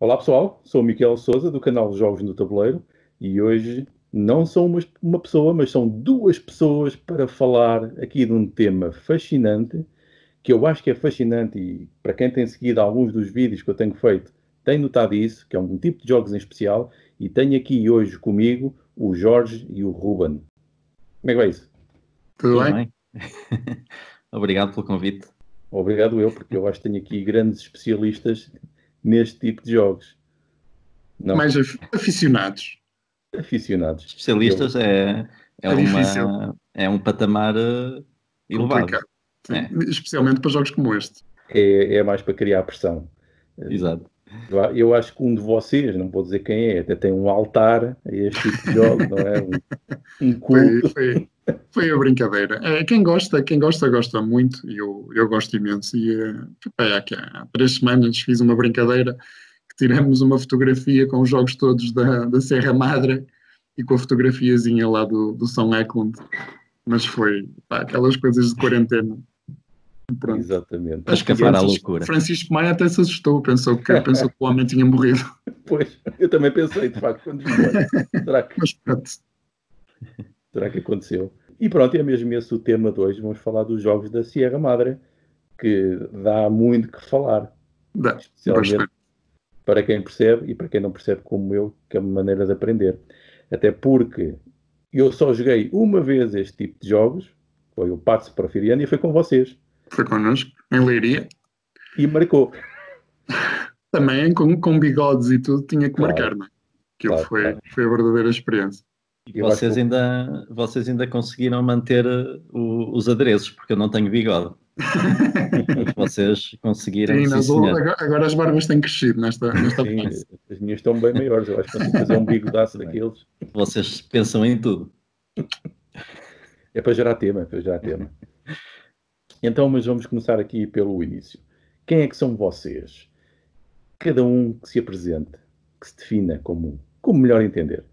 Olá pessoal, sou o Miquel Sousa do canal Jogos no Tabuleiro e hoje não são uma pessoa, mas são duas pessoas para falar aqui de um tema fascinante, que eu acho que é fascinante e para quem tem seguido alguns dos vídeos que eu tenho feito tem notado isso, que é um tipo de jogos em especial, e tenho aqui hoje comigo o Jorge e o Ruben. Como é que vai isso? Tudo bem? Obrigado pelo convite. Obrigado eu, porque eu acho que tenho aqui grandes especialistas neste tipo de jogos. Não? Mais aficionados. Aficionados. Especialistas é um patamar elevado. Complicado. Especialmente para jogos como este. É mais para criar pressão. Exato. Eu acho que um de vocês, não vou dizer quem é, até tem um altar a este tipo de jogos, não é? Um culto. Foi a brincadeira. Quem gosta muito, e eu gosto imenso. E há 3 semanas fiz uma brincadeira que tiramos uma fotografia com os jogos todos da Serra Madre e com a fotografiazinha lá do São Eklund. Mas foi aquelas coisas de quarentena. Pronto. Exatamente. Acho que a loucura. Francisco Maia até se assustou, pensou que o homem tinha morrido. Pois, eu também pensei, de facto, quando vi. Será que aconteceu? E pronto, é mesmo esse o tema de hoje. Vamos falar dos jogos da Sierra Madre, que dá muito que falar. Dá, especialmente bastante. Para quem percebe e para quem não percebe como eu, que é uma maneira de aprender. Até porque eu só joguei uma vez este tipo de jogos, foi o Pax Porfiriano e foi com vocês. Foi connosco, em Leiria. E marcou. Também com bigodes e tudo, tinha que marcar, não é? Aquilo foi a verdadeira experiência. E vocês ainda conseguiram manter os adereços, porque eu não tenho bigode. Vocês conseguiram. Agora as barbas têm crescido nesta fase. As minhas estão bem maiores, eu acho que consigo fazer um bigodaço daqueles. Vocês pensam em tudo. É para gerar tema, Então, mas vamos começar aqui pelo início. Quem é que são vocês? Cada um que se apresente, que se defina como melhor entender.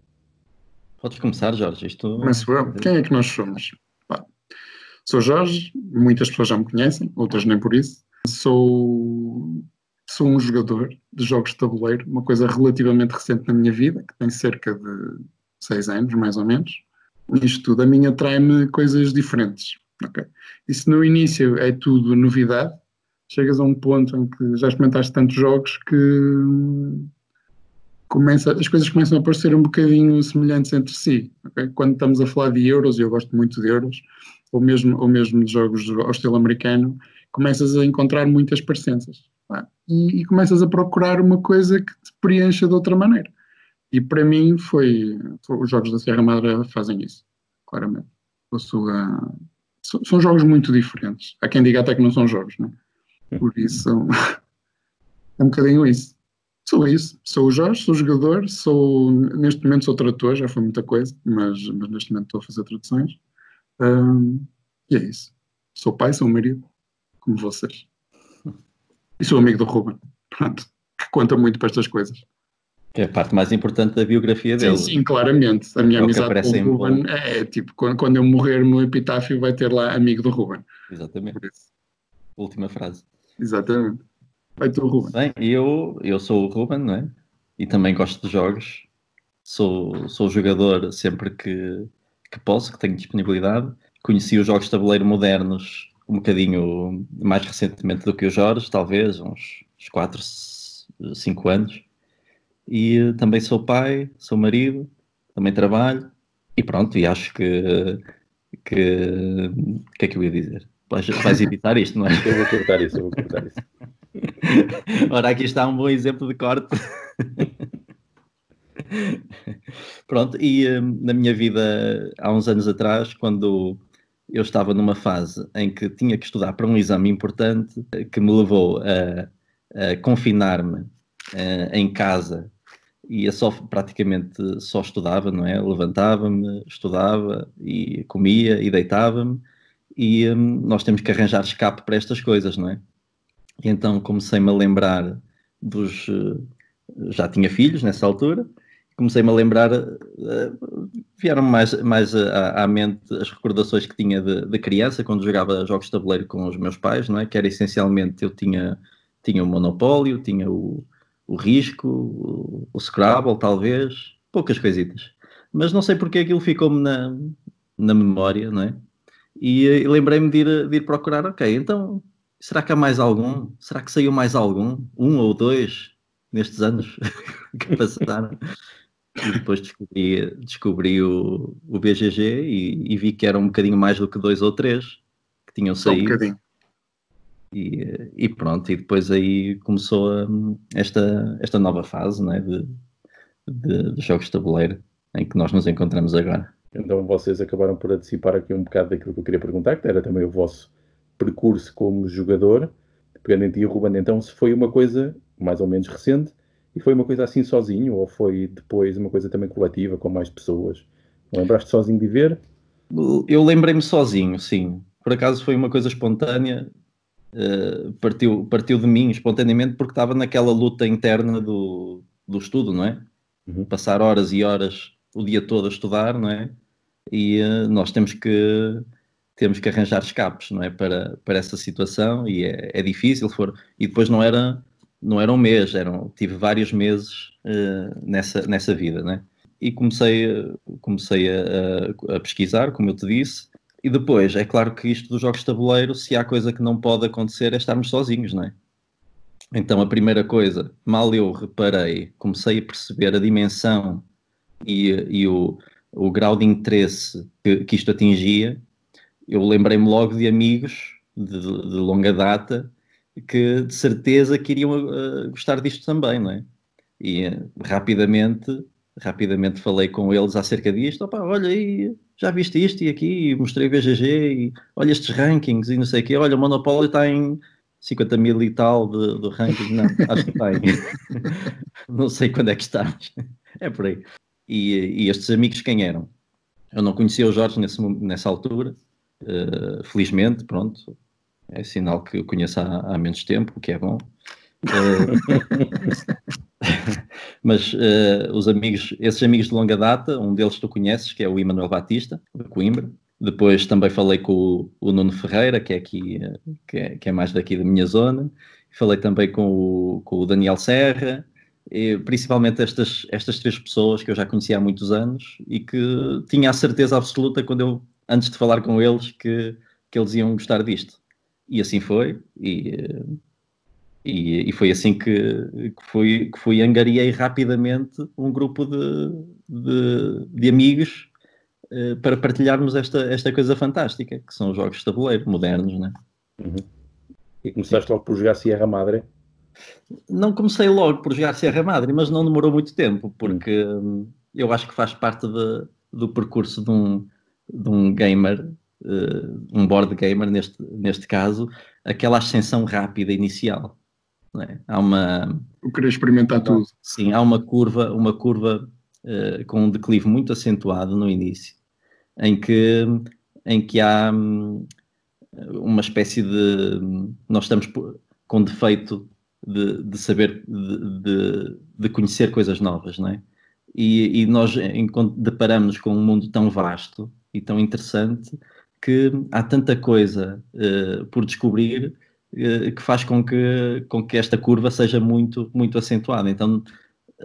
Podes começar, Jorge. Mas quem é que nós somos? Sou Jorge, muitas pessoas já me conhecem, outras nem por isso. Sou um jogador de jogos de tabuleiro, uma coisa relativamente recente na minha vida, que tem cerca de 6 anos, mais ou menos. Nisto tudo, a mim atrai-me coisas diferentes. Okay? Isso no início é tudo novidade. Chegas a um ponto em que já experimentaste tantos jogos que as coisas começam a parecer um bocadinho semelhantes entre si. Okay? Quando estamos a falar de euros, e eu gosto muito de euros, ou mesmo de jogos ao estilo americano, começas a encontrar muitas parecenças. E começas a procurar uma coisa que te preencha de outra maneira. E para mim os jogos da Sierra Madre fazem isso, claramente. São jogos muito diferentes. Há quem diga até que não são jogos, não é? Por isso, é um bocadinho isso. Sou isso. Sou o Jorge, sou jogador, neste momento sou tradutor, já foi muita coisa, mas neste momento estou a fazer traduções. E é isso. Sou pai, sou marido, como vocês. E sou amigo do Ruben, pronto, que conta muito para estas coisas. Que é a parte mais importante da biografia dele. Sim, claramente. A minha amizade com o Ruben é tipo, quando eu morrer no epitáfio vai ter lá amigo do Ruben. Exatamente. Última frase. Exatamente. Vai tu, Ruben. Bem, eu sou o Ruben, não é? E também gosto de jogos. Sou jogador sempre que posso, que tenho disponibilidade. Conheci os jogos de tabuleiro modernos um bocadinho mais recentemente do que o Jorge, talvez, uns 4, 5 anos. E também sou pai, sou marido, também trabalho. E pronto, e acho que é que eu ia dizer? Vais editar isto, não é? Eu vou cortar isso. Ora, aqui está um bom exemplo de corte. Pronto, e na minha vida, há uns anos atrás, quando eu estava numa fase em que tinha que estudar para um exame importante, que me levou a confinar-me em casa, e praticamente só estudava, não é? Levantava-me, estudava, e comia e deitava-me, e nós temos que arranjar escape para estas coisas, não é? E então comecei-me a lembrar já tinha filhos nessa altura, comecei-me a lembrar, vieram mais à mente as recordações que tinha de criança, quando jogava jogos de tabuleiro com os meus pais, não é? Que era essencialmente, eu tinha o Monopólio, tinha o o Risco, o Scrabble, talvez, poucas coisitas. Mas não sei porque aquilo ficou-me na memória, não é? E lembrei-me de ir procurar, ok, então, será que há mais algum? Será que saiu mais algum? Um ou dois nestes anos que passaram? E depois descobri o BGG e vi que era um bocadinho mais do que 2 ou 3 que tinham Só um saído. bocadinho. E pronto, e depois aí começou esta nova fase, né, de jogos de tabuleiro em que nós nos encontramos agora. Então vocês acabaram por antecipar aqui um bocado daquilo que eu queria perguntar, que era também o vosso percurso como jogador. Pegando em ti, Ruben, então se foi uma coisa mais ou menos recente e foi uma coisa assim sozinho ou foi depois uma coisa também coletiva com mais pessoas? Lembraste sozinho de ver? Eu lembrei-me sozinho, sim. Por acaso foi uma coisa espontânea, partiu de mim espontaneamente porque estava naquela luta interna do estudo, não é? Uhum. Passar horas e horas o dia todo a estudar, não é? E nós temos que arranjar escapes, não é? Para essa situação e é difícil. E depois não era um mês, tive vários meses nessa vida, né? E comecei a pesquisar, como eu te disse, e depois, é claro que isto dos jogos de tabuleiro, se há coisa que não pode acontecer é estarmos sozinhos, não é? Então a primeira coisa, mal eu reparei, comecei a perceber a dimensão e o grau de interesse que isto atingia, eu lembrei-me logo de amigos de longa data que de certeza queriam gostar disto também, não é? E rapidamente falei com eles acerca disto. Opa, olha aí, já viste isto e aqui, e mostrei o BGG e olha estes rankings e não sei o quê. Olha, o Monopólio está em 50 mil e tal de ranking. Não, acho que está em... não sei quando é que está. É por aí. E estes amigos quem eram? Eu não conhecia o Jorge nessa altura. Felizmente, pronto. É sinal que eu conheço há menos tempo, o que é bom. Mas esses amigos de longa data, um deles tu conheces, que é o Emanuel Batista, de Coimbra. Depois também falei com o Nuno Ferreira, que é aqui, que é mais daqui da minha zona. Falei também com o Daniel Serra, e principalmente estas 3 pessoas que eu já conhecia há muitos anos e que tinha a certeza absoluta antes de falar com eles que eles iam gostar disto. E assim foi, e foi assim que angariei rapidamente um grupo de amigos para partilharmos esta coisa fantástica, que são os jogos de tabuleiro modernos, né? Uhum. E começaste logo por jogar Sierra Madre? Não comecei logo por jogar Sierra Madre, mas não demorou muito tempo, porque eu acho que faz parte do percurso de um gamer, um board gamer neste caso, aquela ascensão rápida inicial. É? Eu queria experimentar tudo. Sim, há uma curva com um declive muito acentuado no início, em que há uma espécie de... Nós estamos com defeito de saber, de conhecer coisas novas, não é? E nós deparamos com um mundo tão vasto e tão interessante que há tanta coisa por descobrir que faz com que esta curva seja muito, muito acentuada. Então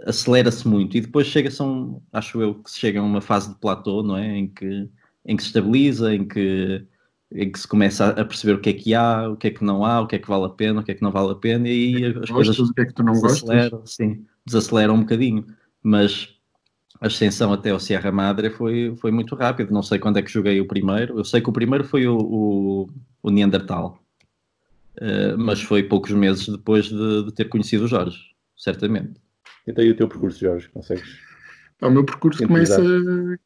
acelera-se muito e depois acho eu que se chega a uma fase de platô, não é? Em que se estabiliza, em que se começa a perceber o que há, o que é que não há, o que é que vale a pena, o que é que não vale a pena, e aí as coisas o que é que tu não desaceleram, sim, desaceleram um bocadinho. Mas a ascensão até ao Sierra Madre foi muito rápido. Não sei quando é que joguei o primeiro. Eu sei que o primeiro foi o Neandertal. Mas foi poucos meses depois de ter conhecido o Jorge, certamente. Então e o teu percurso, Jorge? Consegues? O meu percurso sintetizar? começa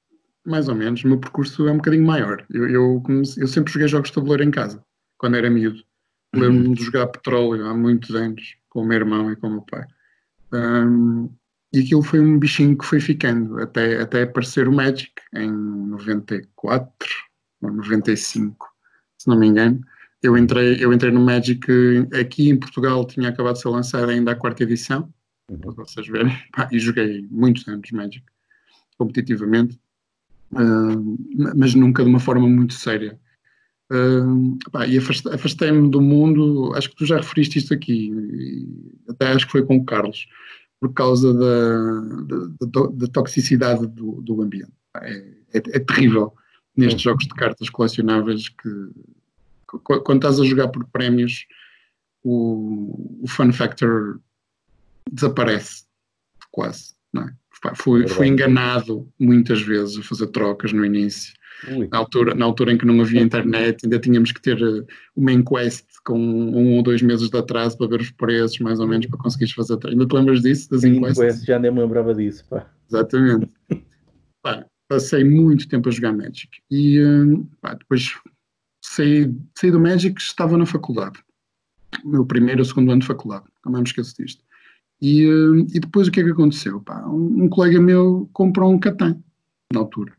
mais ou menos. O meu percurso é um bocadinho maior. Eu sempre joguei jogos de tabuleiro em casa, quando era miúdo. Lembro-me de jogar Petróleo há muitos anos, com o meu irmão e com o meu pai. E aquilo foi um bichinho que foi ficando, até aparecer o Magic em 94 ou 95, se não me engano. Eu entrei no Magic, aqui em Portugal tinha acabado de ser lançada ainda a 4ª edição, para vocês verem, e joguei muitos anos Magic, competitivamente, mas nunca de uma forma muito séria. E afastei-me do mundo, acho que tu já referiste isto aqui, e até acho que foi com o Carlos, por causa da toxicidade do ambiente. É terrível nestes jogos de cartas colecionáveis que quando estás a jogar por prémios, o fun factor desaparece quase, não é? Fui enganado muitas vezes a fazer trocas no início. Na altura em que não havia internet, ainda tínhamos que ter uma enquest com 1 ou 2 meses de atraso para ver os preços, mais ou menos, para conseguires fazer. Ainda te lembras disso, das enquests? Já nem me lembrava disso, pá. Exatamente. Passei muito tempo a jogar Magic. E depois saí do Magic, estava na faculdade. O meu primeiro ou segundo ano de faculdade. Não me esqueço disto. E depois o que é que aconteceu? Um colega meu comprou um Catan, na altura.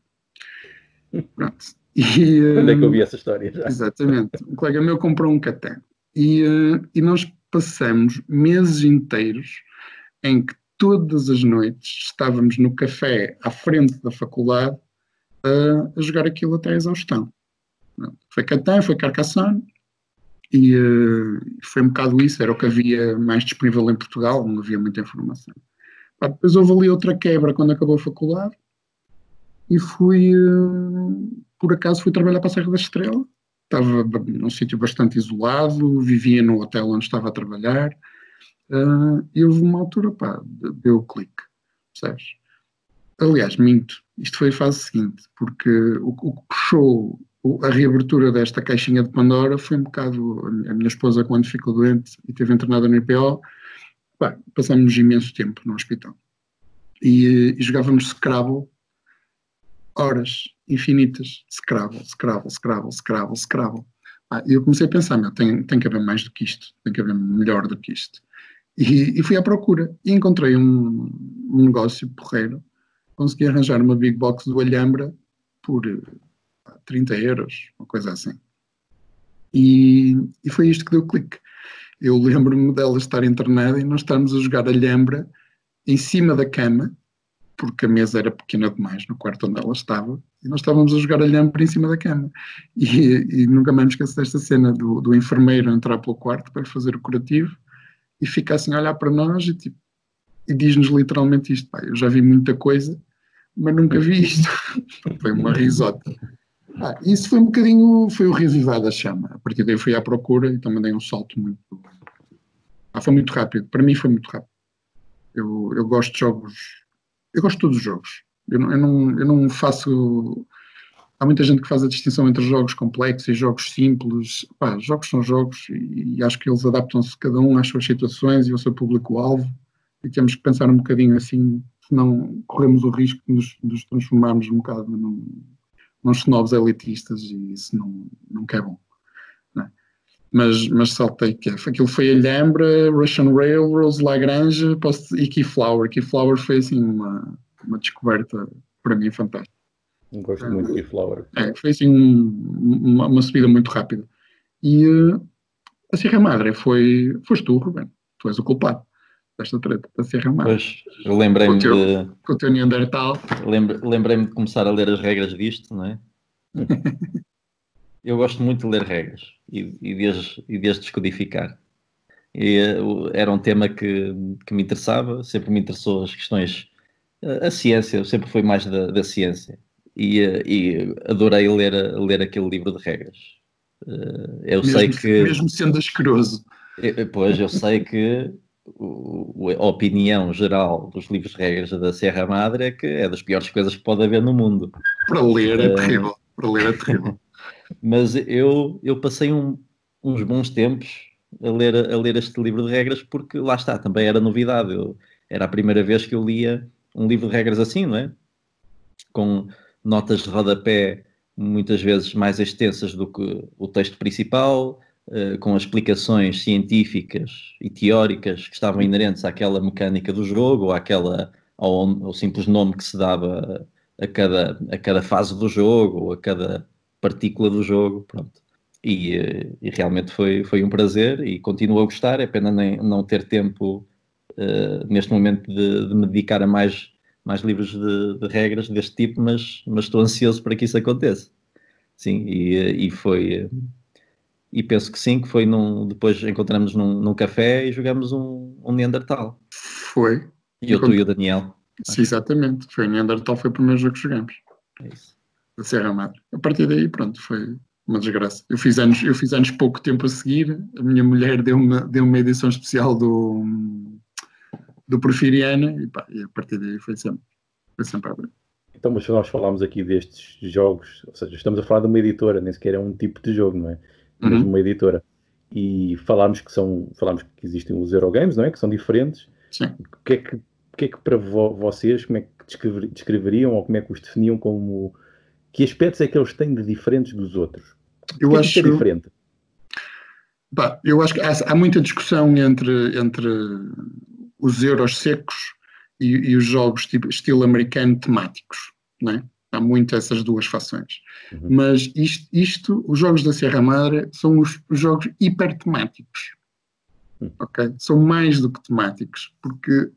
Pronto. Onde é que eu vi essa história já? Exatamente. Um colega meu comprou um Catan. E nós passamos meses inteiros em que todas as noites estávamos no café à frente da faculdade a jogar aquilo até a exaustão. Foi Catan, foi Carcassonne, e foi um bocado isso, era o que havia mais disponível em Portugal, não havia muita informação. Depois houve ali outra quebra quando acabou a faculdade, e por acaso fui trabalhar para a Serra da Estrela. Estava num sítio bastante isolado, vivia no hotel onde estava a trabalhar, e houve uma altura, deu o clique, percebes? Aliás, minto, isto foi a fase seguinte, porque o que puxou a reabertura desta caixinha de Pandora foi um bocado a minha esposa, quando ficou doente e esteve internada no IPO, passámos imenso tempo no hospital. E jogávamos Scrabble, horas infinitas, Scrabble. E eu comecei a pensar, tem que haver mais do que isto, tem que haver melhor do que isto. E fui à procura e encontrei um negócio porreiro. Consegui arranjar uma Big Box do Alhambra por 30 euros, uma coisa assim. E foi isto que deu clique. Eu lembro-me dela estar internada e nós estarmos a jogar Alhambra em cima da cama, porque a mesa era pequena demais no quarto onde ela estava, e nós estávamos a jogar Alhambra em cima da cama. E nunca mais me esqueço desta cena do enfermeiro entrar pelo quarto para fazer o curativo e ficar assim a olhar para nós e diz-nos literalmente isto: eu já vi muita coisa, mas nunca vi isto. Foi uma risota. Isso foi um bocadinho, foi o revivar da chama. A partir daí fui à procura e também dei um salto muito... foi muito rápido. Para mim foi muito rápido. Eu gosto de jogos... Eu gosto de todos os jogos. Eu não faço... Há muita gente que faz a distinção entre jogos complexos e jogos simples. Jogos são jogos e acho que eles adaptam-se cada um às suas situações e ao seu público-alvo. E temos que pensar um bocadinho assim, senão corremos o risco de nos transformarmos um bocado nos snobs elitistas, e isso não é bom. Não é? Mas saltei que aquilo foi Alhambra, Russian Railroads, Lagrange e Keyflower. Keyflower foi assim uma descoberta para mim fantástica. Gosto muito de Keyflower. Foi assim uma subida muito rápida. E a Sierra Madre foste tu, Ruben. Tu és o culpado desta treta da Sierra Madre. Pois, eu lembrei-me com o teu Neandertal. Lembrei-me de começar a ler as regras disto, não é? Eu gosto muito de ler regras e de as descodificar. Era um tema que me interessava, sempre me interessou as questões... A ciência, eu sempre fui mais da ciência. E adorei ler aquele livro de regras. Mesmo sendo asqueroso. Pois, eu sei que a opinião geral dos livros de regras da Sierra Madre é que é das piores coisas que pode haver no mundo. Para ler é terrível. Mas eu passei uns bons tempos a ler este livro de regras, porque lá está, também era novidade. Era a primeira vez que eu lia um livro de regras assim, não é? Com notas de rodapé muitas vezes mais extensas do que o texto principal, com as explicações científicas e teóricas que estavam inerentes àquela mecânica do jogo, ou ao simples nome que se dava a cada fase do jogo, ou a cada partícula do jogo, pronto. E realmente foi um prazer e continuo a gostar. É pena não ter tempo neste momento de me dedicar a mais livros de regras deste tipo, mas estou ansioso para que isso aconteça. sim, e foi... E penso que sim, que foi depois encontramos num café e jogamos um Neandertal. Foi. Tu e o Daniel. Sim, exatamente. Foi o Neandertal, foi o primeiro jogo que jogamos. É isso. Da Serra Madre. A partir daí, pronto, foi uma desgraça. Eu fiz anos pouco tempo a seguir. A minha mulher deu-me uma edição especial do Porfiriana e a partir daí foi sempre a abrir. Então, mas nós falámos aqui destes jogos, ou seja, estamos a falar de uma editora, nem sequer é um tipo de jogo, não é? Mesmo uma editora. E falámos que existem os Eurogames, não é? Que são diferentes. Sim. O que é que para vocês, como é que descreveriam ou como é que os definiam como... Que aspectos é que eles têm de diferentes dos outros? Eu acho que é diferente? Eu acho que há muita discussão entre os euros secos e os jogos tipo, estilo americano temáticos, não é? Há muito essas duas fações. Mas os jogos da Serra Madre são os jogos hipertemáticos. Okay? São mais do que temáticos, porque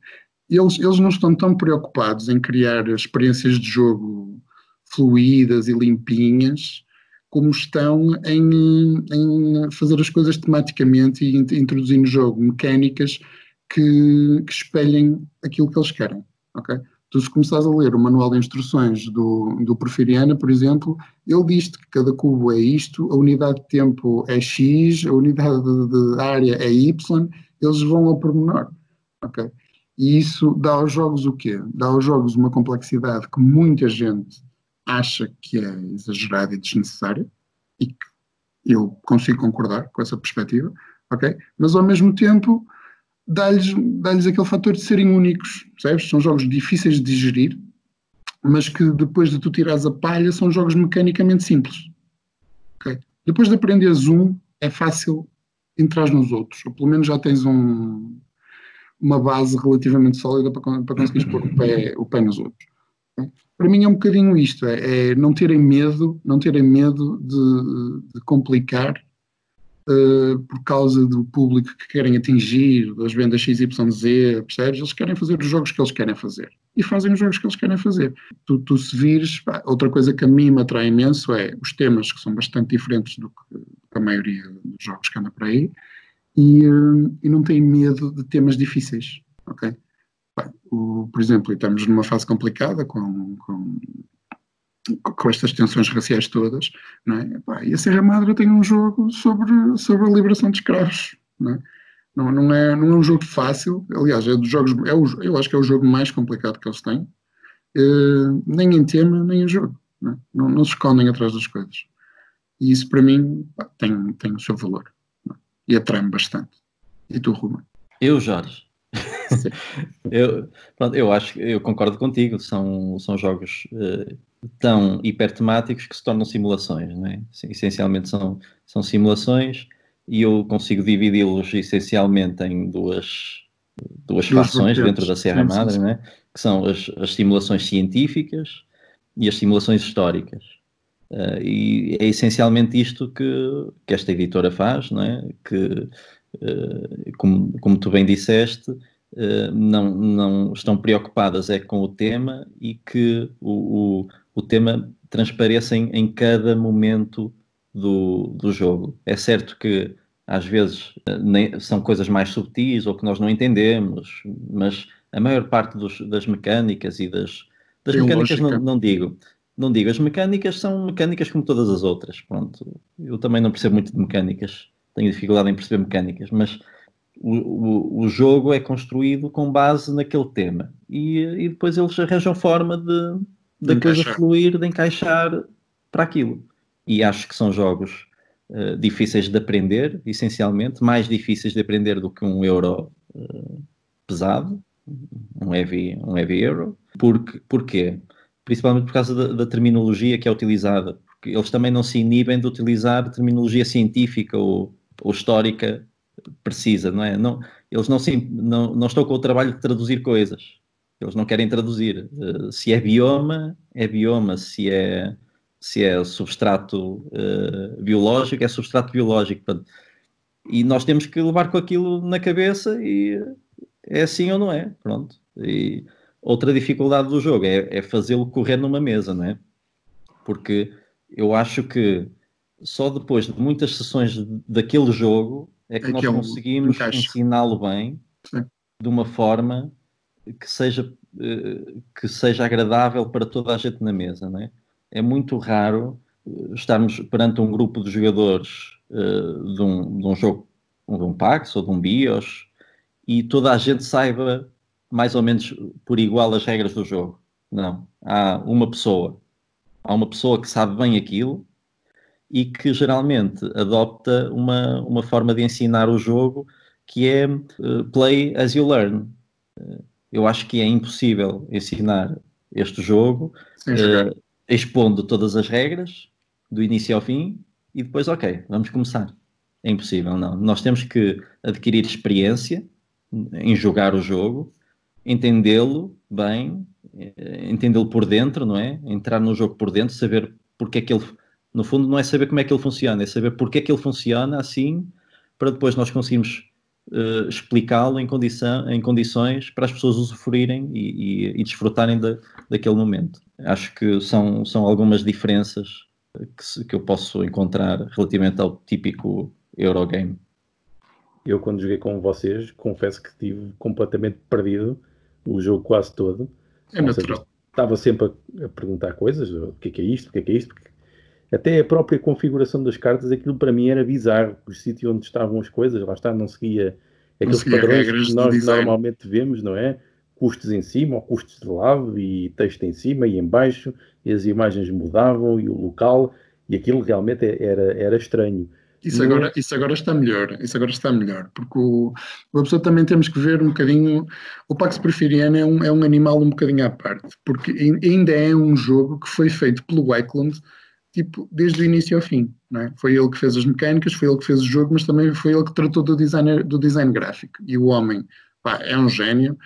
eles não estão tão preocupados em criar experiências de jogo fluídas e limpinhas, como estão em fazer as coisas tematicamente e introduzir no jogo mecânicas que espelhem aquilo que eles querem. Okay? Tu, se começares a ler o manual de instruções do Porfiriana, por exemplo, ele diz-te que cada cubo é isto, a unidade de tempo é X, a unidade de área é Y, eles vão ao pormenor. Okay? E isso dá aos jogos o quê? Dá aos jogos uma complexidade que muita gente acha que é exagerada e desnecessária, e que eu consigo concordar com essa perspectiva, ok? Mas ao mesmo tempo dá-lhes aquele fator de serem únicos, percebes? São jogos difíceis de digerir, mas que depois de tu tirares a palha são jogos mecanicamente simples, ok? Depois de aprenderes é fácil entrar nos outros, ou pelo menos já tens uma base relativamente sólida para conseguires pôr o pé nos outros. Okay? Para mim é um bocadinho isto, é não terem medo de complicar por causa do público que querem atingir, das vendas XYZ, percebes? Eles querem fazer os jogos que eles querem fazer. E fazem os jogos que eles querem fazer. Tu se vires, outra coisa que a mim me atrai imenso é os temas, que são bastante diferentes do que a maioria dos jogos que anda por aí, e não têm medo de temas difíceis, ok? Por exemplo, estamos numa fase complicada com estas tensões raciais todas, não é? E a Serra Madre tem um jogo sobre a liberação de escravos, não é? Não é um jogo fácil, aliás, eu acho que é o jogo mais complicado que eles têm, nem em tema, nem em jogo, não é? Não se escondem atrás das coisas. E isso, para mim, tem o seu valor, não é? E atrai-me bastante. E tu, Ruben? Eu, Jorge? Eu concordo contigo, são jogos tão hipertemáticos que se tornam simulações, não é? Essencialmente são simulações, e eu consigo dividi-los essencialmente em duas fações dentro da Serra Madre, não é? Que são as simulações científicas e as simulações históricas. E é essencialmente isto que esta editora faz, não é? Que, como tu bem disseste, não estão preocupadas com o tema, e que o tema transpareça em cada momento do jogo. É certo que às vezes são coisas mais subtis ou que nós não entendemos, mas a maior parte das mecânicas e das mecânicas não digo, as mecânicas são mecânicas como todas as outras. Pronto, eu também não percebo muito de mecânicas, tenho dificuldade em perceber mecânicas, mas o jogo é construído com base naquele tema, e depois eles arranjam forma de coisa fluir, de encaixar para aquilo. E acho que são jogos difíceis de aprender, essencialmente, mais difíceis de aprender do que um euro pesado, um heavy euro. Porquê? Principalmente por causa da terminologia que é utilizada, porque eles também não se inibem de utilizar terminologia científica ou histórica precisa, não é? Eles não estão com o trabalho de traduzir coisas. Eles não querem traduzir. Se é bioma, se é substrato biológico, é substrato biológico. Portanto, e nós temos que levar com aquilo na cabeça, e é assim ou não é. Pronto. E outra dificuldade do jogo é fazê-lo correr numa mesa, não é? Porque eu acho que só depois de muitas sessões daquele jogo é que nós conseguimos ensiná-lo bem, sim, de uma forma que seja agradável para toda a gente na mesa, não é? É muito raro estarmos perante um grupo de jogadores de um jogo, de um PAX ou de um BIOS, e toda a gente saiba mais ou menos por igual as regras do jogo. Não. Há uma pessoa que sabe bem aquilo e que geralmente adopta uma forma de ensinar o jogo que é play as you learn. Eu acho que é impossível ensinar este jogo expondo todas as regras do início ao fim e depois, ok, vamos começar. É impossível, não. Nós temos que adquirir experiência em jogar o jogo, entendê-lo bem, entendê-lo por dentro, não é? Entrar no jogo por dentro, saber porque é que ele... No fundo, não é saber como é que ele funciona, é saber porque é que ele funciona assim, para depois nós conseguirmos explicá-lo em condições para as pessoas usufruírem e desfrutarem daquele momento. Acho que são algumas diferenças que eu posso encontrar relativamente ao típico Eurogame. Eu, quando joguei com vocês, confesso que estive completamente perdido o jogo quase todo. É natural. Estava sempre a perguntar coisas, o que é isto, o que é isto. Até a própria configuração das cartas, aquilo para mim era bizarro. O sítio onde estavam as coisas, lá está, não seguia aqueles padrões que nós normalmente vemos, não é? Custos em cima, ou custos de lado, e texto em cima e em baixo, e as imagens mudavam, e o local, e aquilo realmente era estranho. Isso agora está melhor, porque a pessoa também temos que ver um bocadinho, o Pax Porfiriana é um animal um bocadinho à parte, porque ainda é um jogo que foi feito pelo Eklund, tipo, desde o início ao fim, não é? Foi ele que fez as mecânicas, foi ele que fez o jogo, mas também foi ele que tratou do design gráfico, e o homem, pá, é um gênio,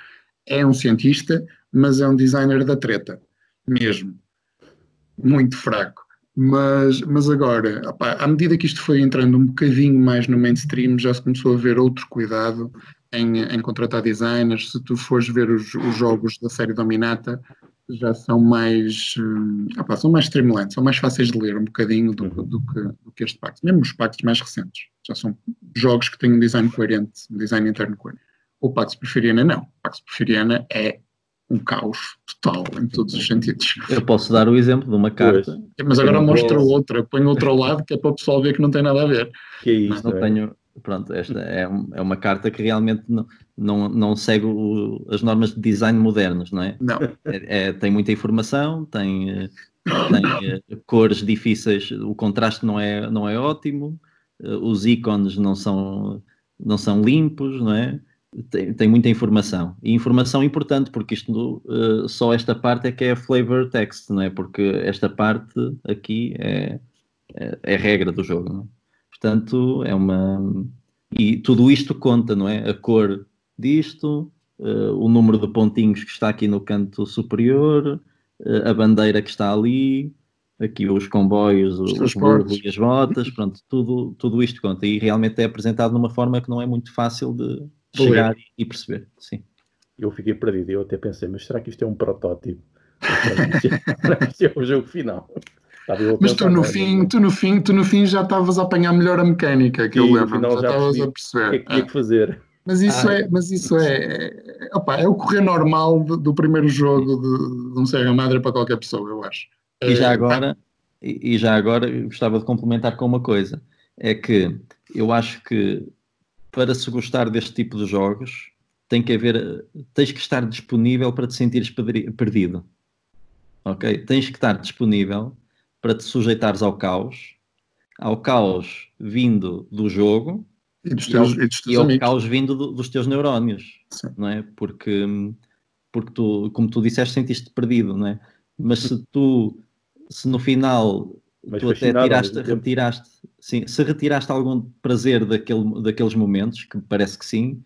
é um cientista, mas é um designer da treta, mesmo, muito fraco. Mas agora, opá, à medida que isto foi entrando um bocadinho mais no mainstream, já se começou a ver outro cuidado em contratar designers. Se tu fores ver os jogos da série Dominata, já são mais, são mais streamlined, são mais fáceis de ler um bocadinho do que este Pax. Mesmo os Pax mais recentes, já são jogos que têm um design coerente, um design interno coerente. O Pax Porfiriana não. O Pax Porfiriana é um caos total em todos os sentidos. Eu posso dar o exemplo de uma carta. Mas agora mostra outra, põe outra ao lado, que é para o pessoal ver que não tem nada a ver. Que é isto, não tenho. Pronto, esta é uma carta que realmente não segue as normas de design modernos, não é? Não. Tem muita informação, tem cores difíceis, o contraste não é ótimo, os ícones não são limpos, não é? Tem muita informação. E informação importante, porque isto só esta parte é que é flavor text, não é? Porque esta parte aqui é regra do jogo, não é? Portanto, e tudo isto conta, não é? A cor disto, o número de pontinhos que está aqui no canto superior, a bandeira que está ali, aqui os comboios, os burros e as botas, pronto, tudo isto conta. E realmente é apresentado de uma forma que não é muito fácil de chegar e perceber, sim. Eu fiquei perdido, eu até pensei, mas será que isto é um protótipo? Será que isto é o jogo final? Mas tu no fim já estavas a apanhar melhor a mecânica, que eu lembro, já estavas a perceber. O que é que tinha que fazer? Mas isso é o correr normal do primeiro jogo de um Serra Madre para qualquer pessoa, eu acho. E já agora gostava de complementar com uma coisa, é que eu acho que para se gostar deste tipo de jogos tens que estar disponível para te sentires perdido. Ok? Tens que estar disponível para te sujeitares ao caos vindo do jogo e ao caos vindo dos teus neurónios. Sim. Não é? Porque tu, como tu disseste, sentiste perdido, não é? Mas se no final tu até se retiraste algum prazer daqueles momentos, que parece que sim,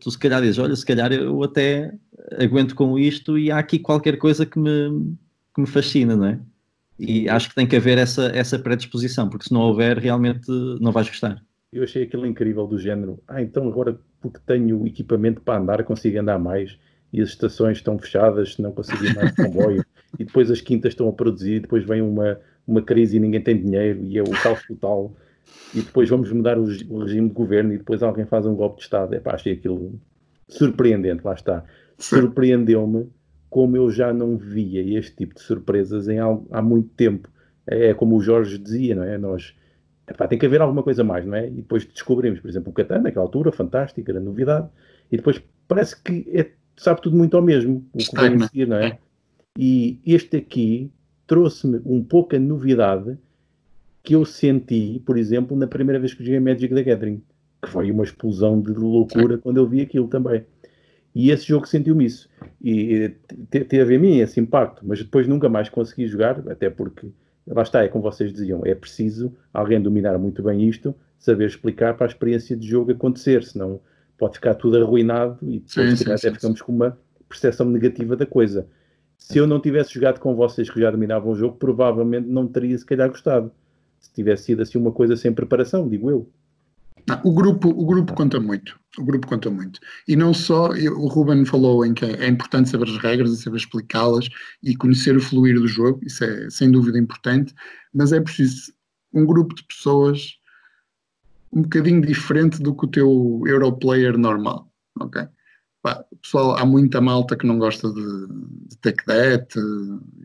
tu se calhar dizes, olha, se calhar eu até aguento com isto e há aqui qualquer coisa que me fascina, não é? E acho que tem que haver essa predisposição, porque se não houver, realmente não vais gostar. Eu achei aquilo incrível do género, então agora porque tenho equipamento para andar, consigo andar mais, e as estações estão fechadas, não consigo ir mais de comboio, e depois as quintas estão a produzir, e depois vem uma uma crise e ninguém tem dinheiro e é o caos total, e depois vamos mudar o regime de governo e depois alguém faz um golpe de Estado. Epá, achei aquilo surpreendente, lá está. Surpreendeu-me como eu já não via este tipo de surpresas há muito tempo. É como o Jorge dizia, não é? Epá, tem que haver alguma coisa mais, não é? E depois descobrimos, por exemplo, o Catan, naquela altura, fantástico, era novidade, e depois parece que sabe tudo muito ao mesmo, o que vem a seguir, não é? E este aqui trouxe-me um pouco a novidade que eu senti, por exemplo, na primeira vez que joguei Magic the Gathering, que foi uma explosão de loucura quando eu vi aquilo também. E esse jogo sentiu-me isso. E teve em mim esse impacto, mas depois nunca mais consegui jogar, até porque, lá está, é como vocês diziam, é preciso alguém dominar muito bem isto, saber explicar para a experiência de jogo acontecer, senão pode ficar tudo arruinado e depois até ficamos com uma percepção negativa da coisa. Se eu não tivesse jogado com vocês que já dominavam o jogo, provavelmente não teria se calhar gostado. Se tivesse sido assim uma coisa sem preparação, digo eu. Não, o grupo conta muito. O grupo conta muito. E não só, o Ruben falou em que é importante saber as regras e saber explicá-las e conhecer o fluir do jogo, isso é sem dúvida importante, mas é preciso um grupo de pessoas um bocadinho diferente do que o teu Europlayer normal, ok? Pá, pessoal, há muita malta que não gosta de Take That,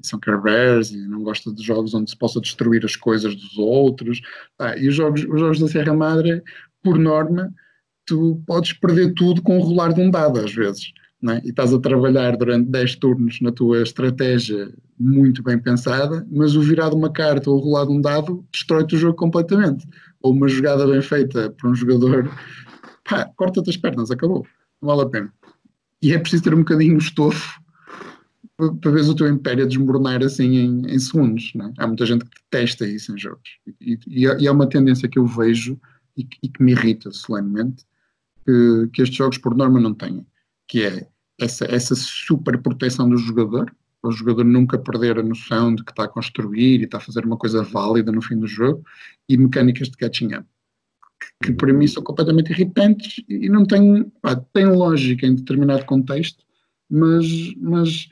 são Care Bears, e não gosta de jogos onde se possa destruir as coisas dos outros. Pá, e os jogos da Serra Madre, por norma, tu podes perder tudo com o rolar de um dado, às vezes. Não é? E estás a trabalhar durante 10 turnos na tua estratégia muito bem pensada, mas o virar de uma carta ou o rolar de um dado destrói-te o jogo completamente. Ou uma jogada bem feita por um jogador, pá, corta-te as pernas, acabou. Não vale a pena. E é preciso ter um bocadinho de estofo para ver o teu império desmoronar assim em segundos. Não é? Há muita gente que detesta isso em jogos. E é uma tendência que eu vejo e que me irrita solenemente, que estes jogos por norma não têm, que é essa super proteção do jogador, o jogador nunca perder a noção de que está a construir e está a fazer uma coisa válida no fim do jogo, e mecânicas de catching up, que para mim são completamente irritantes e não têm lógica em determinado contexto, mas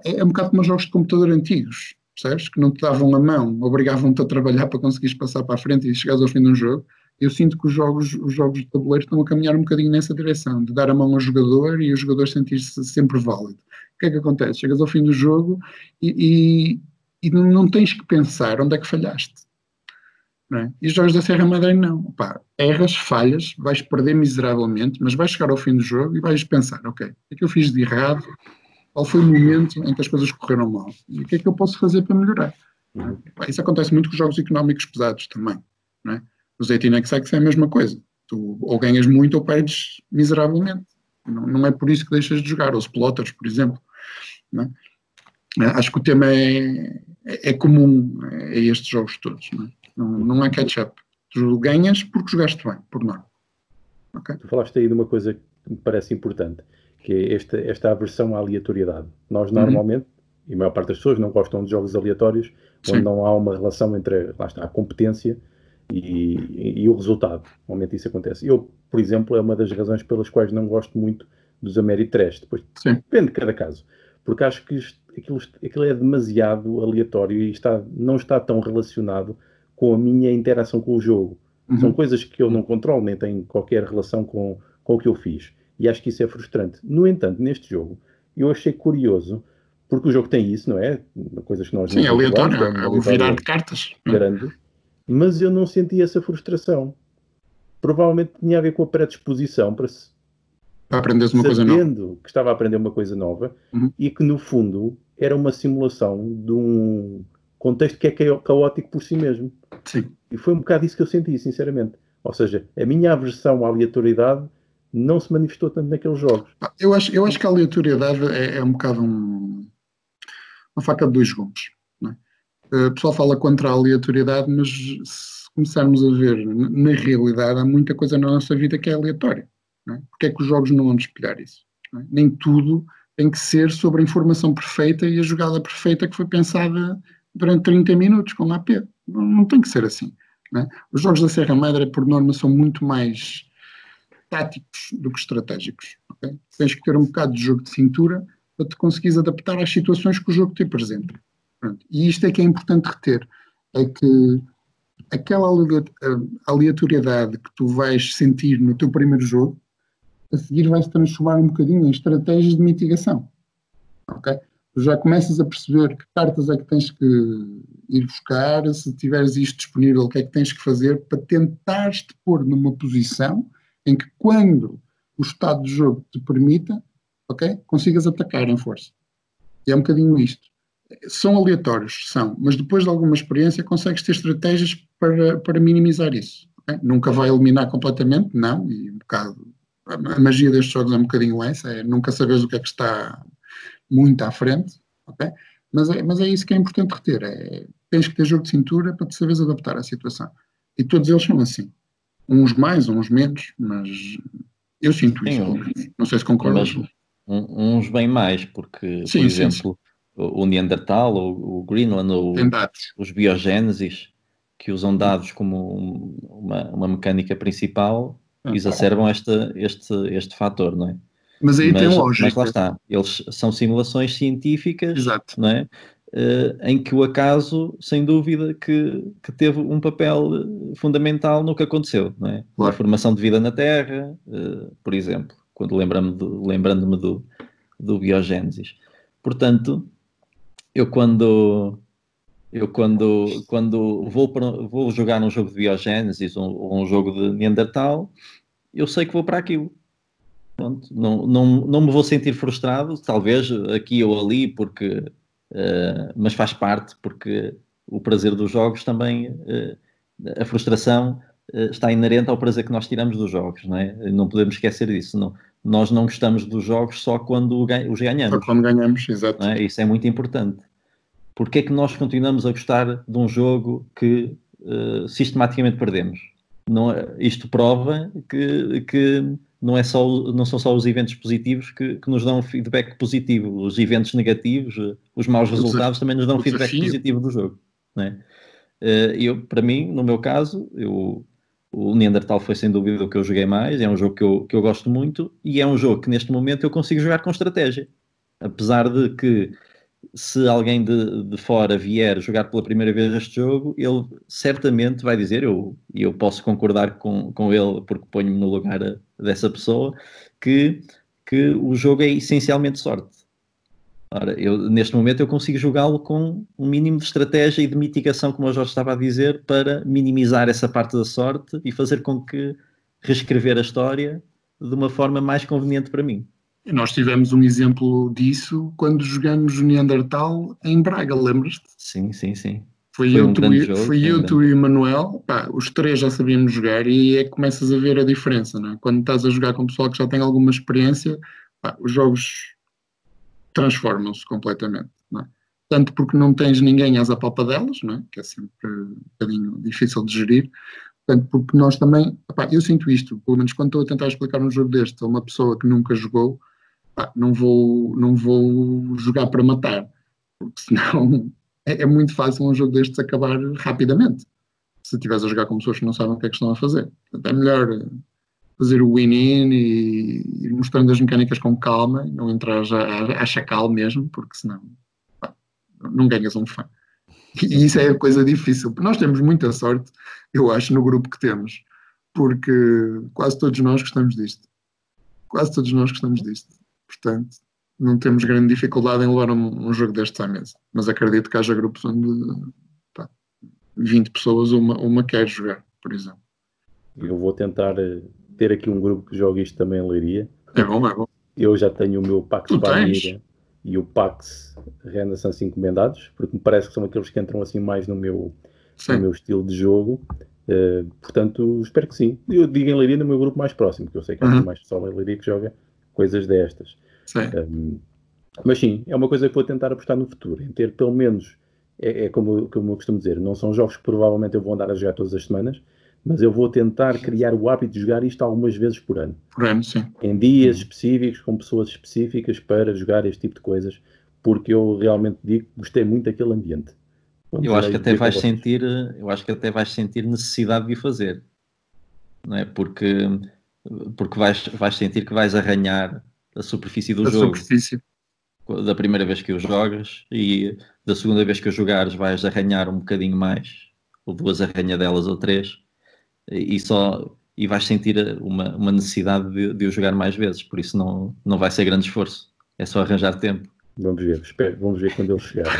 é um bocado como os jogos de computador antigos, percebes? Que não te davam a mão, obrigavam-te a trabalhar para conseguires passar para a frente e chegares ao fim de um jogo. Eu sinto que os jogos de tabuleiro estão a caminhar um bocadinho nessa direção, de dar a mão ao jogador e o jogador sentir-se sempre válido. O que é que acontece? Chegas ao fim do jogo e não tens que pensar onde é que falhaste. Não é? E os jogos da Serra Madre não. Pá, erras, falhas, vais perder miseravelmente, mas vais chegar ao fim do jogo e vais pensar, ok, o que é que eu fiz de errado? Qual foi o momento em que as coisas correram mal? E o que é que eu posso fazer para melhorar? Pá, isso acontece muito com os jogos económicos pesados também. Não é? Os 18xx é a mesma coisa. Tu ou ganhas muito ou perdes miseravelmente. Não é por isso que deixas de jogar. Os plotters, por exemplo. Não é? Acho que o tema é comum a estes jogos todos. Não há catch-up. Tu ganhas porque jogaste bem, por norma. Okay? Tu falaste aí de uma coisa que me parece importante, que é esta aversão à aleatoriedade. Nós normalmente, e a maior parte das pessoas não gostam de jogos aleatórios, onde não há uma relação entre, lá está, a competência e o resultado. Normalmente isso acontece. Eu, por exemplo, é uma das razões pelas quais não gosto muito dos Ameritrash. Depois depende de cada caso. Porque acho que aquilo é demasiado aleatório e não está tão relacionado com a minha interação com o jogo. São coisas que eu não controlo, nem têm qualquer relação com o que eu fiz. E acho que isso é frustrante. No entanto, neste jogo, eu achei curioso, porque o jogo tem isso, não é? Coisas que nós não aleatório, é o virar de cartas. Grande. Mas eu não senti essa frustração. Provavelmente tinha a ver com a predisposição para aprenderes uma coisa nova. Sabendo que estava a aprender uma coisa nova e que, no fundo, era uma simulação de um contexto que é caótico por si mesmo. Sim. E foi um bocado isso que eu senti, sinceramente. Ou seja, a minha aversão à aleatoriedade não se manifestou tanto naqueles jogos. Eu acho que a aleatoriedade é um bocado uma faca de dois gumes. Não é? O pessoal fala contra a aleatoriedade, mas se começarmos a ver, na realidade, há muita coisa na nossa vida que é aleatória. Não é? Porque é que os jogos não vão espelhar isso? Não é? Nem tudo tem que ser sobre a informação perfeita e a jogada perfeita que foi pensada durante 30 minutos com AP. Não tem que ser assim. Não é? Os jogos da Serra Madre, por norma, são muito mais táticos do que estratégicos. Okay? Tens que ter um bocado de jogo de cintura para te conseguires adaptar às situações que o jogo te apresenta. Pronto. E isto é que é importante reter. é que aquela aleatoriedade que tu vais sentir no teu primeiro jogo, a seguir vai se transformar um bocadinho em estratégias de mitigação. Ok? Tu já começas a perceber que cartas é que tens que ir buscar, se tiveres isto disponível, o que é que tens que fazer para tentares-te pôr numa posição em que, quando o estado de jogo te permita, ok, consigas atacar em força. E é um bocadinho isto. São aleatórios, são, mas depois de alguma experiência consegues ter estratégias para minimizar isso. Okay? Nunca vai eliminar completamente, não, e um bocado, a magia destes jogos é um bocadinho essa, é nunca saberes o que é que está muito à frente, ok? Mas é isso que é importante reter, tens que ter jogo de cintura para te saberes adaptar à situação. E todos eles são assim. Uns mais, uns menos, mas eu sinto isso. Não sei se concordas. Uns bem mais, porque, sim, por exemplo, o Neandertal, o Greenland, os biogénesis, que usam dados como uma mecânica principal, exacerbam este fator, não é? Mas aí tem lógica. Mas lá está, eles são simulações científicas, exato, não é? Em que o acaso, sem dúvida, que teve um papel fundamental no que aconteceu, não é? Claro. Na formação de vida na Terra, por exemplo, quando lembrando-me do biogénesis. Portanto, eu quando vou jogar um jogo de biogénesis ou um jogo de Neandertal, eu sei que vou para aquilo. Pronto, não me vou sentir frustrado, talvez aqui ou ali, mas faz parte, porque o prazer dos jogos também, a frustração está inerente ao prazer que nós tiramos dos jogos, não é? Não podemos esquecer disso. Nós não gostamos dos jogos só quando os ganhamos. Só quando ganhamos, exato. Não é? Isso é muito importante. Porque é que nós continuamos a gostar de um jogo que sistematicamente perdemos? Isto prova que não são só os eventos positivos que nos dão feedback positivo. Os eventos negativos, os maus resultados também nos dão feedback positivo do jogo. Não é? Para mim, no meu caso, o Neandertal foi sem dúvida o que eu joguei mais. É um jogo que eu gosto muito e é um jogo que neste momento eu consigo jogar com estratégia. Apesar de que, se alguém de fora vier jogar pela primeira vez este jogo, ele certamente vai dizer, e eu posso concordar com ele, porque ponho-me no lugar dessa pessoa, que o jogo é essencialmente sorte. Ora, neste momento eu consigo jogá-lo com um mínimo de estratégia e de mitigação, como o Jorge estava a dizer, para minimizar essa parte da sorte e fazer com que reescrever a história de uma forma mais conveniente para mim. E nós tivemos um exemplo disso quando jogamos o Neandertal em Braga, lembras-te? Sim. Foi eu, tu e o Manuel, os três já sabíamos jogar e é que começas a ver a diferença, não é? Quando estás a jogar com pessoal que já tem alguma experiência, os jogos transformam-se completamente, não é? Tanto porque não tens ninguém às apalpadelas, não é? Que é sempre um bocadinho difícil de gerir. Portanto, porque nós também, eu sinto isto, pelo menos quando estou a tentar explicar um jogo deste a uma pessoa que nunca jogou, não vou jogar para matar, porque senão é muito fácil um jogo destes acabar rapidamente, se estiveres a jogar com pessoas que não sabem o que é que estão a fazer. Portanto, é melhor fazer o win-in e ir mostrando as mecânicas com calma, não entrar a chacal mesmo, porque senão não ganhas um fã. E isso é a coisa difícil. Nós temos muita sorte, eu acho, no grupo que temos, porque quase todos nós gostamos disto. Portanto, não temos grande dificuldade em levar um jogo destes à mesa. Mas acredito que haja grupos onde 20 pessoas uma quer jogar, por exemplo. Eu vou tentar ter aqui um grupo que jogue isto também em Leiria. É bom. Eu já tenho o meu Pax Família e o Pax Renaissance encomendados, porque me parece que são aqueles que entram assim mais no meu estilo de jogo. Portanto, espero que sim. Eu digo em Leiria no meu grupo mais próximo, que eu sei que há mais pessoal em Leiria que joga coisas destas. Mas sim, é uma coisa que vou tentar apostar no futuro, em ter pelo menos, como eu costumo dizer, não são jogos que provavelmente eu vou andar a jogar todas as semanas, mas eu vou tentar criar o hábito de jogar isto algumas vezes por ano. Sim. Em dias específicos, com pessoas específicas para jogar este tipo de coisas, porque eu realmente digo que gostei muito daquele ambiente. Eu acho que até vais sentir necessidade de o fazer, não é? Porque vais sentir que vais arranhar a superfície do jogo. da primeira vez que o jogas, e da segunda vez que o jogares vais arranhar um bocadinho mais, ou 2 arranhadelas ou 3, e vais sentir uma necessidade de o jogar mais vezes, por isso não vai ser grande esforço, é só arranjar tempo. Vamos ver, vamos ver quando ele chegar.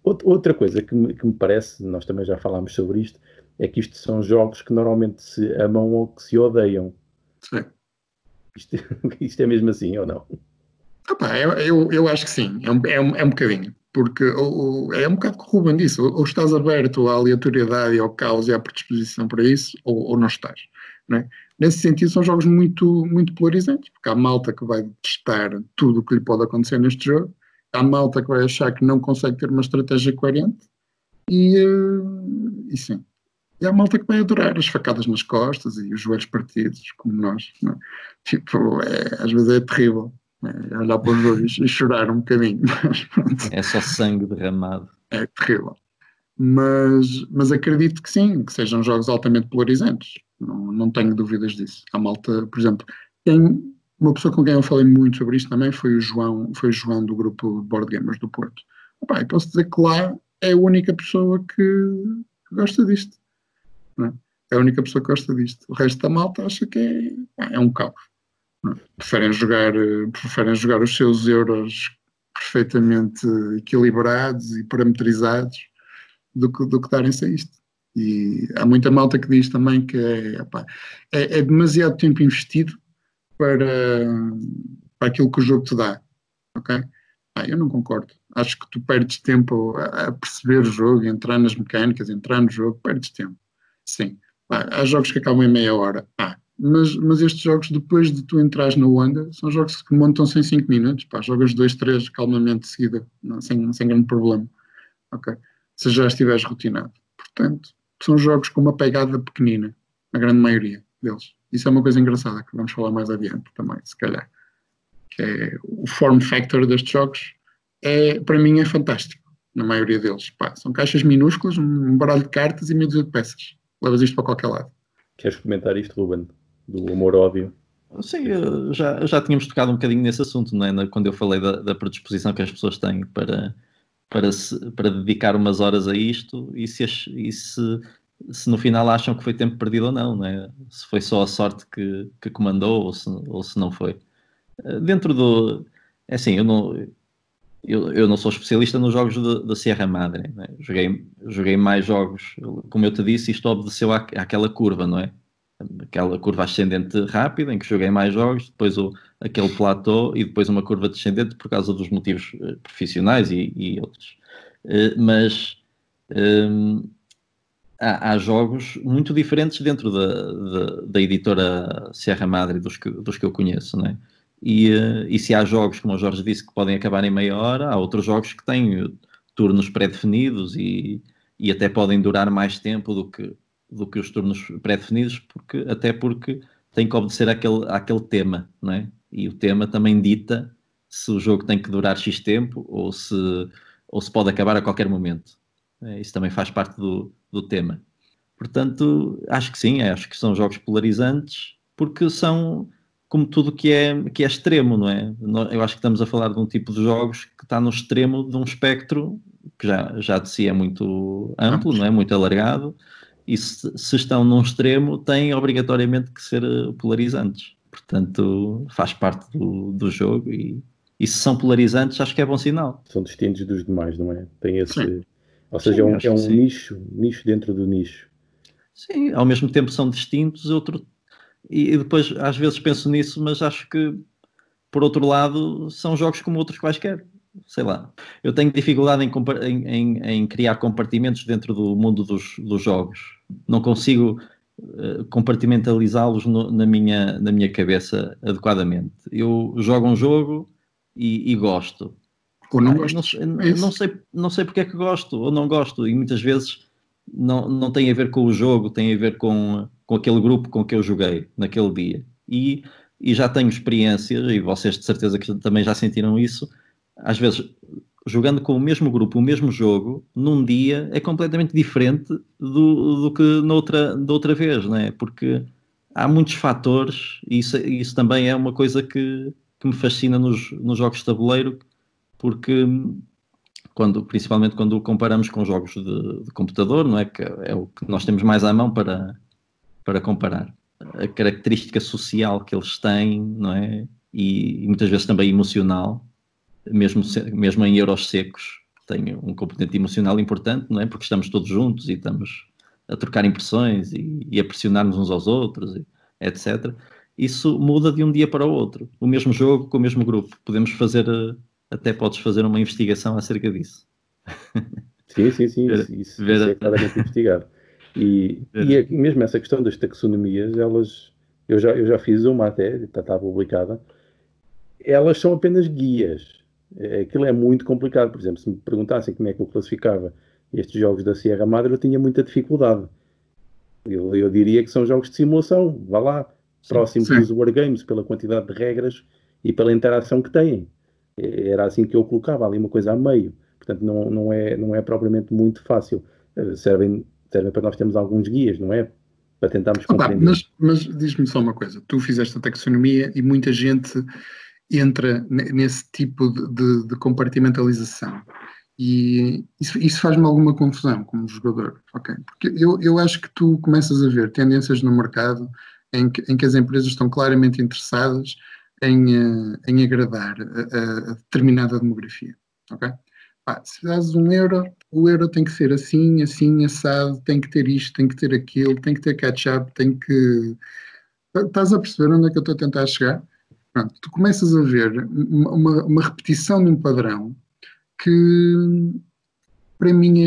Outra coisa que me parece, nós também já falámos sobre isto, é que isto são jogos que normalmente se amam ou que se odeiam. Sim. Isto é mesmo assim ou não? Opa, eu acho que sim, é um bocadinho, porque é um bocado que o Ruben disse, ou estás aberto à aleatoriedade e ao caos e à predisposição para isso, ou não estás, não é? Nesse sentido são jogos muito, muito polarizantes, porque há malta que vai testar tudo o que lhe pode acontecer neste jogo, há malta que vai achar que não consegue ter uma estratégia coerente, e sim. E há malta que vai adorar as facadas nas costas e os joelhos partidos, como nós, não é? Tipo, às vezes é terrível. É olhar para os olhos e chorar um bocadinho. Mas, pronto, É só sangue derramado. é terrível. Mas acredito que sim, que sejam jogos altamente polarizantes. Não tenho dúvidas disso. Há malta, por exemplo, uma pessoa com quem eu falei muito sobre isto também foi o João do grupo de Board Gamers do Porto. Opa, eu posso dizer que lá é a única pessoa que gosta disto. Não é? É a única pessoa que gosta disto. O resto da malta acha que é um caos. Preferem jogar os seus euros perfeitamente equilibrados e parametrizados do que darem-se a isto. E há muita malta que diz também que é demasiado tempo investido para aquilo que o jogo te dá. Ok? Eu não concordo. Acho que tu perdes tempo a perceber o jogo, entrar nas mecânicas, entrar no jogo, perdes tempo. Sim. Há jogos que acabam em meia hora. Mas estes jogos, depois de tu entrares na onda, são jogos que montam-se em 5 minutos. Jogas 2, 3 calmamente de seguida, sem grande problema. Okay? Se já estiveres rotinado. Portanto, são jogos com uma pegada pequenina, a grande maioria deles. Isso é uma coisa engraçada que vamos falar mais adiante também, se calhar. Que é o form factor destes jogos, para mim é fantástico, na maioria deles. São caixas minúsculas, um baralho de cartas e meia dúzia de peças. Levas isto para qualquer lado. Queres comentar isto, Ruben? Do amor-ódio? Sim, já tínhamos tocado um bocadinho nesse assunto, não é? Quando eu falei da predisposição que as pessoas têm para dedicar umas horas a isto, e se no final acham que foi tempo perdido ou não, é? Se foi só a sorte que comandou ou se não foi. Dentro do... É assim, eu não sou especialista nos jogos da Sierra Madre, né? Joguei mais jogos, como eu te disse, isto obedeceu àquela curva, não é? Aquela curva ascendente rápida, em que joguei mais jogos, depois aquele platô e depois uma curva descendente por causa dos motivos profissionais e outros. Mas há jogos muito diferentes dentro da editora Sierra Madre dos que eu conheço, não é? E se há jogos, como o Jorge disse, que podem acabar em meia hora, há outros jogos que têm turnos pré-definidos e até podem durar mais tempo do que os turnos pré-definidos, até porque tem que obedecer àquele tema, não é? E o tema também dita se o jogo tem que durar X tempo ou se pode acabar a qualquer momento. Isso também faz parte do tema. Portanto, acho que sim, acho que são jogos polarizantes, porque são como tudo que é extremo, não é? Eu acho que estamos a falar de um tipo de jogos que está no extremo de um espectro que já de si é muito amplo, não é? Muito alargado, e se estão num extremo têm obrigatoriamente que ser polarizantes. Portanto, faz parte do jogo e se são polarizantes acho que é bom sinal. São distintos dos demais, não é? Tem esse... Sim. Ou seja, Sim, é um nicho dentro do nicho. Sim, ao mesmo tempo são distintos, e depois às vezes penso nisso, mas acho que por outro lado são jogos como outros quaisquer. Sei lá, eu tenho dificuldade em criar compartimentos dentro do mundo dos jogos. Não consigo compartimentalizá-los na minha cabeça adequadamente. Eu jogo um jogo e gosto. Ou não gosto. Não sei porque é que gosto ou não gosto, e muitas vezes não tem a ver com o jogo, tem a ver com aquele grupo com que eu joguei naquele dia. E já tenho experiências, e vocês de certeza que também já sentiram isso, às vezes jogando com o mesmo grupo, o mesmo jogo, num dia é completamente diferente do que da outra vez, não é? Porque há muitos fatores e isso também é uma coisa que que me fascina nos jogos de tabuleiro, porque principalmente quando o comparamos com jogos de computador, não é? Que é o que nós temos mais à mão para comparar. A característica social que eles têm, não é? E muitas vezes também emocional, mesmo em euros secos, tem um componente emocional importante, não é? Porque estamos todos juntos e estamos a trocar impressões e a pressionar-nos uns aos outros, etc. Isso muda de um dia para o outro. O mesmo jogo com o mesmo grupo. Até podes fazer uma investigação acerca disso. Sim, isso é claramente investigado. E mesmo essa questão das taxonomias, eu já fiz uma até, está publicada, elas são apenas guias. Aquilo é muito complicado. Por exemplo, se me perguntassem como é que eu classificava estes jogos da Sierra Madre, eu tinha muita dificuldade. Eu diria que são jogos de simulação, vá lá, próximos dos wargames, pela quantidade de regras e pela interação que têm. Era assim que eu colocava ali uma coisa a meio. Portanto, não é propriamente muito fácil. Servem para nós termos alguns guias, não é? Para tentarmos compreender. Mas diz-me só uma coisa. Tu fizeste a taxonomia e muita gente entra nesse tipo de compartimentalização. E isso faz-me alguma confusão como jogador, ok? Porque eu acho que tu começas a ver tendências no mercado em que as empresas estão claramente interessadas em agradar a determinada demografia, ok? Se dás €1, o euro tem que ser assim, assado, tem que ter isto, tem que ter aquilo, tem que ter catch-up, tem que... Estás a perceber onde é que eu estou a tentar chegar? Pronto, tu começas a ver uma repetição de um padrão que para mim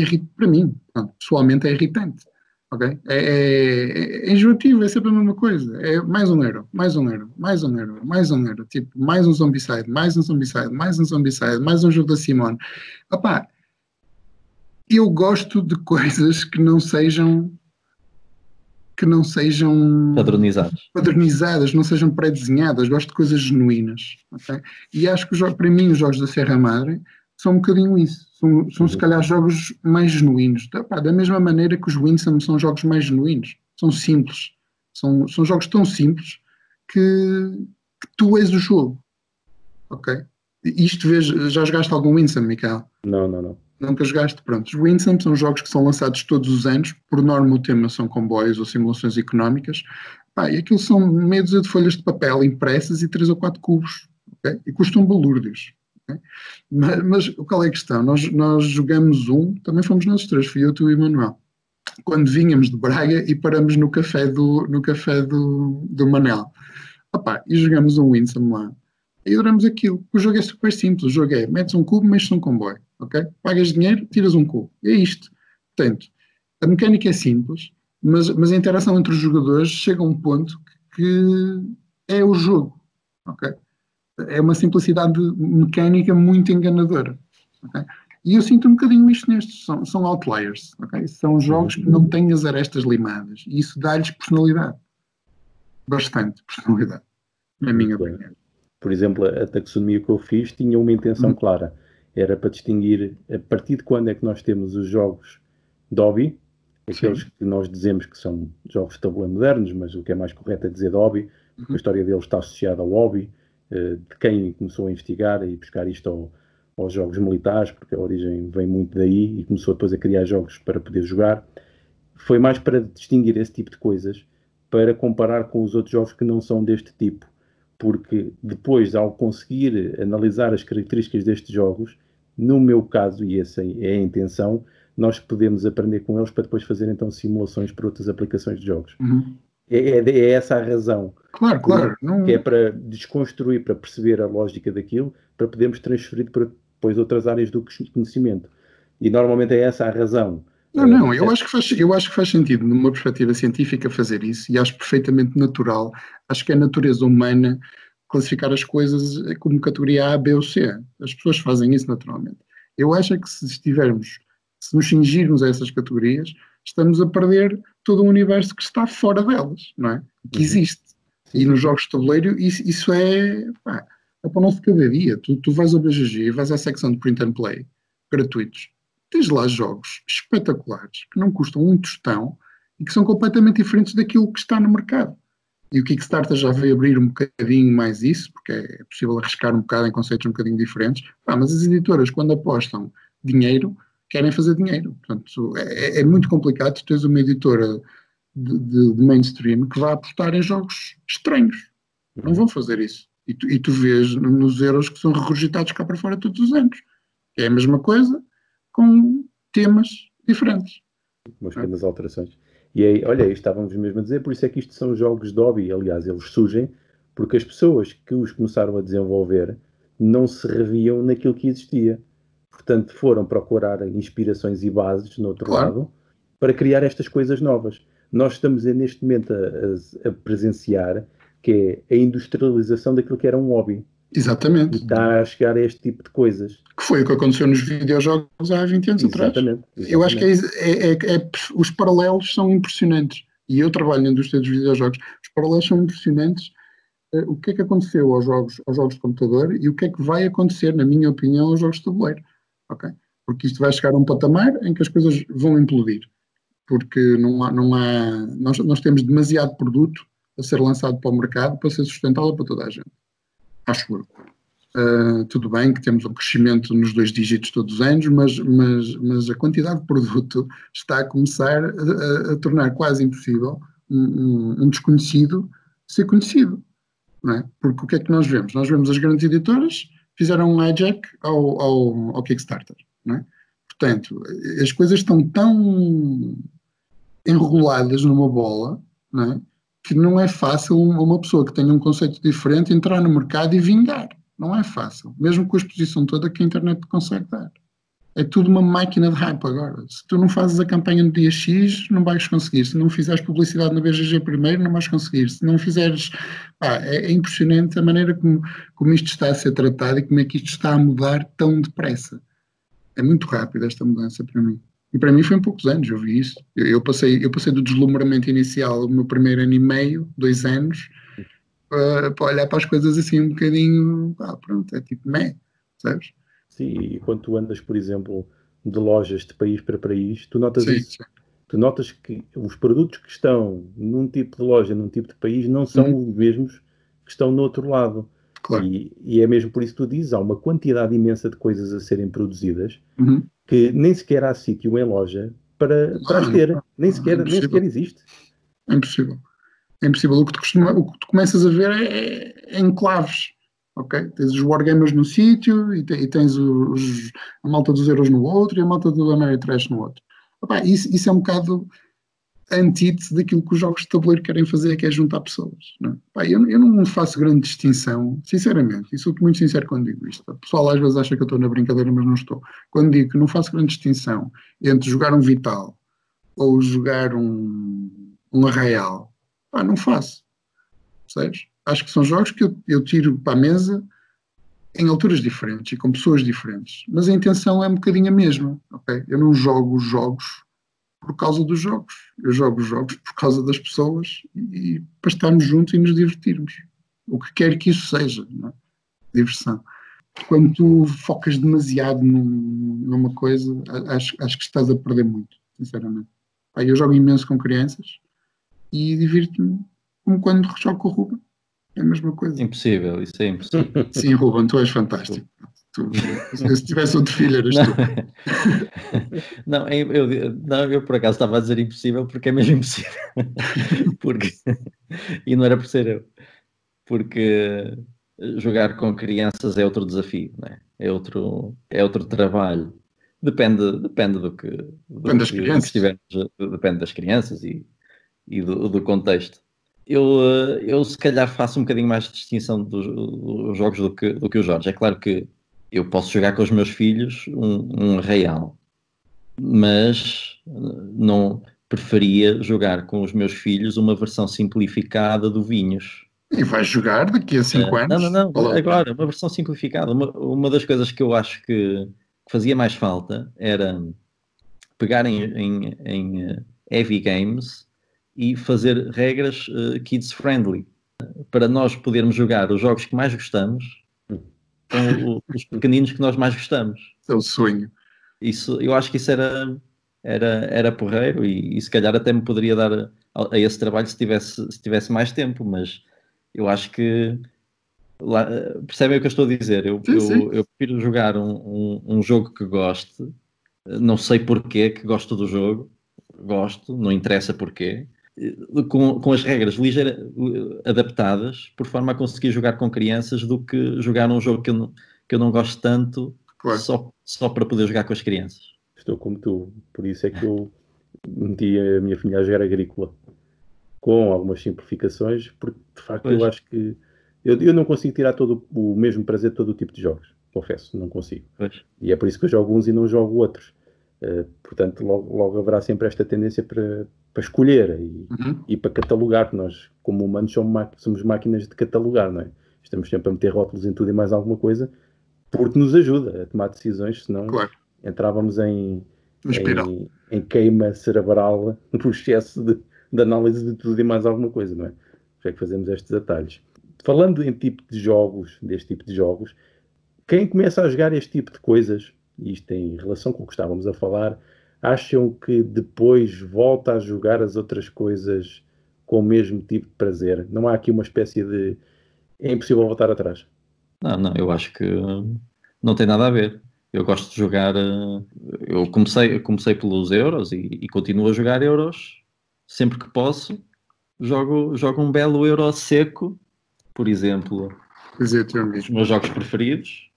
pessoalmente é irritante, ok? É enjoativo, é sempre a mesma coisa. É mais €1, mais €1, mais €1, mais €1, tipo, mais um Zombicide, mais um Zombicide, mais um Zombicide, mais um jogo da Simone. Opá, eu gosto de coisas que não sejam padronizadas, não sejam pré-desenhadas. Gosto de coisas genuínas, okay? E acho que para mim os jogos da Sierra Madre são um bocadinho isso, são se calhar jogos mais genuínos, da mesma maneira que os Winsome são jogos mais genuínos, são simples, são jogos tão simples que tu és o jogo, ok? Já jogaste algum Winsome, Michael? Não. Nunca jogaste? Pronto. Os Winsome são jogos que são lançados todos os anos. Por norma, o tema são comboios ou simulações económicas. E aquilo são meia dúzia de folhas de papel impressas e 3 ou 4 cubos. Okay? E custam balúrdios. Okay? Mas qual é a questão? Nós jogamos também fomos nós três, fui eu, tu e o Manuel. Quando vínhamos de Braga e paramos no café do Manel. E jogamos um Winsome lá. E adoramos aquilo. O jogo é super simples. O jogo é, metes um cubo, mexes um comboio. Okay? Pagas dinheiro, tiras um cubo. É isto. Portanto, a mecânica é simples, mas a interação entre os jogadores chega a um ponto que é o jogo. Okay? É uma simplicidade mecânica muito enganadora. Okay? E eu sinto um bocadinho isto nestes. São outliers. Okay? São jogos que não têm as arestas limadas. E isso dá-lhes personalidade. Bastante personalidade. Na minha opinião. Por exemplo, a taxonomia que eu fiz tinha uma intenção clara. Era para distinguir a partir de quando é que nós temos os jogos de hobby, aqueles que nós dizemos que são jogos de tabuleiro modernos, mas o que é mais correto é dizer de hobby, porque a história deles está associada ao hobby, de quem começou a investigar e buscar isto aos jogos militares, porque a origem vem muito daí e começou depois a criar jogos para poder jogar. Foi mais para distinguir esse tipo de coisas, para comparar com os outros jogos que não são deste tipo. Porque depois, ao conseguir analisar as características destes jogos, no meu caso, e essa é a intenção, nós podemos aprender com eles para depois fazer então simulações para outras aplicações de jogos. É essa a razão. Claro. Que é para desconstruir, para perceber a lógica daquilo, para podermos transferir para depois outras áreas do conhecimento. E normalmente é essa a razão. Não, eu acho que faz sentido, numa perspectiva científica, fazer isso, e acho perfeitamente natural. Acho que é a natureza humana classificar as coisas como categoria A, B ou C. As pessoas fazem isso naturalmente. Eu acho que se nos cingirmos a essas categorias, estamos a perder todo o universo que está fora delas, não é? Que existe. Sim. E nos jogos de tabuleiro, isso é para o nosso cada dia. Tu vais ao BGG e vais à secção de print and play, gratuitos. Tens lá jogos espetaculares, que não custam um tostão e que são completamente diferentes daquilo que está no mercado. E o Kickstarter já veio abrir um bocadinho mais isso, porque é possível arriscar um bocado em conceitos um bocadinho diferentes. Mas as editoras, quando apostam dinheiro, querem fazer dinheiro. Portanto, é muito complicado tu teres uma editora de mainstream que vai apostar em jogos estranhos. Não vão fazer isso. E tu vês nos euros que são regurgitados cá para fora todos os anos. É a mesma coisa com temas diferentes. Umas pequenas alterações. E aí, olha, estávamos mesmo a dizer, por isso é que isto são jogos de hobby. Aliás, eles surgem porque as pessoas que os começaram a desenvolver não se reviam naquilo que existia. Portanto, foram procurar inspirações e bases no outro lado para criar estas coisas novas. Nós estamos neste momento a presenciar que é a industrialização daquilo que era um hobby. Exatamente. E está a chegar a este tipo de coisas. Que foi o que aconteceu nos videojogos há 20 anos atrás. Eu acho que os paralelos são impressionantes. E eu trabalho na indústria dos videojogos. Os paralelos são impressionantes. O que é que aconteceu aos jogos de computador e o que é que vai acontecer, na minha opinião, aos jogos de tabuleiro. Okay? Porque isto vai chegar a um patamar em que as coisas vão implodir. Porque nós temos demasiado produto a ser lançado para o mercado para ser sustentável para toda a gente. Acho eu. Tudo bem que temos um crescimento nos 2 dígitos todos os anos, mas a quantidade de produto está a começar a tornar quase impossível um desconhecido ser conhecido. Não é? Porque o que é que nós vemos? Nós vemos as grandes editoras fizeram um hijack ao Kickstarter. Não é? Portanto, as coisas estão tão enroladas numa bola, não é? Que não é fácil uma pessoa que tenha um conceito diferente entrar no mercado e vingar. Não é fácil. Mesmo com a exposição toda que a internet consegue dar. É tudo uma máquina de hype agora. Se tu não fazes a campanha no dia X, não vais conseguir. Se não fizeres publicidade na BGG primeiro, não vais conseguir. Se não fizeres... é impressionante a maneira como isto está a ser tratado e como é que isto está a mudar tão depressa. É muito rápido esta mudança para mim. E para mim foi em poucos anos, eu vi isso. Eu passei do deslumbramento inicial, o meu primeiro ano e meio, 2 anos, para olhar para as coisas assim um bocadinho, pronto, é tipo sabes? Sim, e quando tu andas, por exemplo, de lojas de país para país, tu notas isso. Sim. Tu notas que os produtos que estão num tipo de loja, num tipo de país, não são os mesmos que estão no outro lado. Claro. E é mesmo por isso que tu dizes, há uma quantidade imensa de coisas a serem produzidas que nem sequer há sítio em loja para as ter. Nem sequer existe. É impossível. É impossível. O que tu começas a ver é enclaves. Okay? Tens os wargamers num sítio e tens a malta dos euros no outro e a malta do Ameritrash no outro. Isso é um bocado a antítese daquilo que os jogos de tabuleiro querem fazer, que é juntar pessoas. Não é? Eu não faço grande distinção, sinceramente, e sou muito sincero quando digo isto. O pessoal às vezes acha que eu estou na brincadeira, mas não estou. Quando digo que não faço grande distinção entre jogar um Vital ou jogar um Arraial, não faço. Percebes? Acho que são jogos que eu tiro para a mesa em alturas diferentes e com pessoas diferentes. Mas a intenção é um bocadinho a mesma. Okay? Eu não jogo os jogos por causa dos jogos. Eu jogo os jogos por causa das pessoas e para estarmos juntos e nos divertirmos. O que quer que isso seja. Não é? Diversão. Quando tu focas demasiado numa coisa, acho que estás a perder muito, sinceramente. Eu jogo imenso com crianças e divirto-me como quando jogo com o Ruben. É a mesma coisa. Impossível, isso é impossível. Sim, Ruben, tu és fantástico. Se tivesse outro filho, eras tu. Não, eu por acaso estava a dizer impossível porque é mesmo impossível. E não era por ser eu. Porque jogar com crianças é outro desafio, não é? É outro trabalho. Depende do que estivermos, depende das crianças e do contexto. Eu se calhar faço um bocadinho mais de distinção dos jogos do que o Jorge. É claro que eu posso jogar com os meus filhos um Arraial, mas não preferia jogar com os meus filhos uma versão simplificada do Vinhos. E vais jogar daqui a 5 anos? Não. Agora, uma versão simplificada. Uma das coisas que eu acho que fazia mais falta era pegar em heavy games e fazer regras kids-friendly, para nós podermos jogar os jogos que mais gostamos com os pequeninos que nós mais gostamos. É o sonho. Eu acho que isso era porreiro e se calhar até me poderia dar a esse trabalho se tivesse mais tempo, mas eu acho que percebem o que eu estou a dizer? Eu prefiro jogar um jogo que goste, não sei porquê que gosto do jogo, não interessa porquê, com as regras adaptadas, por forma a conseguir jogar com crianças, do que jogar um jogo que eu não gosto tanto, claro, só para poder jogar com as crianças. Estou como tu, por isso é que eu meti a minha filha a jogar agrícola, com algumas simplificações, porque de facto eu acho que eu não consigo tirar todo o mesmo prazer de todo o tipo de jogos, confesso, não consigo. Pois. E é por isso que eu jogo uns e não jogo outros. Portanto, logo haverá sempre esta tendência para escolher e para catalogar, que nós, como humanos, somos máquinas de catalogar, não é? Estamos sempre a meter rótulos em tudo e mais alguma coisa, porque nos ajuda a tomar decisões, senão entrávamos em queima cerebral no excesso de análise de tudo e mais alguma coisa, não é? Por isso é que fazemos estes atalhos. Falando em tipo de jogos, deste tipo de jogos, quem começa a jogar este tipo de coisas, e isto em relação com o que estávamos a falar, acham que depois volta a jogar as outras coisas com o mesmo tipo de prazer? Não há aqui uma espécie de... É impossível voltar atrás? Não, eu acho que não tem nada a ver. Eu gosto de jogar... Eu comecei pelos Euros e continuo a jogar Euros sempre que posso. Jogo um belo Euro seco, por exemplo, os meus jogos preferidos.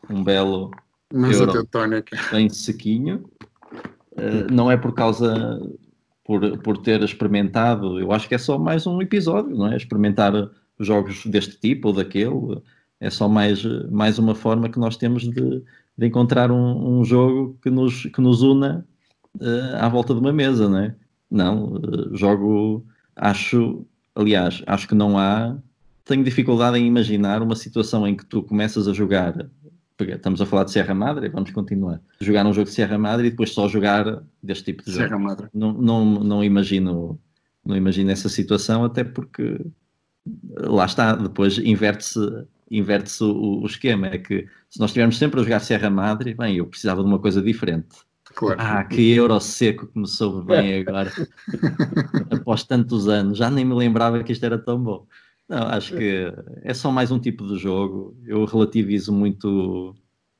Um belo Euro bem sequinho. Não é por causa... Por ter experimentado, eu acho que é só mais um episódio, não é? Experimentar jogos deste tipo ou daquele, é só mais uma forma que nós temos de encontrar um jogo que nos una à volta de uma mesa, não é? Não, acho que não há, tenho dificuldade em imaginar uma situação em que tu começas a jogar, estamos a falar de Sierra Madre, vamos continuar, jogar um jogo de Sierra Madre e depois só jogar deste tipo de jogo. Sierra Madre. Não imagino essa situação, até porque lá está, depois inverte-se o esquema, é que se nós estivermos sempre a jogar Sierra Madre, bem, eu precisava de uma coisa diferente. Claro. Que Euro seco que me soube bem agora, após tantos anos, já nem me lembrava que isto era tão bom. Não, acho que é só mais um tipo de jogo. Eu relativizo muito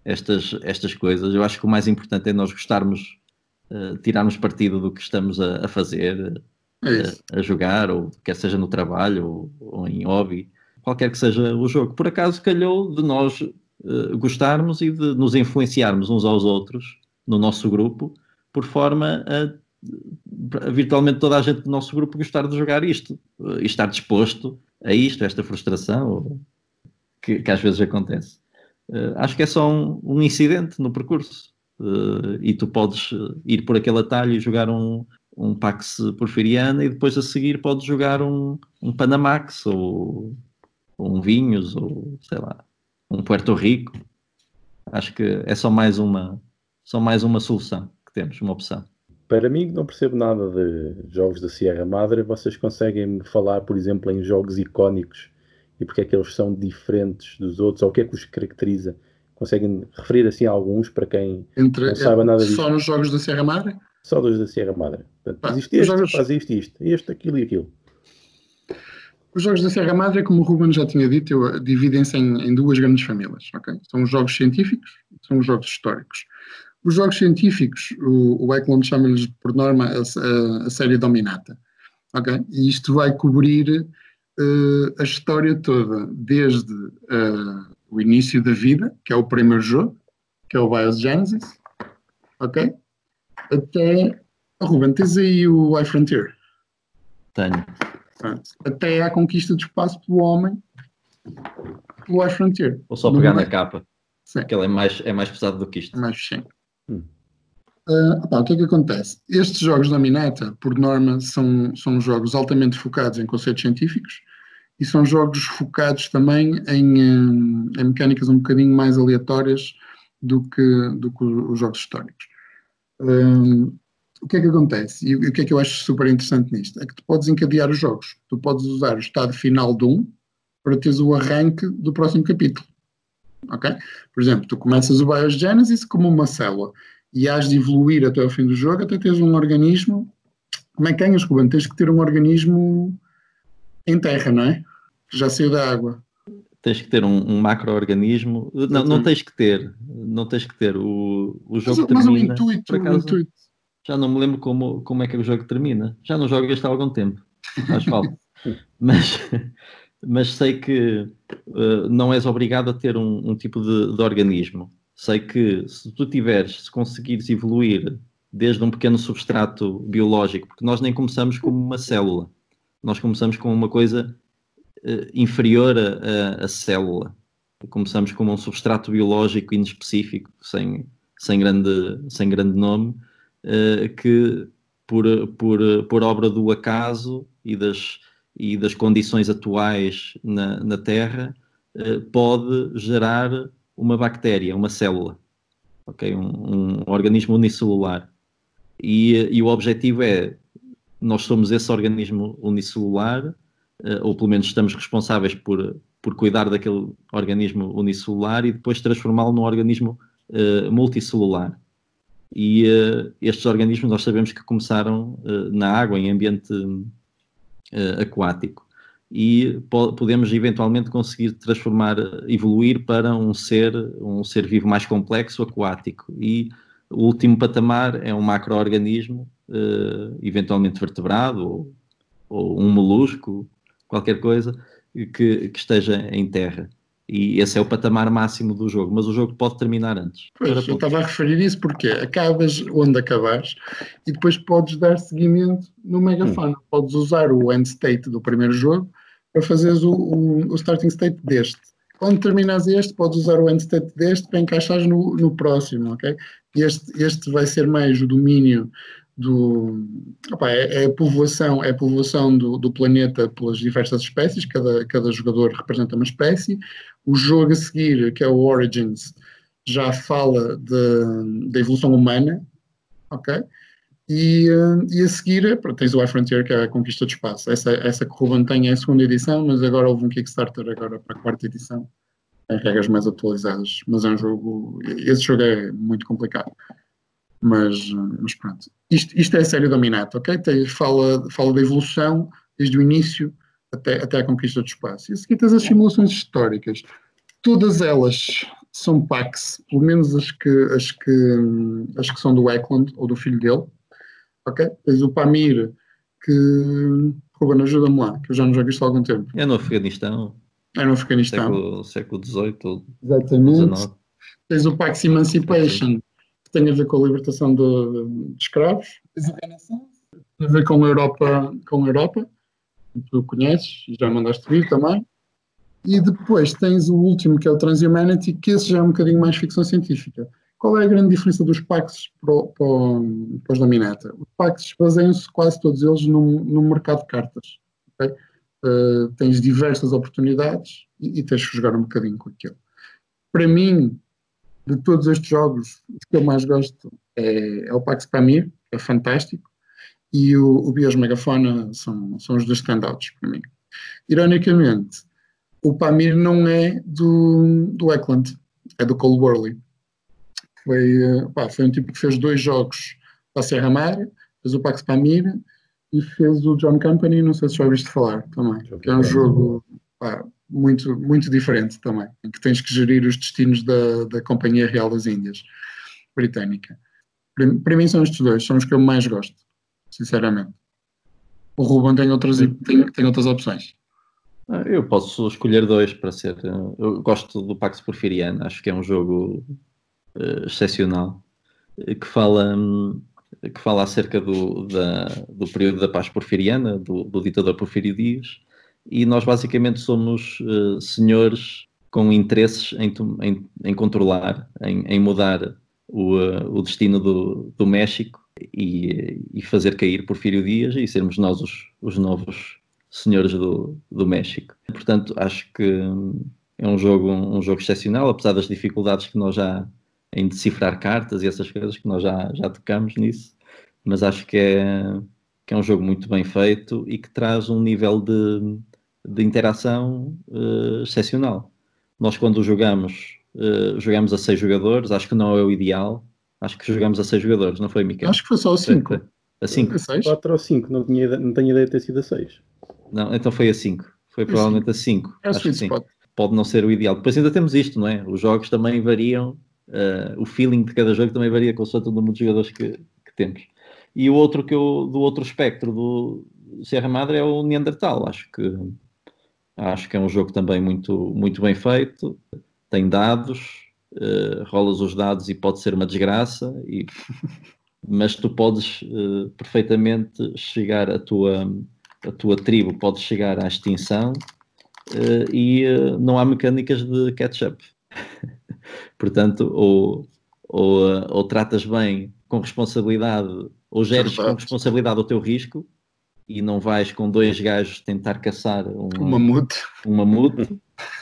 estas coisas. Eu acho que o mais importante é nós gostarmos, tirarmos partido do que estamos a fazer, a jogar, ou quer seja no trabalho ou em hobby, qualquer que seja o jogo. Por acaso calhou de nós gostarmos e de nos influenciarmos uns aos outros no nosso grupo, por forma a virtualmente toda a gente do nosso grupo gostar de jogar isto e estar disposto a isto, a esta frustração que às vezes acontece. Acho que é só um incidente no percurso, e tu podes ir por aquele atalho e jogar um Pax Porfiriana e depois a seguir podes jogar um Panamax ou um Vinhos ou sei lá, um Puerto Rico. Acho que é só mais uma solução que temos, uma opção. Para mim, que não percebo nada de jogos da Sierra Madre, vocês conseguem me falar, por exemplo, em jogos icónicos e porque é que eles são diferentes dos outros, ou o que é que os caracteriza? Conseguem referir assim a alguns para quem não saiba nada disso? Só nos jogos da Sierra Madre? Só dos da Sierra Madre. Portanto, existe este, faz isto, este, aquilo e aquilo. Os jogos da Sierra Madre, como o Ruben já tinha dito, dividem-se em duas grandes famílias. Okay? São os jogos científicos, são os jogos históricos. Os jogos científicos, o Eklund chama-lhes por norma a série Dominata. Okay? E isto vai cobrir a história toda, desde o início da vida, que é o primeiro jogo, que é o Biogenesis, ok? Até... Ruben, tens aí o iFrontier? Tenho. Pronto. Até à conquista do espaço pelo homem, pelo iFrontier. Ou só pegar na capa, porque ele é mais pesado do que isto. Mais sim. O que é que acontece? Estes jogos da Mineta, por norma, são jogos altamente focados em conceitos científicos e são jogos focados também em mecânicas um bocadinho mais aleatórias do que os jogos históricos. O que é que acontece? E o que é que eu acho super interessante nisto? É que tu podes encadear os jogos. Tu podes usar o estado final de um para teres o arranque do próximo capítulo. Ok? Por exemplo, tu começas o Biogenesis como uma célula e has de evoluir até ao fim do jogo até teres um organismo Como é que ganhas, Ruben? Tens que ter um organismo em terra, não é? Que já saiu da água. Tens que ter um macro-organismo. Não tens que ter. Não tens que ter. O jogo Mas o termina. intuito, Por acaso, já não me lembro como é que o jogo termina. Já não jogo este há algum tempo. Faz falta. Mas sei que não és obrigado a ter um tipo de organismo. Sei que se conseguires evoluir desde um pequeno substrato biológico, porque nós nem começamos como uma célula. Nós começamos com uma coisa inferior à célula. Começamos como um substrato biológico inespecífico, sem grande nome, que por obra do acaso e das condições atuais na Terra, pode gerar uma bactéria, uma célula, okay? Um organismo unicelular. E o objetivo é, nós somos esse organismo unicelular, ou pelo menos estamos responsáveis por cuidar daquele organismo unicelular e depois transformá-lo num organismo multicelular. E estes organismos nós sabemos que começaram na água, em ambiente aquático. E podemos eventualmente conseguir evoluir para um ser vivo mais complexo, aquático. E o último patamar é um macro-organismo, eventualmente vertebrado ou um molusco, qualquer coisa que esteja em terra. E esse é o patamar máximo do jogo, mas o jogo pode terminar antes. Pois, eu estava a referir isso porque acabas onde acabares e depois podes dar seguimento no Megafauna. Podes usar o end state do primeiro jogo para fazeres o starting state deste. Quando terminas este, podes usar o end state deste para encaixares no próximo, ok? Este vai ser mais o domínio é a povoação do planeta pelas diversas espécies, cada jogador representa uma espécie. O jogo a seguir, que é o Origins, já fala da evolução humana, ok? E a seguir, tens o iFrontier, que é a conquista do espaço. Essa que o Ruben tem é a segunda edição, mas agora houve um Kickstarter agora para a quarta edição, em regras mais atualizadas. Mas é um jogo, esse jogo é muito complicado. Mas pronto. Isto é a série Dominato, ok? Fala da evolução desde o início até a conquista do espaço. E a seguir tens as simulações históricas. Todas elas são PAX, pelo menos as que são do Eklund ou do filho dele. Ok? Tens o Pamir, que... Ruben, ajuda-me lá, que eu já não jogo isto há algum tempo. É no Afeganistão. É no Afeganistão. Século XVIII ou exatamente. XIX. Tens o Pax Emancipation, que tem a ver com a libertação de escravos. Tens o Renaissance, tem a ver com a Europa, que tu conheces e já mandaste vir também. E depois tens o último, que é o Transhumanity, que esse já é um bocadinho mais ficção científica. Qual é a grande diferença dos Pax para os Dominata? Os Pax baseiam-se quase todos eles no mercado de cartas. Okay? Tens diversas oportunidades e tens que jogar um bocadinho com aquilo. Para mim, de todos estes jogos, o que eu mais gosto é o Pax Pamir, que é fantástico, e o Bios Megafauna são os dois standouts para mim. Ironicamente, o Pamir não é do Eklund, é do Cole Worley. Foi um tipo que fez 2 jogos para a Serra Madre, fez o Pax Pamir e fez o John Company, não sei se já ouviste falar também, que é um jogo muito, muito diferente também, em que tens que gerir os destinos da Companhia Real das Índias Britânica. Para mim são estes dois, são os que eu mais gosto, sinceramente. O Ruben tem outras opções. Eu posso escolher 2 para ser. Eu gosto do Pax Porfiriano, acho que é um jogo excepcional, que fala acerca do período da paz porfiriana, do ditador Porfírio Dias, e nós basicamente somos senhores com interesses em controlar, em mudar o destino do México e fazer cair Porfírio Dias e sermos nós os novos senhores do México. Portanto, acho que é um jogo excepcional, apesar das dificuldades que nós já em decifrar cartas e essas coisas que nós já tocamos nisso, mas acho que é um jogo muito bem feito e que traz um nível de interação excepcional. Nós quando jogamos a 6 jogadores, acho que não é o ideal, acho que jogamos a 6 jogadores, não foi, Miquel? Acho que foi só a 5. A 5. A 6? 4 ou 5, não tenho ideia de ter sido a 6. Não, então foi a 5. Foi provavelmente a 5. É o sweet spot. Pode não ser o ideal. Depois ainda temos isto, não é? Os jogos também variam, o feeling de cada jogo também varia com o número de jogadores que temos. E o outro do outro espectro do Sierra Madre é o Neandertal. Acho que é um jogo também muito, muito bem feito. Tem dados, rolas os dados e pode ser uma desgraça, mas tu podes perfeitamente chegar a tua tribo, pode chegar à extinção. E não há mecânicas de catch-up. Portanto, ou tratas bem com responsabilidade, ou geres com responsabilidade o teu risco e não vais com 2 gajos tentar caçar um mamute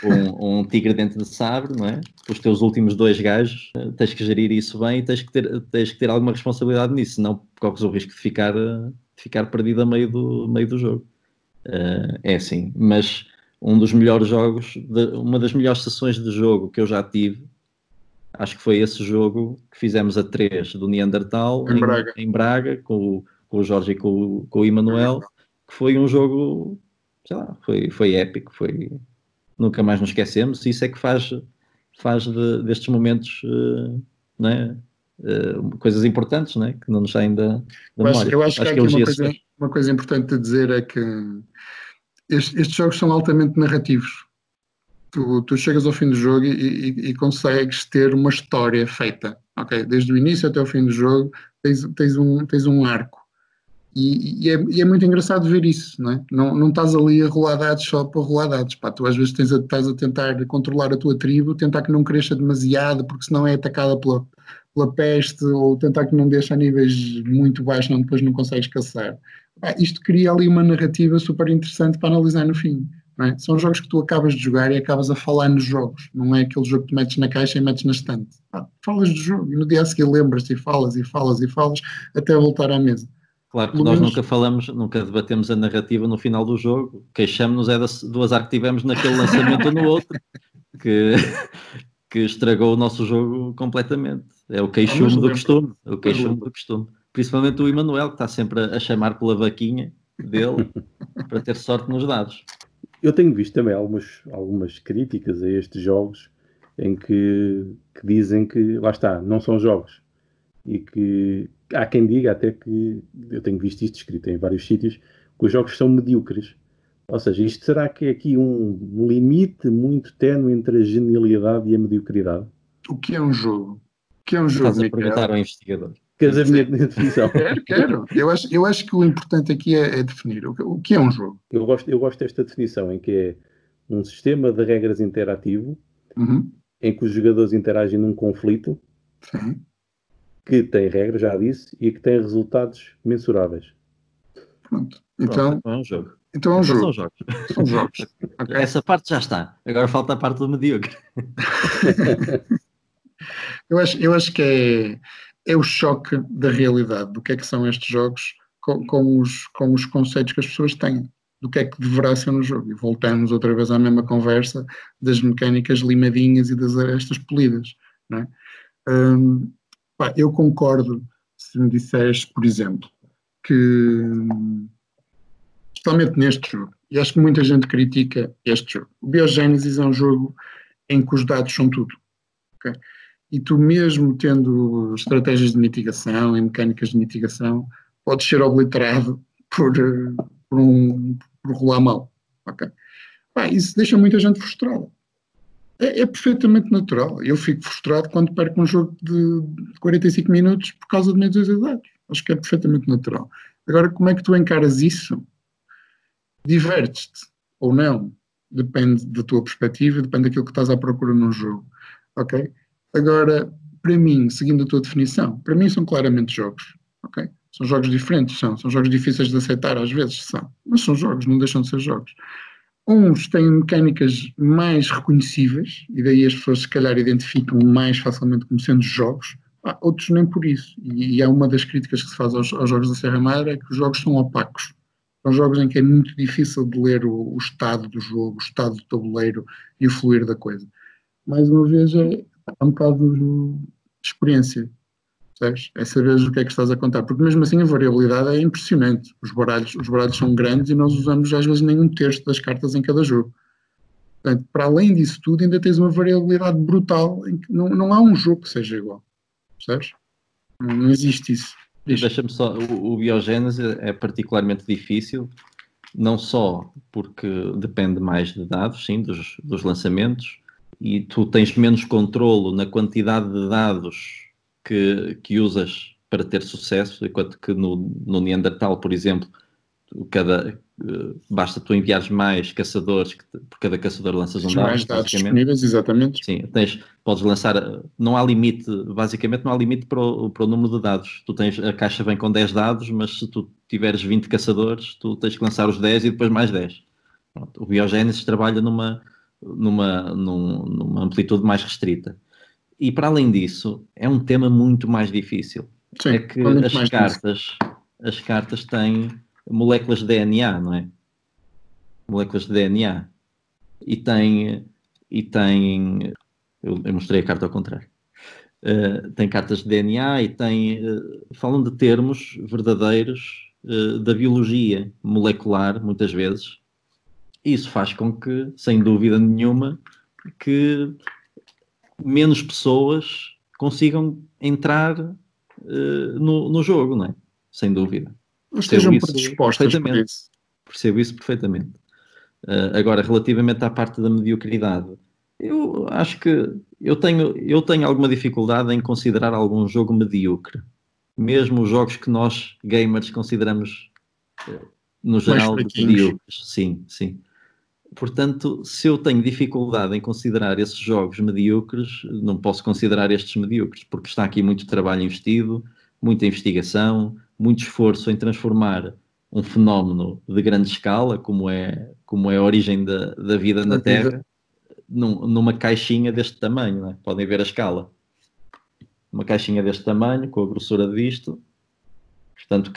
ou um tigre dente de sabre, não é? Os teus últimos 2 gajos, tens que gerir isso bem e tens que ter alguma responsabilidade nisso, senão corres o risco de ficar perdido a meio do jogo. É assim, mas um dos melhores jogos, uma das melhores sessões de jogo que eu já tive, acho que foi esse jogo que fizemos a 3 do Neandertal em Braga com o Jorge e com o Emanuel, que foi um jogo, sei lá, foi épico, nunca mais nos esquecemos, e isso é que faz destes momentos, não é? Coisas importantes, não é? Que não nos saem da memória. Eu acho que há aqui uma coisa importante de dizer, é que estes jogos são altamente narrativos. Tu chegas ao fim do jogo e consegues ter uma história feita, ok? Desde o início até o fim do jogo tens um arco. E é muito engraçado ver isso, não é? Não estás ali a rolar dados só para rolar dados. Pá, tu às vezes estás a tentar controlar a tua tribo, tentar que não cresça demasiado, porque senão é atacada pela peste, ou tentar que não deixe a níveis muito baixos, não, depois não consegues caçar. Pá, isto cria ali uma narrativa super interessante para analisar no fim. Não é? São jogos que tu acabas de jogar e acabas a falar nos jogos. Não é aquele jogo que tu metes na caixa e metes na estante. Pá, falas do jogo e no dia a seguir lembras-te e falas até voltar à mesa. Claro que nós nunca debatemos a narrativa no final do jogo. Queixamos-nos do azar que tivemos naquele lançamento ou no outro, que estragou o nosso jogo completamente. É o queixume do costume. É o queixume do costume. Principalmente o Emanuel, que está sempre a chamar pela vaquinha dele para ter sorte nos dados. Eu tenho visto também algumas críticas a estes jogos em que dizem que, lá está, não são jogos. E que há quem diga até que, eu tenho visto isto escrito em vários sítios, que os jogos são medíocres. Ou seja, isto será que é aqui um limite muito ténue entre a genialidade e a mediocridade? O que é um jogo? O que é um jogo? Estás a perguntar ao investigador. Queres a minha definição? Quero. Eu acho que o importante aqui é definir o que é um jogo. Eu gosto desta definição, em que é um sistema de regras interativo, em que os jogadores interagem num conflito, Sim. Que tem regras, já disse, e que tem resultados mensuráveis. Pronto. Então é um jogo. Então é um jogo. São jogos. Okay. Essa parte já está. Agora falta a parte do medíocre. eu acho que é o choque da realidade, do que é que são estes jogos com os conceitos que as pessoas têm, do que é que deverá ser um jogo. E voltamos outra vez à mesma conversa das mecânicas limadinhas e das arestas polidas. Não é? Eu concordo se me disseres, por exemplo, que, especialmente neste jogo, e acho que muita gente critica este jogo. O Biogénesis é um jogo em que os dados são tudo. Okay? E tu, mesmo tendo estratégias de mitigação e mecânicas de mitigação, podes ser obliterado por rolar mal. Okay? Isso deixa muita gente frustrada. É perfeitamente natural. Eu fico frustrado quando perco um jogo de 45 minutos por causa de meia dúzia de dados. Acho que é perfeitamente natural. Agora, como é que tu encaras isso? Divertes-te ou não? Depende da tua perspectiva, depende daquilo que estás à procura num jogo. Ok? Agora, para mim, seguindo a tua definição, para mim são claramente jogos. Ok? São jogos diferentes, são jogos difíceis de aceitar às vezes, mas são jogos, não deixam de ser jogos. Uns têm mecânicas mais reconhecíveis, e daí as pessoas se calhar identificam mais facilmente como sendo jogos, outros nem por isso. E é uma das críticas que se faz aos jogos da Sierra Madre, é que os jogos são opacos. São jogos em que é muito difícil de ler o estado do jogo, o estado do tabuleiro e o fluir da coisa. Mais uma vez, é um bocado de experiência. Sabes? É saberes o que é que estás a contar, porque mesmo assim a variabilidade é impressionante. Os baralhos são grandes e nós usamos às vezes nem um terço das cartas em cada jogo. Portanto, para além disso tudo, ainda tens uma variabilidade brutal em que não há um jogo que seja igual. Percebes? Não existe isso. Deixa-me só, o Biogénese é particularmente difícil, não só porque depende mais de dados, sim, dos lançamentos, e tu tens menos controlo na quantidade de dados que usas para ter sucesso, enquanto que no Neandertal, por exemplo, basta tu enviares mais caçadores, por cada caçador lanças um dado. Mais dados disponíveis, exatamente. Sim, podes lançar, não há limite, basicamente não há limite para o número de dados. A caixa vem com 10 dados, mas se tu tiveres 20 caçadores, tu tens que lançar os 10 e depois mais 10. Pronto, o Biogénese trabalha numa amplitude mais restrita. E para além disso, é um tema muito mais difícil. Sim, é que as cartas têm moléculas de DNA, não é? Moléculas de DNA. E tem eu mostrei a carta ao contrário. Tem cartas de DNA e falam de termos verdadeiros da biologia molecular, muitas vezes. Isso faz com que, sem dúvida nenhuma, que menos pessoas consigam entrar no jogo, não é? Sem dúvida. Estejam predispostas por isso. Percebo isso perfeitamente. Agora, relativamente à parte da mediocridade, eu acho que eu tenho alguma dificuldade em considerar algum jogo medíocre. Mesmo os jogos que nós, gamers, consideramos, no geral, medíocres. Sim, sim. Portanto, se eu tenho dificuldade em considerar esses jogos medíocres, não posso considerar estes medíocres, porque está aqui muito trabalho investido, muita investigação, muito esforço em transformar um fenómeno de grande escala, como é a origem da vida na Terra, numa caixinha deste tamanho, não é? Podem ver a escala. Uma caixinha deste tamanho, com a grossura disto. Portanto,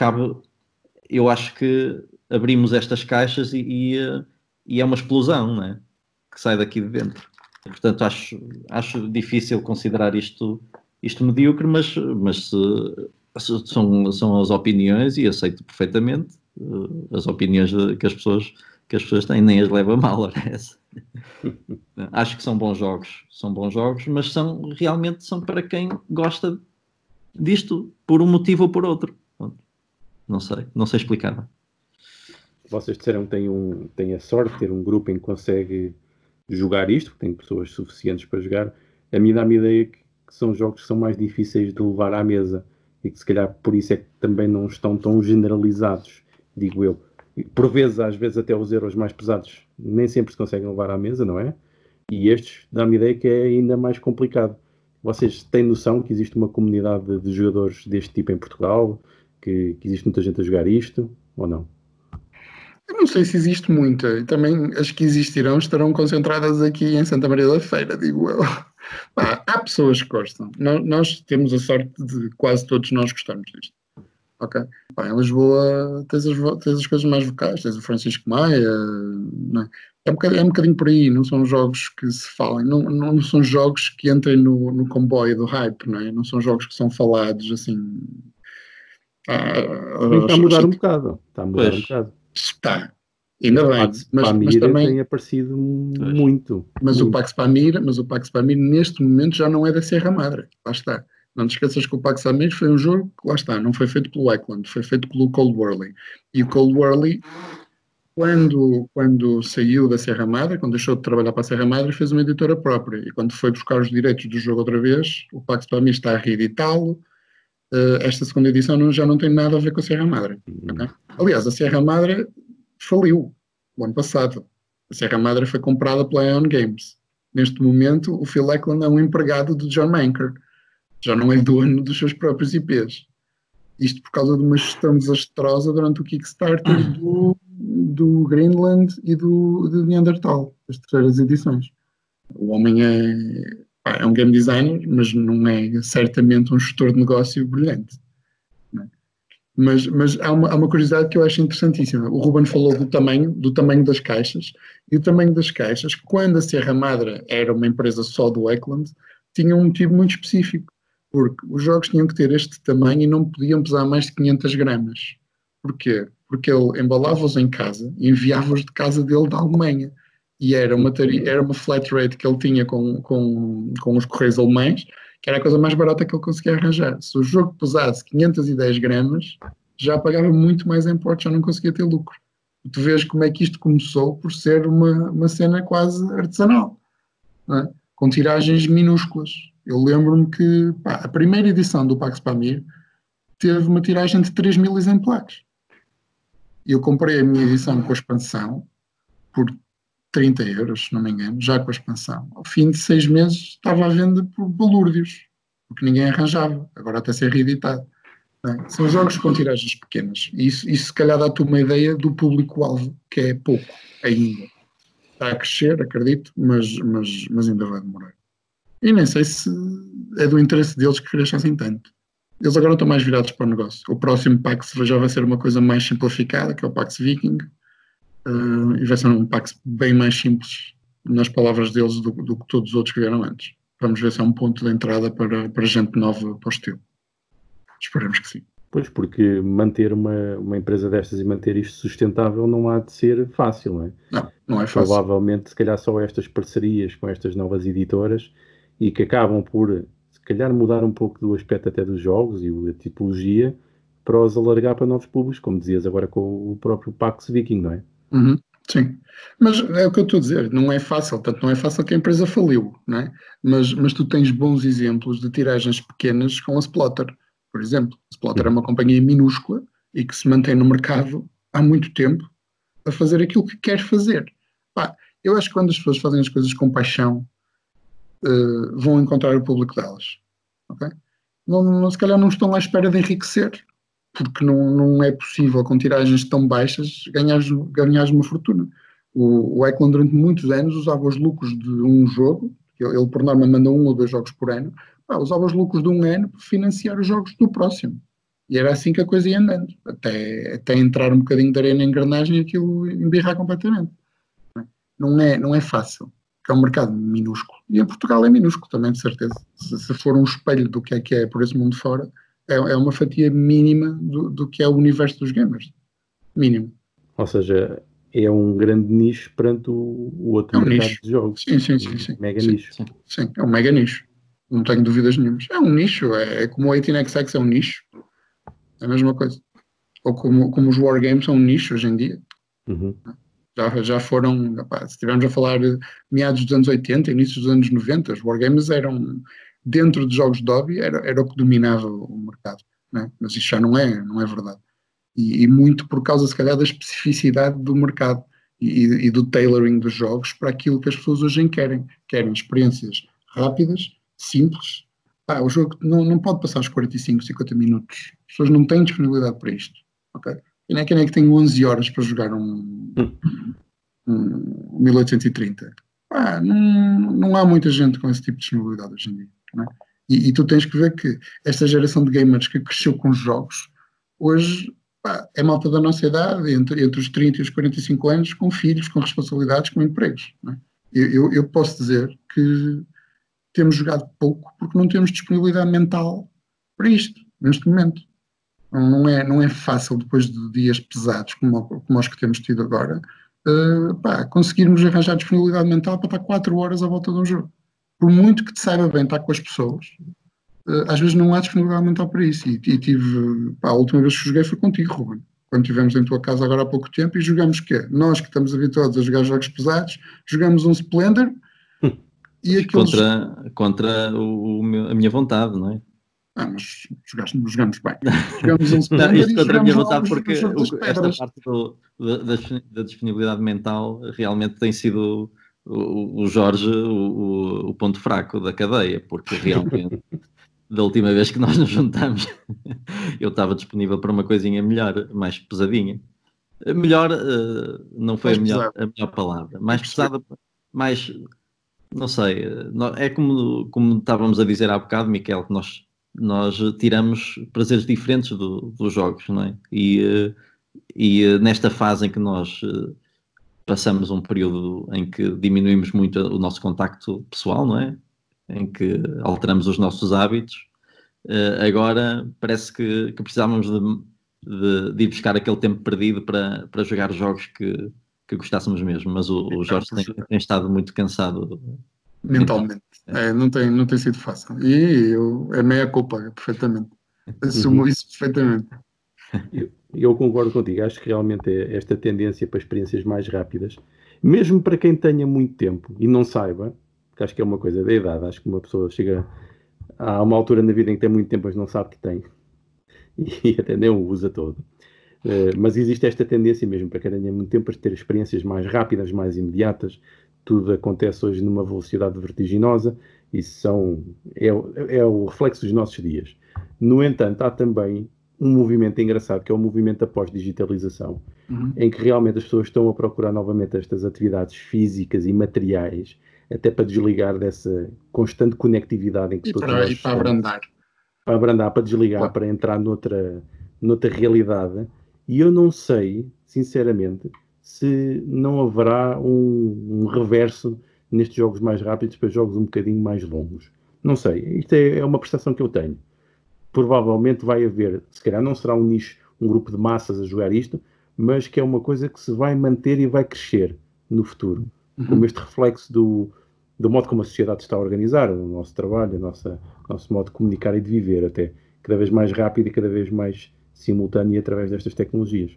eu acho que abrimos estas caixas e é uma explosão, não é? Que sai daqui de dentro. Portanto, acho difícil considerar isto medíocre, mas são as opiniões e aceito perfeitamente as opiniões que as pessoas têm, nem as levo a mal, essa. Acho que são bons jogos, mas realmente são para quem gosta disto por um motivo ou por outro. Não sei explicar. Vocês disseram que têm a sorte de ter um grupo em que consegue jogar isto, que tem pessoas suficientes para jogar. A mim dá-me a ideia que são jogos que são mais difíceis de levar à mesa e que se calhar por isso é que também não estão tão generalizados, digo eu. Por vezes, às vezes até os euros mais pesados nem sempre se conseguem levar à mesa, não é? E estes dá-me a ideia que é ainda mais complicado. Vocês têm noção que existe uma comunidade de jogadores deste tipo em Portugal? Que existe muita gente a jogar isto, ou não? Eu não sei se existe muita. E também as que existirão estarão concentradas aqui em Santa Maria da Feira, digo eu. Há pessoas que gostam. Nós temos a sorte de quase todos nós gostarmos disto. Ok? Em Lisboa tens as coisas mais vocais, tens o Francisco Maia, não é? É um bocadinho por aí, não são jogos que se falem, não são jogos que entrem no comboio do hype, não é? Não são jogos que são falados assim. Está a mudar um bocado. Está. Ainda bem. Mas também tem aparecido muito. Mas o Pax Pamir neste momento já não é da Serra Madre. Lá está. Não te esqueças que o Pax Pamir foi um jogo que, lá está, não foi feito pelo Eklund, foi feito pelo Cold Whirly. E o Cold Whirly, quando saiu da Serra Madre, quando deixou de trabalhar para a Serra Madre, fez uma editora própria. E quando foi buscar os direitos do jogo outra vez, o Pax Pamir está a reeditá-lo. Esta segunda edição já não tem nada a ver com a Serra Madre. Okay? Aliás, a Serra Madre faliu o ano passado. A Serra Madre foi comprada pela Ion Games. Neste momento, o Phil Eklund é um empregado do John Manker. Já não é dono dos seus próprios IPs. Isto por causa de uma gestão desastrosa durante o Kickstarter do Greenland e do Neandertal, as terceiras edições. O homem é um game designer, mas não é certamente um gestor de negócio brilhante. Não é? Mas há uma curiosidade que eu acho interessantíssima. O Ruben falou do tamanho das caixas, e o tamanho das caixas, quando a Serra Madre era uma empresa só do Eklund, tinha um motivo muito específico. Porque os jogos tinham que ter este tamanho e não podiam pesar mais de 500 gramas. Porquê? Porque ele embalava-os em casa e enviava-os de casa dele da Alemanha. E era uma flat rate que ele tinha com os correios alemães, que era a coisa mais barata que ele conseguia arranjar. Se o jogo pesasse 510 gramas, já pagava muito mais em portos, já não conseguia ter lucro. E tu vês como é que isto começou por ser uma cena quase artesanal, não é? Com tiragens minúsculas. Eu lembro-me que a primeira edição do Pax Pamir teve uma tiragem de 3.000 exemplares. Eu comprei a minha edição com a expansão por 30 euros, se não me engano, já com a expansão. Ao fim de 6 meses estava à venda por balúrdios, porque ninguém arranjava, agora até ser reeditado. Não é? São jogos com tiragens pequenas. E isso se calhar dá-te uma ideia do público-alvo, que é pouco ainda. Está a crescer, acredito, mas ainda vai demorar. E nem sei se é do interesse deles que cresça assim tanto. Eles agora estão mais virados para o negócio. O próximo Pax já vai ser uma coisa mais simplificada, que é o Pax Viking. E vai ser um Pax bem mais simples, nas palavras deles, do que todos os outros que vieram antes. Vamos ver se é um ponto de entrada para gente nova para o estilo. Esperemos que sim. Pois, porque manter uma empresa destas e manter isto sustentável não há de ser fácil, não é? Não é fácil. Provavelmente, se calhar, só estas parcerias com estas novas editoras e que acabam por, se calhar, mudar um pouco do aspecto até dos jogos e a tipologia para os alargar para novos públicos, como dizias agora com o próprio Pax Viking, não é? Uhum, sim. Mas é o que eu estou a dizer, não é fácil, tanto não é fácil que a empresa faliu, não é? Mas tu tens bons exemplos de tiragens pequenas com a Splotter, por exemplo. A Splotter é uma companhia minúscula e que se mantém no mercado há muito tempo a fazer aquilo que quer fazer. Eu acho que quando as pessoas fazem as coisas com paixão, vão encontrar o público delas. Okay? Se calhar não estão à espera de enriquecer, porque não é possível, com tiragens tão baixas, ganhares uma fortuna. O Eklund, durante muitos anos, usava os lucros de um jogo, ele por norma manda 1 ou 2 jogos por ano, usava os lucros de um ano para financiar os jogos do próximo. E era assim que a coisa ia andando, até entrar um bocadinho de areia na engrenagem e aquilo embirrar completamente. Não é fácil, porque é um mercado minúsculo. E em Portugal é minúsculo também, de certeza. Se for um espelho do que é por esse mundo fora, é uma fatia mínima do que é o universo dos gamers. Mínimo. Ou seja, é um grande nicho perante o outro mercado nicho de jogos. Sim. Mega nicho. Sim, é um mega nicho. Não tenho dúvidas nenhumas. É um nicho, é como o 18xx é um nicho. É a mesma coisa. Ou como os Wargames são um nicho hoje em dia. Uhum. Já foram, se estivermos a falar meados dos anos 80, início dos anos 90, os Wargames eram, dentro de jogos de hobby, era o que dominava o mercado. Né? Mas isso já não é verdade. E muito por causa, se calhar, da especificidade do mercado e do tailoring dos jogos para aquilo que as pessoas hoje querem. Querem experiências rápidas, simples. O jogo não pode passar os 45, 50 minutos. As pessoas não têm disponibilidade para isto. Okay? Quem é que tem 11 horas para jogar um 1830? Não há muita gente com esse tipo de disponibilidade hoje em dia. Não é? E tu tens que ver que esta geração de gamers que cresceu com os jogos, hoje é malta da nossa idade, entre os 30 e os 45 anos, com filhos, com responsabilidades, com empregos. Não é? Eu posso dizer que temos jogado pouco porque não temos disponibilidade mental para isto, neste momento. Não é fácil, depois de dias pesados como os que temos tido agora, conseguirmos arranjar disponibilidade mental para estar 4 horas à volta de um jogo. Por muito que te saiba bem estar com as pessoas, às vezes não há disponibilidade mental para isso. E tive, a última vez que joguei foi contigo, Ruben. Quando estivemos em tua casa agora há pouco tempo e jogamos o quê? Nós que estamos habituados a jogar jogos pesados, jogamos um Splendor e aqueles... Contra a minha vontade, não é? Mas jogamos bem. Jogamos um Splendor. Não, isto contra a minha vontade, porque esta parte da disponibilidade mental realmente tem sido o Jorge o ponto fraco da cadeia, porque realmente da última vez que nós nos juntamos eu estava disponível para uma coisinha melhor, mais pesadinha. Melhor não foi a melhor palavra. Mais pesada, mais... Não sei, é como estávamos a dizer há bocado, Miquel, que nós tiramos prazeres diferentes dos jogos, não é? E nesta fase em que nós passamos um período em que diminuímos muito o nosso contacto pessoal, não é? Em que alteramos os nossos hábitos, agora parece que precisávamos de ir buscar aquele tempo perdido para jogar jogos que gostássemos mesmo, mas o Jorge tem estado muito cansado mentalmente. Não tem sido fácil. E é meia culpa, perfeitamente. Assumo isso perfeitamente. Eu concordo contigo. Acho que realmente esta tendência para experiências mais rápidas, mesmo para quem tenha muito tempo e não saiba, que acho que é uma coisa da idade, acho que uma pessoa chega a uma altura na vida em que tem muito tempo, mas não sabe que tem, e até nem o usa todo. Mas existe esta tendência mesmo para quem tenha muito tempo para ter experiências mais rápidas, mais imediatas. Tudo acontece hoje numa velocidade vertiginosa e é o reflexo dos nossos dias. No entanto, há também um movimento engraçado, que é o movimento após digitalização, em que realmente as pessoas estão a procurar novamente estas atividades físicas e materiais, até para desligar dessa constante conectividade em que todos nós para abrandar. Para abrandar, para desligar, Claro. para entrar noutra realidade. E eu não sei, sinceramente, se não haverá um reverso nestes jogos mais rápidos para jogos um bocadinho mais longos. Não sei, isto é uma percepção que eu tenho. Provavelmente vai haver, se calhar não será um nicho, um grupo de massas a jogar isto, mas que é uma coisa que se vai manter e vai crescer no futuro. Como este reflexo do modo como a sociedade está a organizar, o nosso trabalho, o nosso modo de comunicar e de viver, até cada vez mais rápido e cada vez mais simultâneo através destas tecnologias.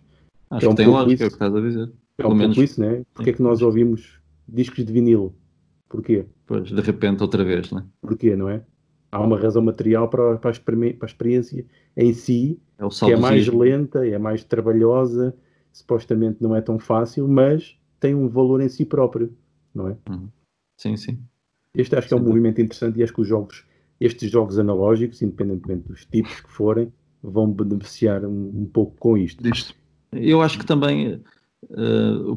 Acho que tem lógica, é o que estás a dizer. É um pouco isso, né? Porque é que nós ouvimos discos de vinil? Porquê? Pois, de repente, outra vez, né? Porquê, não é? Há uma razão material para a experiência em si, que é mais lenta, é mais trabalhosa, supostamente não é tão fácil, mas tem um valor em si próprio, não é? Sim, sim. Este acho que é um movimento interessante e acho que estes jogos analógicos, independentemente dos tipos que forem, vão beneficiar um pouco com isto. Eu acho que também,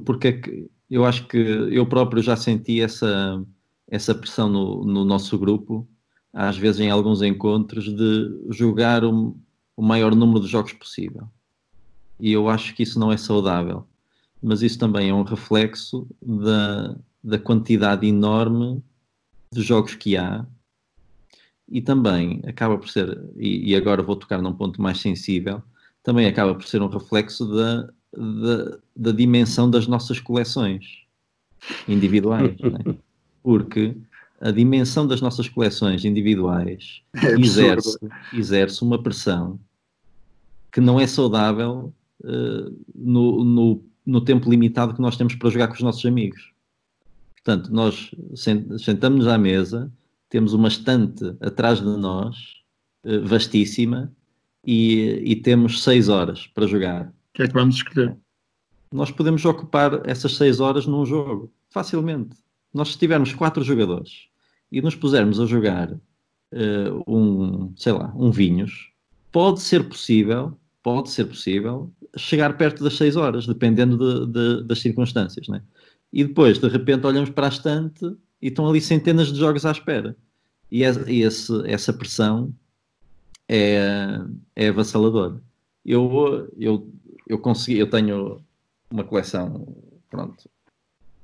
porque é que eu acho que eu próprio já senti essa pressão no nosso grupo, às vezes em alguns encontros, de jogar o maior número de jogos possível. E eu acho que isso não é saudável. Mas isso também é um reflexo da quantidade enorme de jogos que há, e também acaba por ser, e agora vou tocar num ponto mais sensível, também acaba por ser um reflexo da dimensão das nossas coleções individuais, né? Porque a dimensão das nossas coleções individuais exerce uma pressão que não é saudável no tempo limitado que nós temos para jogar com os nossos amigos. Portanto, nós sentamos-nos à mesa, temos uma estante atrás de nós, vastíssima, e temos 6 horas para jogar. O que é que vamos escolher? Nós podemos ocupar essas 6 horas num jogo, facilmente. Nós, se tivermos 4 jogadores e nos pusermos a jogar um vinhos, pode ser possível chegar perto das 6 horas, dependendo das circunstâncias, né? E depois, de repente, olhamos para a estante e estão ali centenas de jogos à espera. E essa pressão é avassaladora. Eu tenho uma coleção, pronto,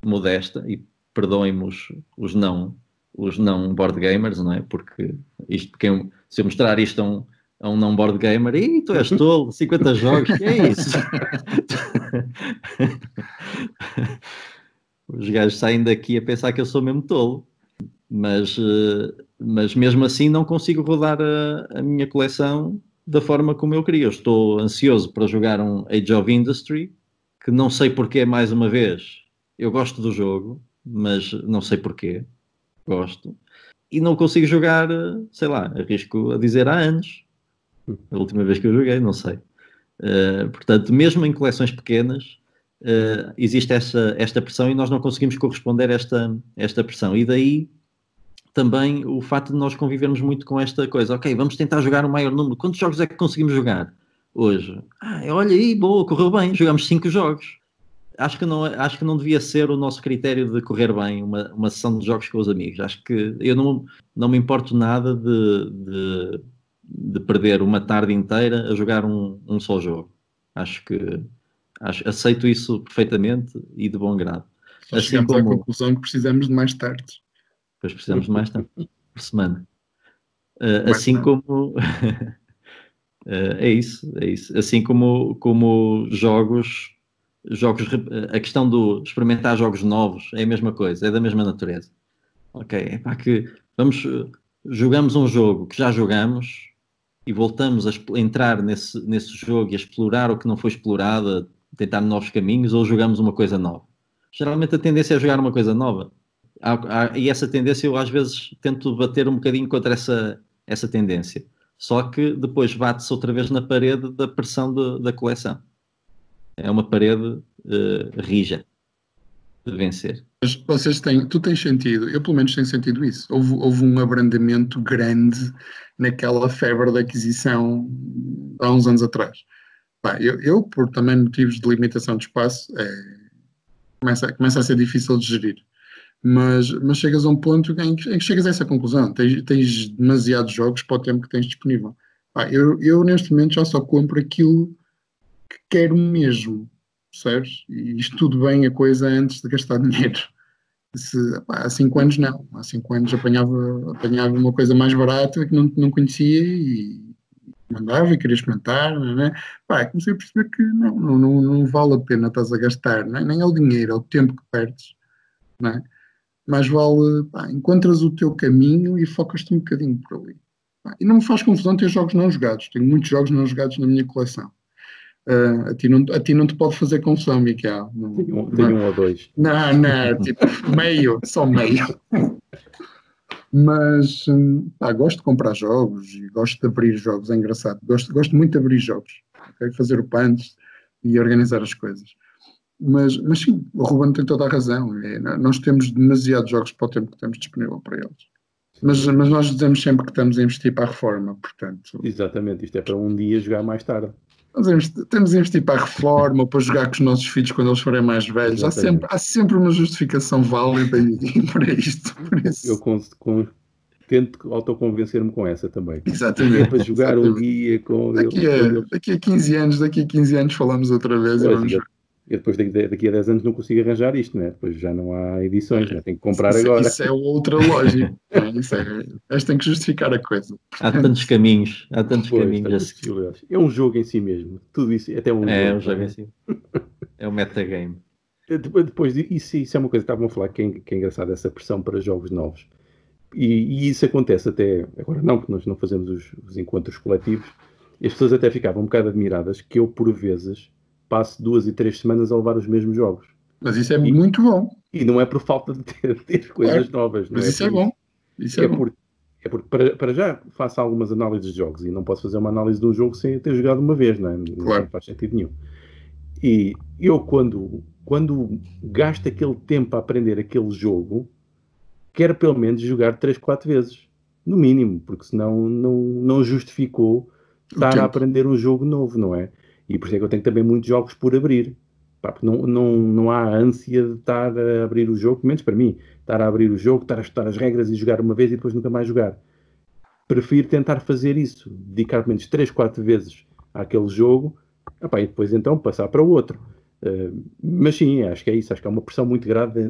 modesta, e perdoem-me os não board gamers, não é? Porque se eu mostrar isto a um não board gamer, e tu és tolo, 50 jogos, que é isso? Os gajos saem daqui a pensar que eu sou mesmo tolo, mas mesmo assim não consigo rodar a minha coleção da forma como eu queria. Eu estou ansioso para jogar um Age of Industry, que não sei porquê, mais uma vez, eu gosto do jogo, mas não sei porquê, gosto, e não consigo jogar, sei lá, arrisco a dizer há anos, a última vez que eu joguei, não sei. Portanto, mesmo em coleções pequenas, existe esta pressão e nós não conseguimos corresponder a esta pressão. E daí também o facto de nós convivermos muito com esta coisa. Ok, vamos tentar jogar o maior número. Quantos jogos é que conseguimos jogar hoje? Olha aí, boa, correu bem. Jogamos 5 jogos. Acho que não devia ser o nosso critério de correr bem uma sessão de jogos com os amigos. Acho que eu não me importo nada de perder uma tarde inteira a jogar um só jogo. Aceito isso perfeitamente e de bom grado. Só chegamos à conclusão que precisamos de mais tardes. Depois precisamos de mais tarde, por semana. Assim como é isso. Assim como jogos, a questão do experimentar jogos novos é a mesma coisa, é da mesma natureza. Ok, é para que jogamos um jogo que já jogamos e voltamos a entrar nesse jogo e a explorar o que não foi explorado, a tentar novos caminhos, ou jogamos uma coisa nova. Geralmente a tendência é jogar uma coisa nova. E essa tendência eu às vezes tento bater um bocadinho contra essa tendência. Só que depois bate-se outra vez na parede da pressão da coleção. É uma parede rija de vencer. Mas tu tens sentido, eu pelo menos tenho sentido isso. Houve um abrandamento grande naquela febre da aquisição há uns anos atrás. Pá, eu, por também motivos de limitação de espaço, começa a ser difícil de gerir. Mas chegas a um ponto em que chegas a essa conclusão. Tens demasiados jogos para o tempo que tens disponível. Pá, eu neste momento já só compro aquilo que quero mesmo, percebes? E estudo bem a coisa antes de gastar dinheiro. Há 5 anos não. Há 5 anos apanhava uma coisa mais barata que não conhecia e mandava e queria experimentar, não é? Pá, comecei a perceber que não vale a pena estás a gastar, não é? Nem é o dinheiro, é o tempo que perdes, não é? Mais vale, pá, encontras o teu caminho e focas-te um bocadinho por ali. Pá, e não me faz confusão ter jogos não jogados. Tenho muitos jogos não jogados na minha coleção. A ti não te pode fazer confusão, Miguel. Tenho um ou dois. Não, tipo, meio, só meio. Mas pá, gosto de comprar jogos e gosto de abrir jogos, é engraçado. Gosto muito de abrir jogos, okay? Fazer o punch e organizar as coisas. Mas sim, o Ruben tem toda a razão. Nós temos demasiados jogos para o tempo que temos disponível para eles. Mas nós dizemos sempre que estamos a investir para a reforma, portanto. Exatamente, isto é para um dia jogar mais tarde. Temos a investir para a reforma, para jogar com os nossos filhos quando eles forem mais velhos. Há sempre uma justificação válida para isto. Por isso. Eu tento autoconvencer-me com essa também. Exatamente. É para jogar um dia com... Daqui a 15 anos falamos outra vez. Eu depois daqui a 10 anos não consigo arranjar isto, né? Depois já não há edições, né? Tenho que comprar agora. Isso é outra lógica. Mas tem que justificar a coisa. Há tantos caminhos. É um jogo em si mesmo. Tudo isso, até um jogo em si. É um metagame. Depois, isso é uma coisa que estavam a falar que é engraçado, essa pressão para jogos novos. E isso acontece até, agora não, porque nós não fazemos os encontros coletivos, e as pessoas até ficavam um bocado admiradas que eu, por vezes, passo 2 e 3 semanas a levar os mesmos jogos. Mas isso é muito bom. E não é por falta de ter coisas novas. Não mas isso é bom. Isso é bom. Porque para já faço algumas análises de jogos e não posso fazer uma análise de um jogo sem ter jogado uma vez, não é? Não faz sentido nenhum. E eu, quando gasto aquele tempo a aprender aquele jogo, quero pelo menos jogar 3, 4 vezes. No mínimo, porque senão não justificou estar a aprender um jogo novo, não é? E por isso é que eu tenho também muitos jogos por abrir. Porque não há ânsia de estar a abrir o jogo, pelo menos para mim, estar a abrir o jogo, estar a estudar as regras e jogar uma vez e depois nunca mais jogar. Prefiro tentar fazer isso, dedicar pelo menos 3, 4 vezes àquele jogo, e depois então passar para o outro. Mas sim, acho que é isso. Acho que há uma pressão muito grande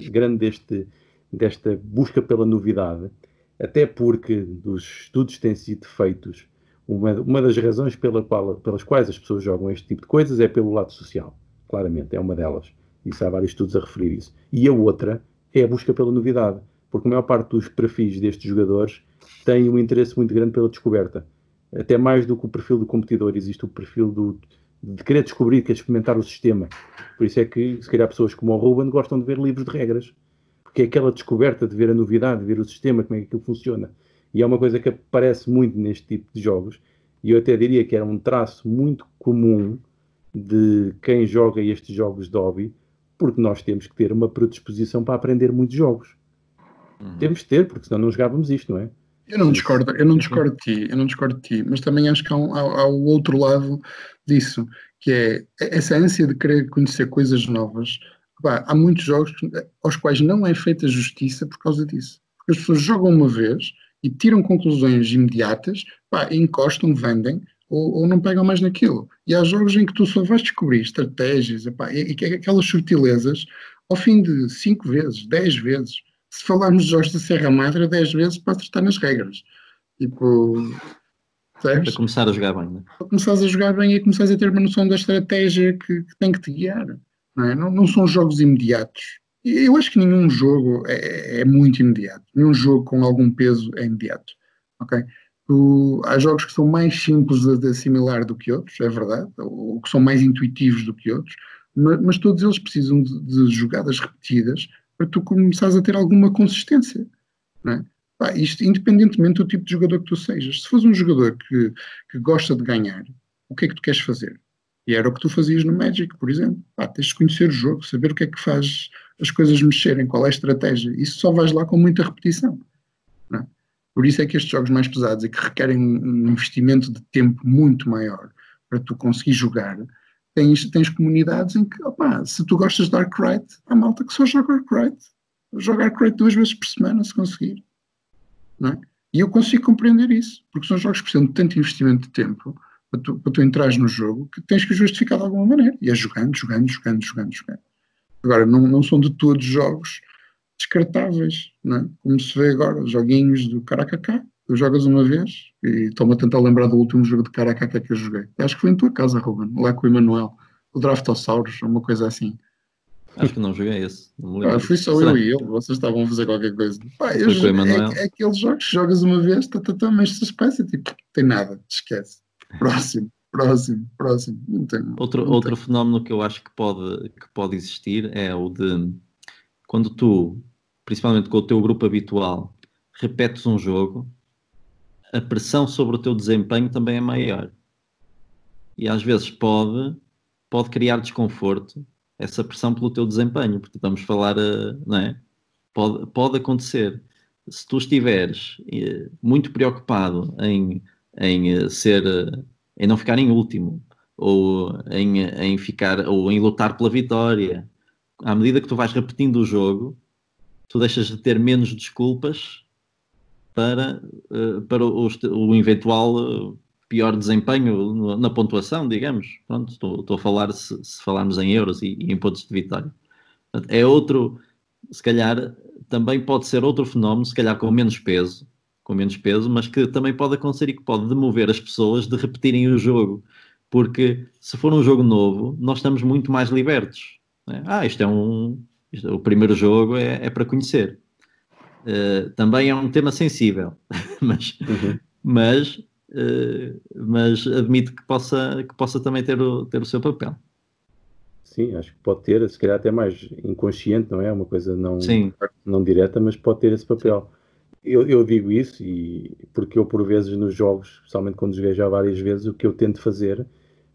desta busca pela novidade, até porque dos estudos que têm sido feitos, uma das razões pelas quais as pessoas jogam este tipo de coisas é pelo lado social. Claramente, é uma delas. Isso há vários estudos a referir isso. E a outra é a busca pela novidade. Porque a maior parte dos perfis destes jogadores tem um interesse muito grande pela descoberta. Até mais do que o perfil do competidor. Existe o perfil de querer descobrir, querer experimentar o sistema. Por isso é que, se calhar, pessoas como o Ruben gostam de ver livros de regras. Porque é aquela descoberta de ver a novidade, de ver o sistema, como é que aquilo funciona. E é uma coisa que aparece muito neste tipo de jogos. E eu até diria que era um traço muito comum de quem joga estes jogos de hobby, porque nós temos que ter uma predisposição para aprender muitos jogos. Temos de ter, porque senão não jogávamos isto, não é? Eu não discordo de ti, mas também acho que há o outro lado disso, que é essa ânsia de querer conhecer coisas novas. Há muitos jogos aos quais não é feita justiça por causa disso. Porque as pessoas jogam uma vez e tiram conclusões imediatas, encostam, vendem, ou não pegam mais naquilo. E há jogos em que tu só vais descobrir estratégias e aquelas sutilezas ao fim de 5 vezes, 10 vezes. Se falarmos de jogos da Serra Madre, 10 vezes para acertar nas regras. Tipo, Para sabes? começar a jogar bem, né? Para começares a jogar bem e começares a ter uma noção da estratégia que tem que te guiar. Não é? Não são jogos imediatos. E eu acho que nenhum jogo é muito imediato. Nenhum jogo com algum peso é imediato. Ok? Há jogos que são mais simples de assimilar do que outros, é verdade, ou que são mais intuitivos do que outros, mas todos eles precisam de jogadas repetidas para tu começares a ter alguma consistência. Não é? Pá, isto independentemente do tipo de jogador que tu sejas. Se fores um jogador que gosta de ganhar, o que é que tu queres fazer? E era o que tu fazias no Magic, por exemplo. Pá, tens de conhecer o jogo, saber o que é que faz as coisas mexerem, qual é a estratégia. Isso só vais lá com muita repetição. Não é? Por isso é que estes jogos mais pesados e que requerem um investimento de tempo muito maior para tu conseguir jogar, tens comunidades em que, opá, se tu gostas de Arkwright, há malta que só joga Arkwright. Joga Arkwright 2 vezes por semana, se conseguir. Não é? E eu consigo compreender isso, porque são jogos que precisam de tanto investimento de tempo para tu entrares no jogo que tens que justificar de alguma maneira. E é jogando. Agora, não são de todos jogos descartáveis, não é? Como se vê agora, os joguinhos do Caracaca. Tu jogas uma vez e estou-me a tentar lembrar do último jogo de Caracaca que eu joguei. Acho que foi em tua casa, Ruben, lá com o Emanuel. O Draftosaurus, uma coisa assim. Acho que não joguei esse. Não me lembro. Fui só Será? eu e ele, vocês estavam a fazer qualquer coisa. Pá, Foi com o Emanuel. é aqueles jogos que jogas uma vez, mas suspense, tipo, tem nada, esquece. Próximo. Não tem, Outro fenómeno que eu acho que pode existir é o de quando tu, principalmente com o teu grupo habitual, repetes um jogo, a pressão sobre o teu desempenho também é maior. E às vezes pode criar desconforto essa pressão pelo teu desempenho, porque estamos a falar, não é? Pode acontecer. Se tu estiveres muito preocupado em não ficar em último, ou em ficar, ou em lutar pela vitória, à medida que tu vais repetindo o jogo, tu deixas de ter menos desculpas para o eventual pior desempenho na pontuação, digamos. Pronto, estou a falar se falarmos em euros e em pontos de vitória. Portanto, é outro, se calhar, também pode ser outro fenómeno, se calhar com menos peso, mas que também pode acontecer e que pode demover as pessoas de repetirem o jogo. Porque se for um jogo novo, nós estamos muito mais libertos. Né? O primeiro jogo é para conhecer. Também é um tema sensível, mas admito que possa também ter o seu papel. Sim, acho que pode ter, se calhar até mais inconsciente, não é? Uma coisa Sim. não direta, mas pode ter esse papel. Eu digo isso porque eu, por vezes, nos jogos, especialmente quando joguei já várias vezes, o que eu tento fazer,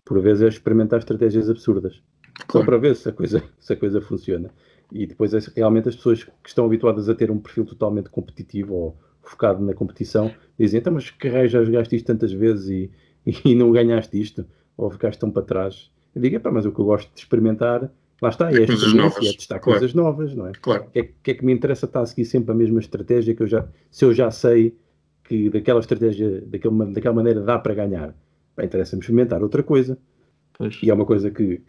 por vezes, é experimentar estratégias absurdas. Só para ver se a coisa funciona. E depois, realmente, as pessoas que estão habituadas a ter um perfil totalmente competitivo ou focado na competição, dizem, então, mas que raio, já jogaste isto tantas vezes e não ganhaste isto? Ou ficaste tão para trás? Eu digo, mas o que eu gosto de experimentar, lá está, é coisas novas, é testar coisas novas, não é? Claro. O que é que me interessa estar a seguir sempre a mesma estratégia se eu já sei que daquela estratégia, daquela maneira dá para ganhar? Interessa-me experimentar outra coisa. Pois. E é uma coisa que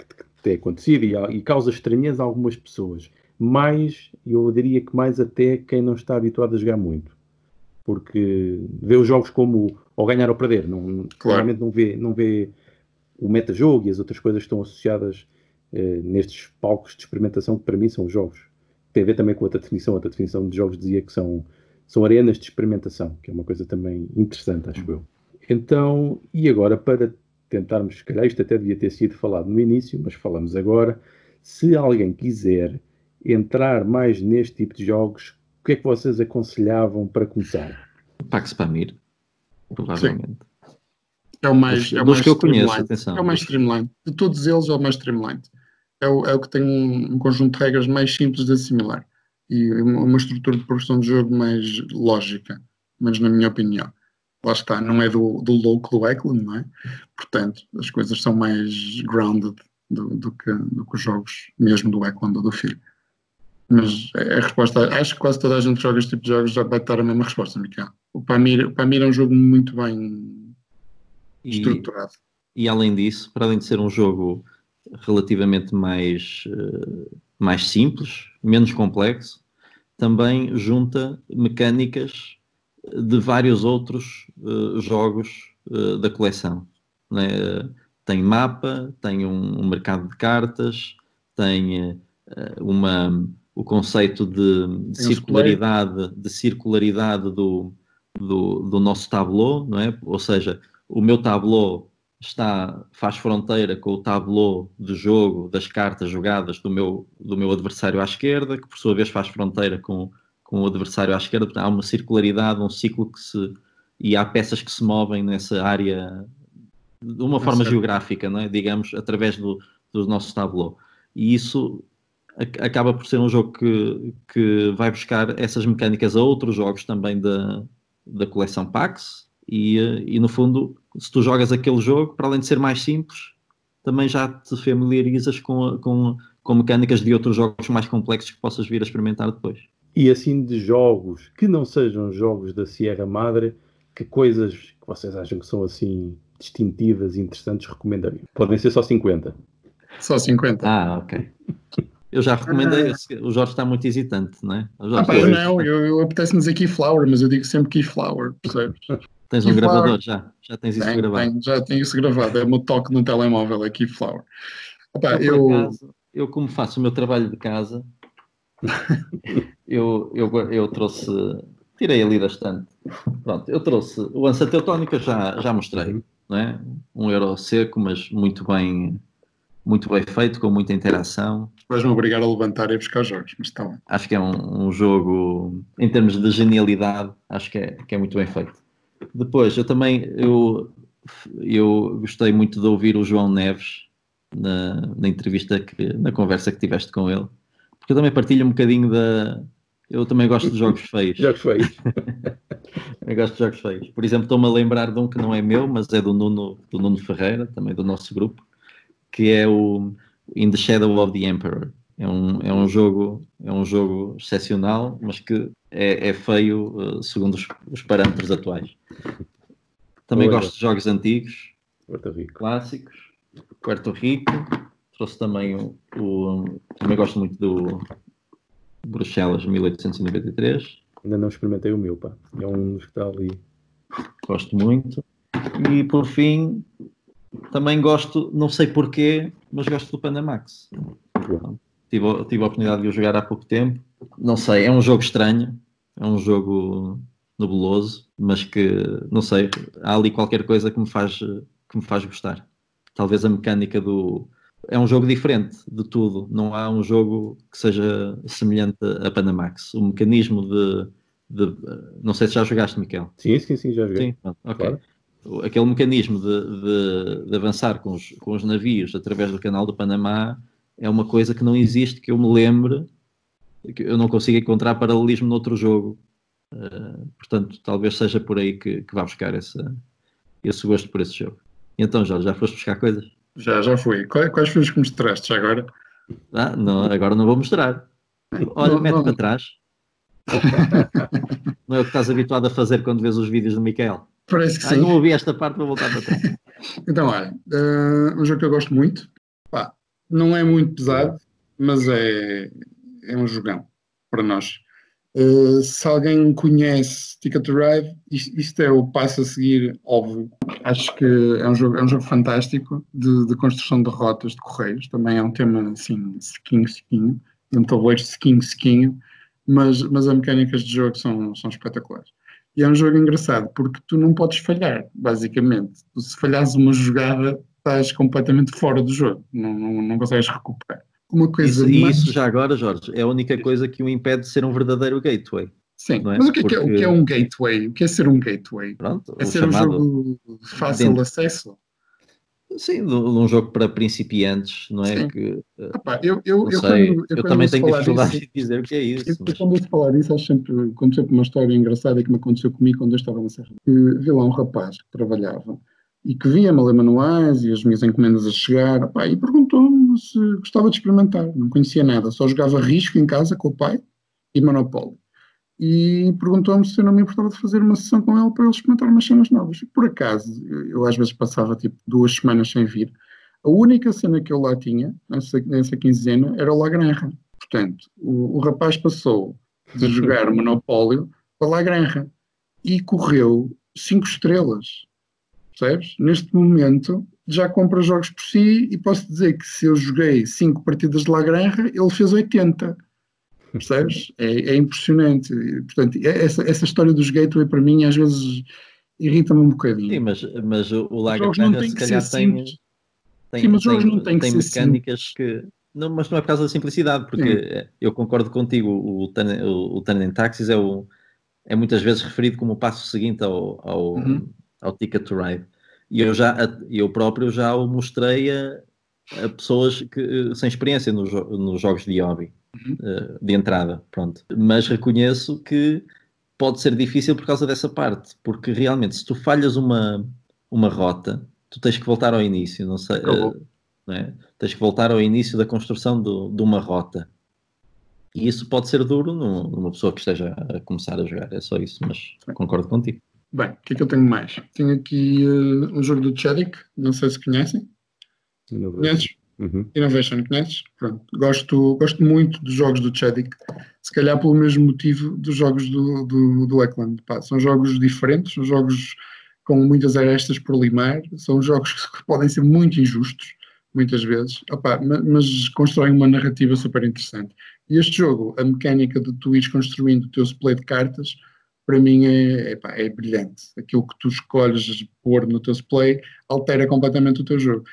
tem acontecido e causa estranheza a algumas pessoas. Eu diria que mais até quem não está habituado a jogar muito. Porque vê os jogos como ou ganhar ou perder. Normalmente não vê o metajogo e as outras coisas que estão associadas nestes palcos de experimentação que para mim são jogos. Tem a ver também com outra definição. Outra definição de jogos dizia que são arenas de experimentação, que é uma coisa também interessante, acho eu. Então, e agora para tentarmos, se calhar isto até devia ter sido falado no início, mas falamos agora, se alguém quiser entrar mais neste tipo de jogos, o que é que vocês aconselhavam para começar? Pax Pamir, provavelmente. Sim. É o mais que eu conheço, atenção. É o mais streamlined. De todos eles é o mais streamlined. É o que tem um conjunto de regras mais simples de assimilar. E uma estrutura de progressão de jogo mais lógica. Mas na minha opinião. Lá está, não é do louco do Eklund, não é? Portanto, as coisas são mais grounded do que os jogos mesmo do Eklund ou do filho. Mas a resposta, acho que quase toda a gente que joga este tipo de jogos já vai dar a mesma resposta, Miquel. O Pamir é um jogo muito bem estruturado. E além disso, para além de ser um jogo relativamente mais simples, menos complexo, também junta mecânicas de vários outros jogos da coleção, né? Tem mapa, tem um mercado de cartas, tem o conceito de circularidade do nosso tableau, não é? Ou seja, o meu tableau faz fronteira com o tableau de jogo das cartas jogadas do meu adversário à esquerda, que por sua vez faz fronteira com o adversário à esquerda. Portanto, há uma circularidade, um ciclo e há peças que se movem nessa área de uma forma geográfica, não é? Digamos, através do nosso tableau. E isso acaba por ser um jogo que vai buscar essas mecânicas a outros jogos também da coleção PAX e no fundo, se tu jogas aquele jogo, para além de ser mais simples, também já te familiarizas com mecânicas de outros jogos mais complexos que possas vir a experimentar depois. E assim, de jogos que não sejam jogos da Sierra Madre, que coisas que vocês acham que são assim distintivas e interessantes recomendariam? Podem ser só 50. Só 50. Ah, ok. Eu já recomendei, o Jorge está muito hesitante, não é? Eu apetece-me dizer Keyflower, mas eu digo sempre Keyflower, percebes? Tens um gravador já tens isso gravado. Já tenho isso gravado, é o meu toque no telemóvel, é Keyflower. Por acaso, eu como faço o meu trabalho de casa, eu trouxe, tirei ali da estante. Pronto, eu trouxe o Hansa Teutónica, já mostrei, não é? €1 seco, mas muito bem feito, com muita interação. Vais-me obrigar a levantar e buscar jogos, mas está bem. Acho que é um jogo, em termos de genialidade, acho que é muito bem feito. Depois, eu gostei muito de ouvir o João Neves na entrevista, na conversa que tiveste com ele, porque eu também partilho um bocadinho eu também gosto de jogos feios. Jogos feios. Eu gosto de jogos feios. Por exemplo, estou-me a lembrar de um que não é meu, mas é do Nuno Ferreira, também do nosso grupo, que é o In the Shadow of the Emperor. É um jogo excepcional, mas que é feio segundo os parâmetros atuais. Também gosto de jogos antigos, clássicos. Puerto Rico. Trouxe também também gosto muito do Bruxelas 1893. Ainda não experimentei o meu, pá. É um que está ali. Gosto muito. E por fim, também gosto, não sei porquê, mas gosto do Panamax. Tive a oportunidade de o jogar há pouco tempo. Não sei, é um jogo estranho, é um jogo nebuloso, mas que, não sei, há ali qualquer coisa que me faz gostar. Talvez a mecânica é um jogo diferente de tudo. Não há um jogo que seja semelhante a Panamax. O mecanismo não sei se já jogaste, Miquel. Sim, já joguei. Sim, ok. Claro. Aquele mecanismo de avançar com os navios através do canal do Panamá é uma coisa que não existe, que eu me lembre, que eu não consigo encontrar paralelismo noutro jogo. Portanto, talvez seja por aí que vá buscar esse gosto por esse jogo. E então, Jorge, já foste buscar coisas? Já fui. Quais foram os que mostraste já agora? Não, agora não vou mostrar. Olha, mete para trás. Não é o que estás habituado a fazer quando vês os vídeos do Miquel? Parece que sim. Não ouvi esta parte, vou voltar para trás. Então, olha, um jogo que eu gosto muito. Pá, não é muito pesado, mas é um jogão para nós. Se alguém conhece Ticket to Ride, isto é o passo a seguir, óbvio. Acho que é um jogo fantástico de construção de rotas de correios. Também é um tema assim, sequinho, um tabuleiro sequinho, mas as mecânicas de jogo são espetaculares. E é um jogo engraçado, porque tu não podes falhar, basicamente. Se falhares uma jogada, estás completamente fora do jogo. Não consegues recuperar. Uma coisa isso já agora, Jorge, é a única coisa que o impede de ser um verdadeiro gateway. Sim, é? Mas o que é um gateway? O que é ser um gateway? Pronto, é ser um jogo de fácil acesso? Sim, um jogo para principiantes, não é? Eu também tenho dificuldade de dizer o que é isso. Quando eu falar disso, conto sempre uma história engraçada que me aconteceu comigo quando eu estava na Serra. Vi lá um rapaz que trabalhava e que via-me a ler manuais e as minhas encomendas a chegar, e perguntou-me se gostava de experimentar. Não conhecia nada, só jogava risco em casa com o pai e Monopólio. E perguntou-me se eu não me importava de fazer uma sessão com ele para ele experimentar umas cenas novas. Por acaso, eu às vezes passava tipo 2 semanas sem vir. A única cena que eu lá tinha, nessa quinzena, era o La Granja. Portanto, o rapaz passou de jogar Monopólio para La Granja. e correu 5 estrelas. Percebes? Neste momento já compra jogos por si e posso dizer que se eu joguei 5 partidas de La Granja, ele fez 80. Percebes? É impressionante. Portanto, essa história dos gateway para mim às vezes irrita-me um bocadinho. Sim, mas o Os La jogos não Granja têm se que ser calhar simples. tem, Sim, mas os jogos não têm que tem ser mecânicas que... Não, mas não é por causa da simplicidade, porque eu concordo contigo, o Turn in Taxis é muitas vezes referido como o passo seguinte ao Ticket to Ride. E eu próprio já o mostrei a pessoas sem experiência nos jogos de hobby, de entrada, pronto. Mas reconheço que pode ser difícil por causa dessa parte, porque realmente se tu falhas uma rota, tu tens que voltar ao início, não sei, não é? Tens que voltar ao início da construção de uma rota. E isso pode ser duro numa pessoa que esteja a começar a jogar, é só isso, mas concordo contigo. Bem, o que é que eu tenho mais? Tenho aqui um jogo do Chadic, não sei se conhecem. Conheces? Innovation, conheces? Pronto. Gosto muito dos jogos do Chadic, se calhar pelo mesmo motivo dos jogos do Eckland. Pá, são jogos diferentes, são jogos com muitas arestas por limar, são jogos que podem ser muito injustos, muitas vezes, mas constroem uma narrativa super interessante. E este jogo, a mecânica de tu ires construindo o teu display de cartas, para mim é brilhante. Aquilo que tu escolhes pôr no teu display altera completamente o teu jogo.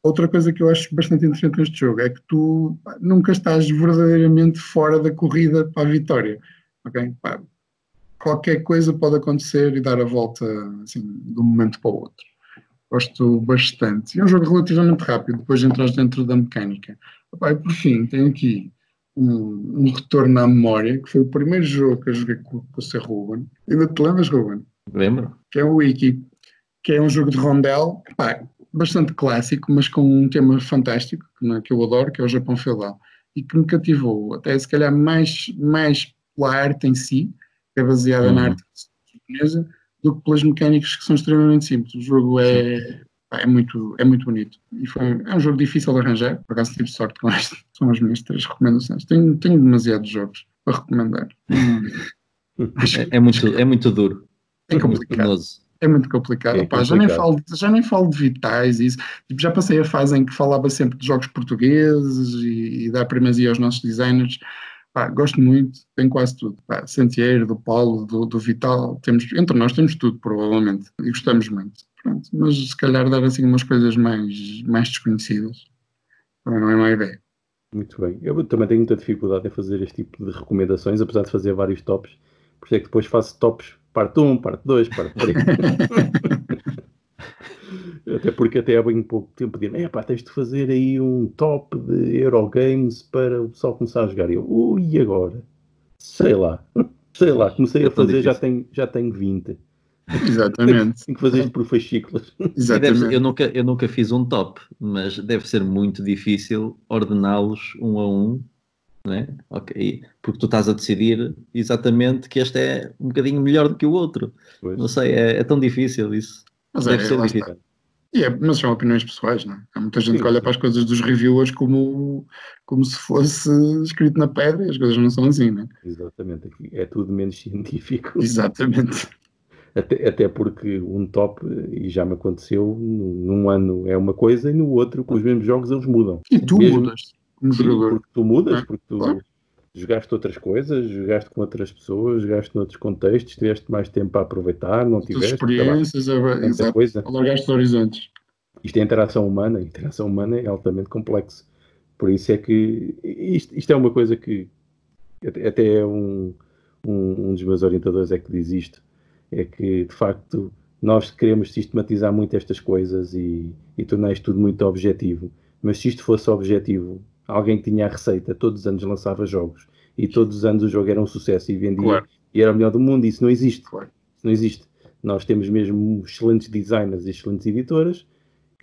Outra coisa que eu acho bastante interessante neste jogo é que tu nunca estás verdadeiramente fora da corrida para a vitória. Okay? Qualquer coisa pode acontecer e dar a volta assim, de um momento para o outro. Gosto bastante. É um jogo relativamente rápido, depois entras dentro da mecânica. E por fim, tenho aqui um retorno à memória, que foi o primeiro jogo que eu joguei com o Sr. Ruben. Ainda te lembras, Ruben? Lembro. Que é o Wiki, que é um jogo de rondel, bastante clássico, mas com um tema fantástico, que eu adoro, que é o Japão feudal, e que me cativou, até se calhar mais pela arte em si, que é baseada na arte japonesa, do que pelas mecânicas que são extremamente simples. O jogo é muito bonito. E é um jogo difícil de arranjar, por acaso tive sorte com este. São as minhas 3 recomendações. Tenho demasiados jogos para recomendar. É muito duro. É complicado. É muito complicado. Já nem falo de vitais e isso. Tipo, já passei a fase em que falava sempre de jogos portugueses e dar primazia aos nossos designers. Gosto muito, tenho quase tudo. Santieiro, do Paulo, do Vital, entre nós temos tudo, provavelmente, e gostamos muito. Pronto, mas se calhar dar assim umas coisas mais desconhecidas, também não é má ideia. Muito bem. Eu também tenho muita dificuldade em fazer este tipo de recomendações, apesar de fazer vários tops. Por isso é que depois faço tops parte 1, parte 2, parte 3. Até porque até há bem pouco tempo dizem, tens de fazer aí um top de Eurogames para o pessoal começar a jogar. E eu, e agora? Sei lá, comecei a fazer, já tenho 20. Exatamente. Tenho que fazer isto por fascículos. Exatamente. Eu nunca fiz um top, mas deve ser muito difícil ordená-los um a um, não é? Ok, porque tu estás a decidir exatamente que este é um bocadinho melhor do que o outro. Pois. Não sei, é tão difícil isso. Mas deve ser difícil. Mas são opiniões pessoais, não é? Há muita gente que olha para as coisas dos reviewers como se fosse escrito na pedra e as coisas não são assim, não é? Exatamente, aqui é tudo menos científico. Exatamente. Até porque um top, e já me aconteceu, num ano é uma coisa e no outro, com os mesmos jogos, eles mudam. E tu mudas como jogador. Porque tu mudas, porque tu jogaste outras coisas, jogaste com outras pessoas, jogaste noutros contextos, tiveste mais tempo para aproveitar, não tiveste. Experiências, alargaste os horizontes. Isto é interação humana é altamente complexo. Por isso é que isto é uma coisa que até é um dos meus orientadores é que diz isto, é que de facto nós queremos sistematizar muito estas coisas e tornar isto tudo muito objetivo, mas se isto fosse objetivo, alguém que tinha a receita, todos os anos lançava jogos e todos os anos o jogo era um sucesso e vendia e era o melhor do mundo, e isso não existe. Isso não existe. Nós temos mesmo excelentes designers e excelentes editoras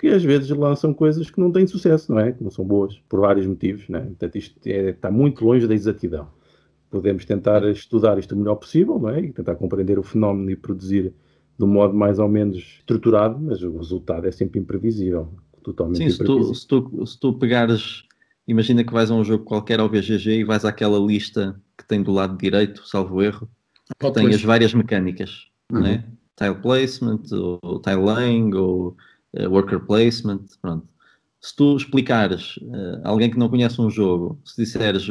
que às vezes lançam coisas que não têm sucesso, não é? Que não são boas, por vários motivos, não é? Portanto, isto está muito longe da exatidão. Podemos tentar estudar isto o melhor possível, não é? E tentar compreender o fenómeno e produzir de um modo mais ou menos estruturado, mas o resultado é sempre imprevisível, totalmente imprevisível. Se tu pegares, imagina que vais a um jogo qualquer ao BGG e vais àquela lista que tem do lado direito, salvo erro, que tem as várias mecânicas. não é? Tile placement, ou tiling, ou worker placement, pronto. Se tu explicares a alguém que não conhece um jogo, se disseres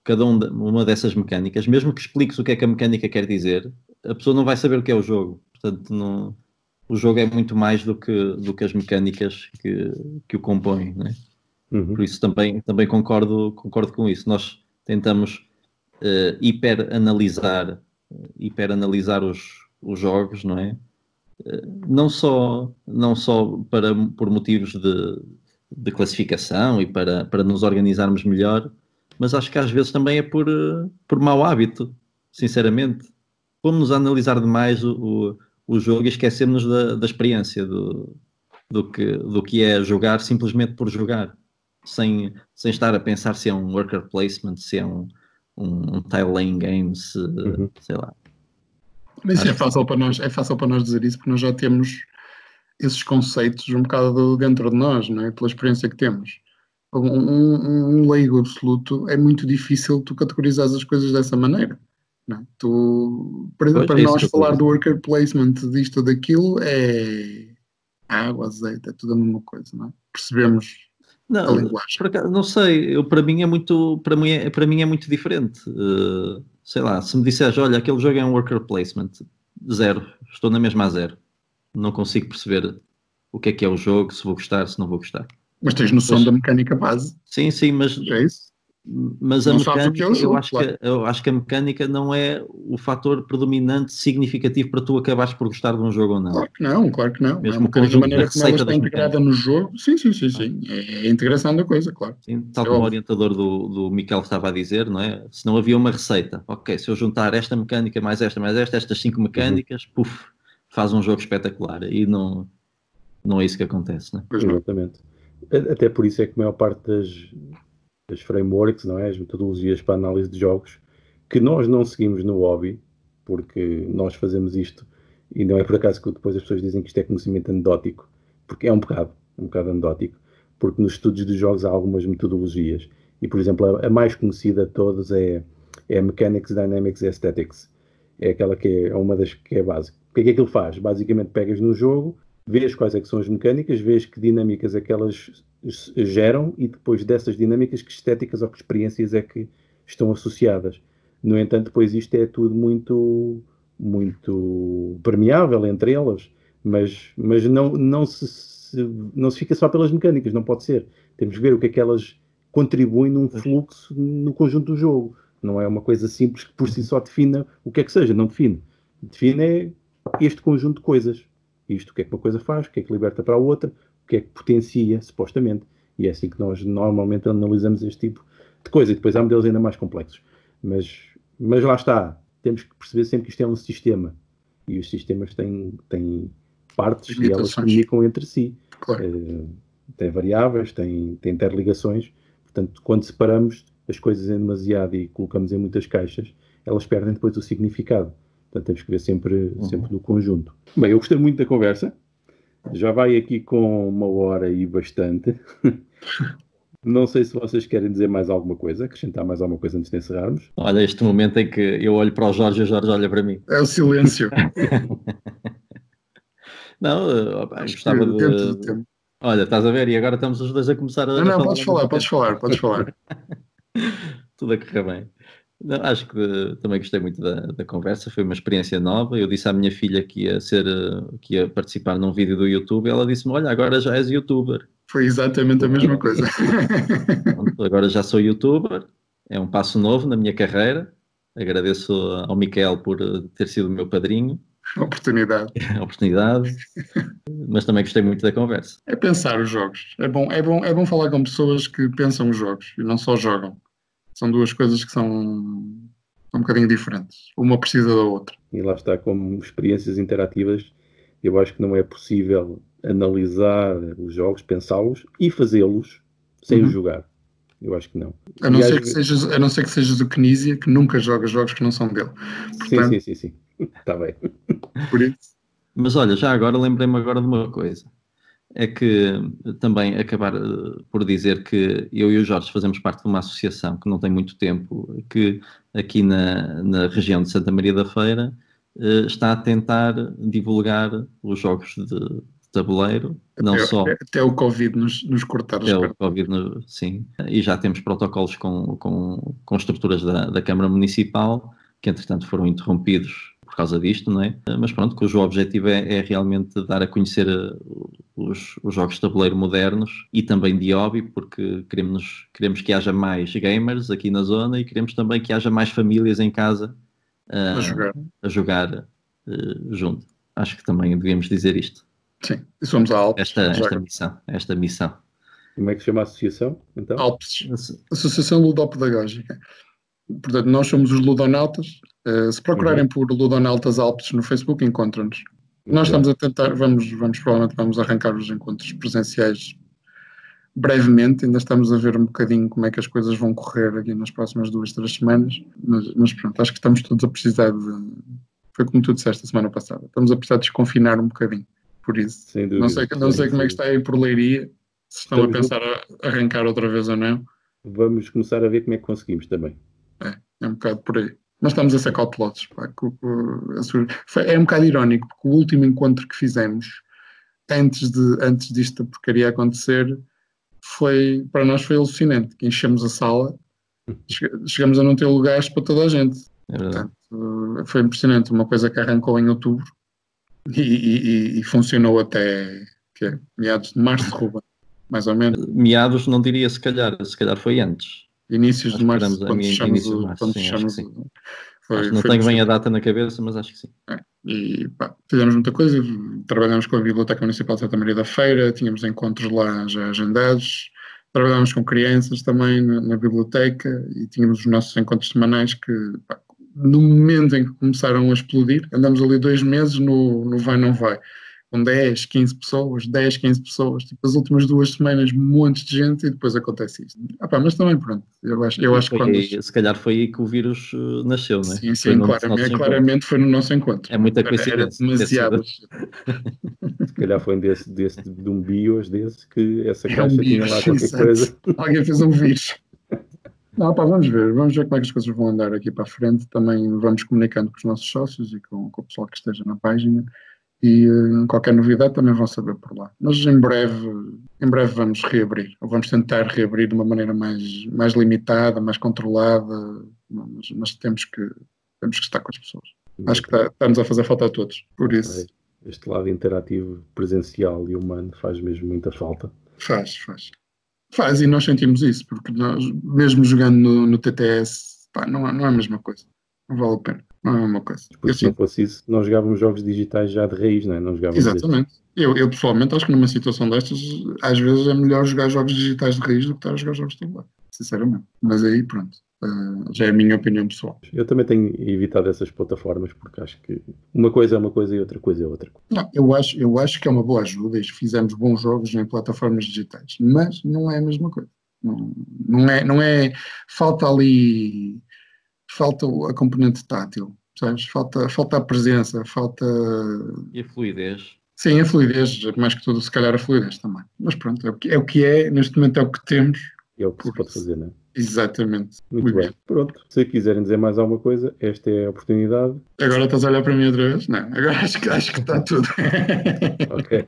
cada uma dessas mecânicas, mesmo que expliques o que é que a mecânica quer dizer, a pessoa não vai saber o que é o jogo. Portanto, o jogo é muito mais do que as mecânicas que o compõem, não é? Por isso também concordo com isso. Nós tentamos hiperanalisar os jogos, não é? Não só por motivos de classificação e para nos organizarmos melhor, mas acho que às vezes também é por mau hábito, sinceramente. Vamos analisar demais o jogo e esquecemos da experiência do que é jogar simplesmente por jogar, sem estar a pensar se é um worker placement, se é um tile laying game, sei lá. Mas isso é fácil para nós dizer isso, porque nós já temos esses conceitos um bocado dentro de nós, não é? Pela experiência que temos. Um leigo absoluto é muito difícil tu categorizares as coisas dessa maneira. Não é? Para nós falar do worker placement disto ou daquilo é água, azeite, é tudo a mesma coisa, não é? Percebemos a linguagem. Não sei, para mim é muito diferente. Sei lá, se me disseres, olha, aquele jogo é um worker placement, zero, estou na mesma a zero. Não consigo perceber o que é o jogo, se vou gostar, se não vou gostar. Mas tens noção da mecânica base? Sim, mas é isso? Mas a mecânica, eu acho que a mecânica não é o fator predominante significativo para tu acabares por gostar de um jogo ou não. Claro que não. Mesmo a maneira como ela está integrada no jogo. Sim. É a integração da coisa, claro. Sim, tal como o orientador do Miquel estava a dizer, não é? Se não havia uma receita, ok, se eu juntar esta mecânica mais esta, estas 5 mecânicas, faz um jogo espetacular. E não é isso que acontece, não é? Exatamente. Até por isso é que a maior parte das frameworks, não é? As metodologias para análise de jogos, que nós não seguimos no hobby, porque nós fazemos isto, e não é por acaso que depois as pessoas dizem que isto é conhecimento anedótico, porque é um bocado anedótico, porque nos estudos dos jogos há algumas metodologias, e por exemplo, a mais conhecida de todas é a Mechanics, Dynamics e Aesthetics, é aquela que é uma das que é básica. O que é que aquilo faz? Basicamente pegas no jogo, vês quais é que são as mecânicas, vês que dinâmicas é que elas geram e depois dessas dinâmicas que estéticas ou que experiências é que estão associadas. No entanto, depois isto é tudo muito permeável entre elas, mas não se fica só pelas mecânicas, não pode ser. Temos que ver o que é que elas contribuem num fluxo no conjunto do jogo. Não é uma coisa simples que por si só defina o que é que seja, não define. Define é este conjunto de coisas. Isto, o que é que uma coisa faz, o que é que liberta para a outra, o que é que potencia, supostamente. E é assim que nós normalmente analisamos este tipo de coisa. E depois há modelos ainda mais complexos. Mas lá está. Temos que perceber sempre que isto é um sistema. E os sistemas têm partes e elas comunicam entre si. Claro. Tem variáveis, tem interligações. Portanto, quando separamos as coisas em demasiado e colocamos em muitas caixas, elas perdem depois o significado. Portanto, temos que ver sempre no conjunto. Bem, eu gostei muito da conversa. Já vai aqui com 1 hora e bastante. Não sei se vocês querem dizer mais alguma coisa, acrescentar mais alguma coisa antes de encerrarmos. Olha, este momento em que eu olho para o Jorge e o Jorge olha para mim. É o silêncio. Não, gostava de... Olha, estás a ver? E agora estamos os dois a começar a... Não, podes falar. Tudo a correr bem. Não, acho que também gostei muito da conversa, foi uma experiência nova. Eu disse à minha filha que ia participar num vídeo do YouTube e ela disse-me, olha, agora já és youtuber. Foi exatamente a mesma coisa. Pronto, agora já sou youtuber, é um passo novo na minha carreira. Agradeço ao Miquel por ter sido o meu padrinho. Oportunidade. Mas também gostei muito da conversa. É pensar os jogos. É bom falar com pessoas que pensam os jogos e não só jogam. São duas coisas que são um bocadinho diferentes. Uma precisa da outra. E lá está, como experiências interativas, eu acho que não é possível analisar os jogos, pensá-los e fazê-los sem os jogar. Eu acho que não. A não ser que sejas do Knizia, que nunca joga jogos que não são dele. Portanto... Sim. Está bem. Por isso. Mas olha, já agora lembrei-me de uma coisa. É que também acabar por dizer que eu e o Jorge fazemos parte de uma associação que não tem muito tempo, que aqui na região de Santa Maria da Feira está a tentar divulgar os jogos de tabuleiro, não só... Até o Covid nos cortar as pernas. Até o Covid, sim. E já temos protocolos com estruturas da Câmara Municipal, que entretanto foram interrompidos por causa disto, não é? Mas pronto, cujo objetivo é realmente dar a conhecer os jogos de tabuleiro modernos e também de hobby, porque queremos que haja mais gamers aqui na zona e queremos também que haja mais famílias em casa a jogar junto. Acho que também devíamos dizer isto. Sim, e somos a Alpes. Esta missão. Como é que se chama a associação, então? Alpes, Associação Ludopedagógica. Portanto, nós somos os Ludonautas. Se procurarem por Ludonautas Alpes no Facebook, encontram-nos. Nós estamos a tentar, provavelmente vamos arrancar os encontros presenciais brevemente, ainda estamos a ver um bocadinho como é que as coisas vão correr aqui nas próximas 2-3 semanas, mas pronto, acho que estamos todos a precisar foi como tu disseste a semana passada, estamos a precisar de desconfinar um bocadinho, por isso. Sem dúvida, não sei como é que está aí por Leiria, se estão a pensar a arrancar outra vez ou não. Vamos começar a ver como é que conseguimos também. É um bocado por aí. Mas estamos a ser cautelosos. É um bocado irónico, porque o último encontro que fizemos, antes disto da porcaria acontecer, para nós foi alucinante. Que enchemos a sala, chegamos a não ter lugares para toda a gente. Portanto, foi impressionante. Uma coisa que arrancou em outubro e funcionou até meados de março, Ruben, mais ou menos. Meados, não diria se calhar foi antes. Inícios de março, quando fechamos não tenho bem a data na cabeça, mas acho que sim. E fizemos muita coisa, trabalhamos com a Biblioteca Municipal de Santa Maria da Feira, tínhamos encontros lá já agendados, trabalhámos com crianças também na biblioteca e tínhamos os nossos encontros semanais que, no momento em que começaram a explodir, andamos ali 2 meses no vai não vai, com 10, 15 pessoas, tipo as últimas 2 semanas, montes de gente, e depois acontece isto. Mas também pronto, eu acho que quando... Se calhar foi aí que o vírus nasceu, não é? Sim, claramente foi no nosso encontro. É muita coincidência. Era demasiado. Se calhar foi de um BIOS desse que essa caixa tinha lá qualquer coisa. Alguém fez um vírus. Não, vamos ver como é que as coisas vão andar aqui para a frente. Também vamos comunicando com os nossos sócios e com o pessoal que esteja na página. E qualquer novidade também vão saber por lá. Mas em breve vamos reabrir, ou vamos tentar reabrir de uma maneira mais limitada, mais controlada, mas temos que estar com as pessoas. Acho que estamos a fazer falta a todos, por isso. Este lado interativo, presencial e humano faz mesmo muita falta. Faz, e nós sentimos isso, porque nós, mesmo jogando no TTS, não é a mesma coisa. Não vale a pena. Não é a mesma coisa. Porque se não fosse isso, nós jogávamos jogos digitais já de raiz, não é? Não jogávamos. Exatamente. Eu pessoalmente acho que numa situação destas, às vezes é melhor jogar jogos digitais de raiz do que estar a jogar jogos de tabuleiro. Sinceramente. Mas aí, pronto. Já é a minha opinião pessoal. Eu também tenho evitado essas plataformas porque acho que uma coisa é uma coisa e outra coisa é outra. Não, eu acho que é uma boa ajuda e fizemos bons jogos em plataformas digitais. Mas não é a mesma coisa. Não é... Falta a componente tátil, sabes? Falta a presença, falta... E a fluidez. Sim, a fluidez, mais que tudo, se calhar a fluidez também. Mas pronto, é o que é, neste momento é o que temos. É o que se pode fazer, não é? Exatamente. Muito bem. Pronto, se quiserem dizer mais alguma coisa, esta é a oportunidade. Agora estás a olhar para mim outra vez? Não, agora acho que está tudo. Ok.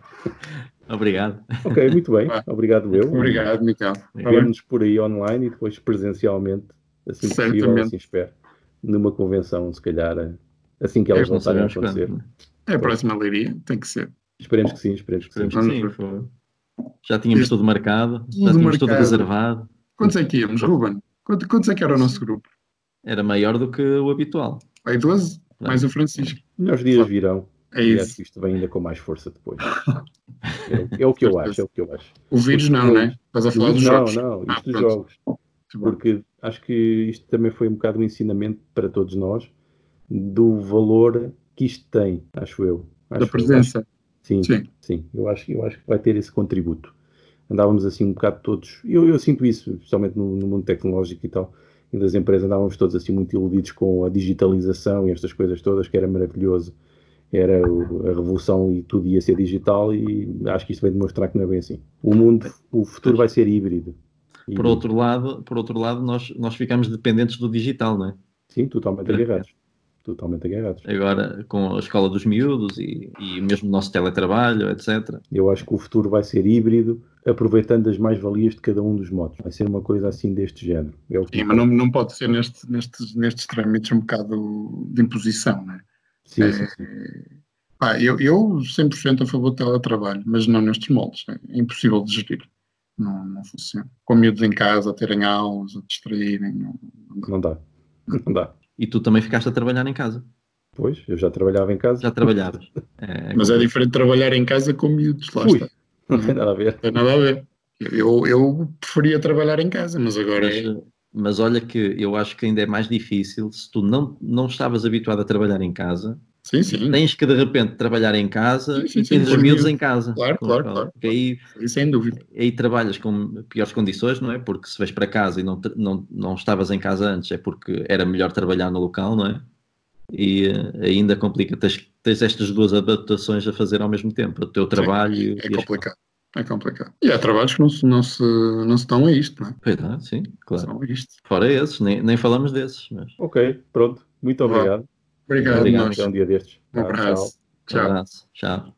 Obrigado. Ok, muito bem. Obrigado eu. Obrigado, Miquel. Vemo-nos por aí online e depois presencialmente, assim que possível, assim espero, numa convenção, se calhar, assim que elas voltarem a acontecer. É a próxima Leiria, tem que ser. Esperemos que sim, esperemos que sim. Já tínhamos tudo marcado, tudo reservado. Quantos é que íamos, Ruben? Quantos é que era o nosso grupo? Era maior do que o habitual. Aí 12, mais o Francisco. Melhores dias virão. É e isso. acho que isto vem ainda com mais força depois. É o que eu acho, O vírus não, não é? Estás a falar dos jogos. Não, isto dos jogos. Porque acho que isto também foi um bocado um ensinamento para todos nós do valor que isto tem, acho eu. Da presença. Sim. Eu acho que vai ter esse contributo. Andávamos assim um bocado todos, eu sinto isso, especialmente no mundo tecnológico e tal, e das empresas andávamos todos assim muito iludidos com a digitalização e estas coisas todas, que era maravilhoso, era a revolução e tudo ia ser digital, e acho que isto vai demonstrar que não é bem assim. O futuro vai ser híbrido. Por outro lado, nós ficamos dependentes do digital, não é? Sim, totalmente agarrados. totalmente agarrados. Agora, com a escola dos miúdos e mesmo o nosso teletrabalho, etc. Eu acho que o futuro vai ser híbrido, aproveitando as mais-valias de cada um dos modos. Vai ser uma coisa assim deste género. É o que Sim, mas não pode ser nestes trâmites um bocado de imposição, não é? Sim, sim, sim. Pá, eu 100% a favor do teletrabalho, mas não nestes moldes. É impossível de gerir. Não funciona. Com miúdos em casa, a terem aulas, a distraírem. Não dá. Não dá. E tu também ficaste a trabalhar em casa. Pois, eu já trabalhava em casa. Já trabalhavas. Mas é diferente trabalhar em casa com miúdos, lá Ui, está. não tem nada a ver. Não tem nada a ver. Eu preferia trabalhar em casa, mas agora Mas olha que eu acho que ainda é mais difícil se tu não estavas habituado a trabalhar em casa. Sim, sim. Tens que de repente trabalhar em casa Sim, e tens os miúdos em casa. Claro. Aí, sem dúvida. aí trabalhas com piores condições, não é? Porque se vais para casa e não estavas em casa antes, é porque era melhor trabalhar no local, não é? E ainda complica. Tens estas duas adaptações a fazer ao mesmo tempo. O teu trabalho. É complicado. É complicado. E há trabalhos que não se dão a isto, não é? Pois é, sim, claro. São a isto. Fora esses, nem falamos desses. Mas... Ok, pronto. Muito obrigado. Obrigado. Até um dia destes. Um abraço. Tchau. Um abraço. Tchau.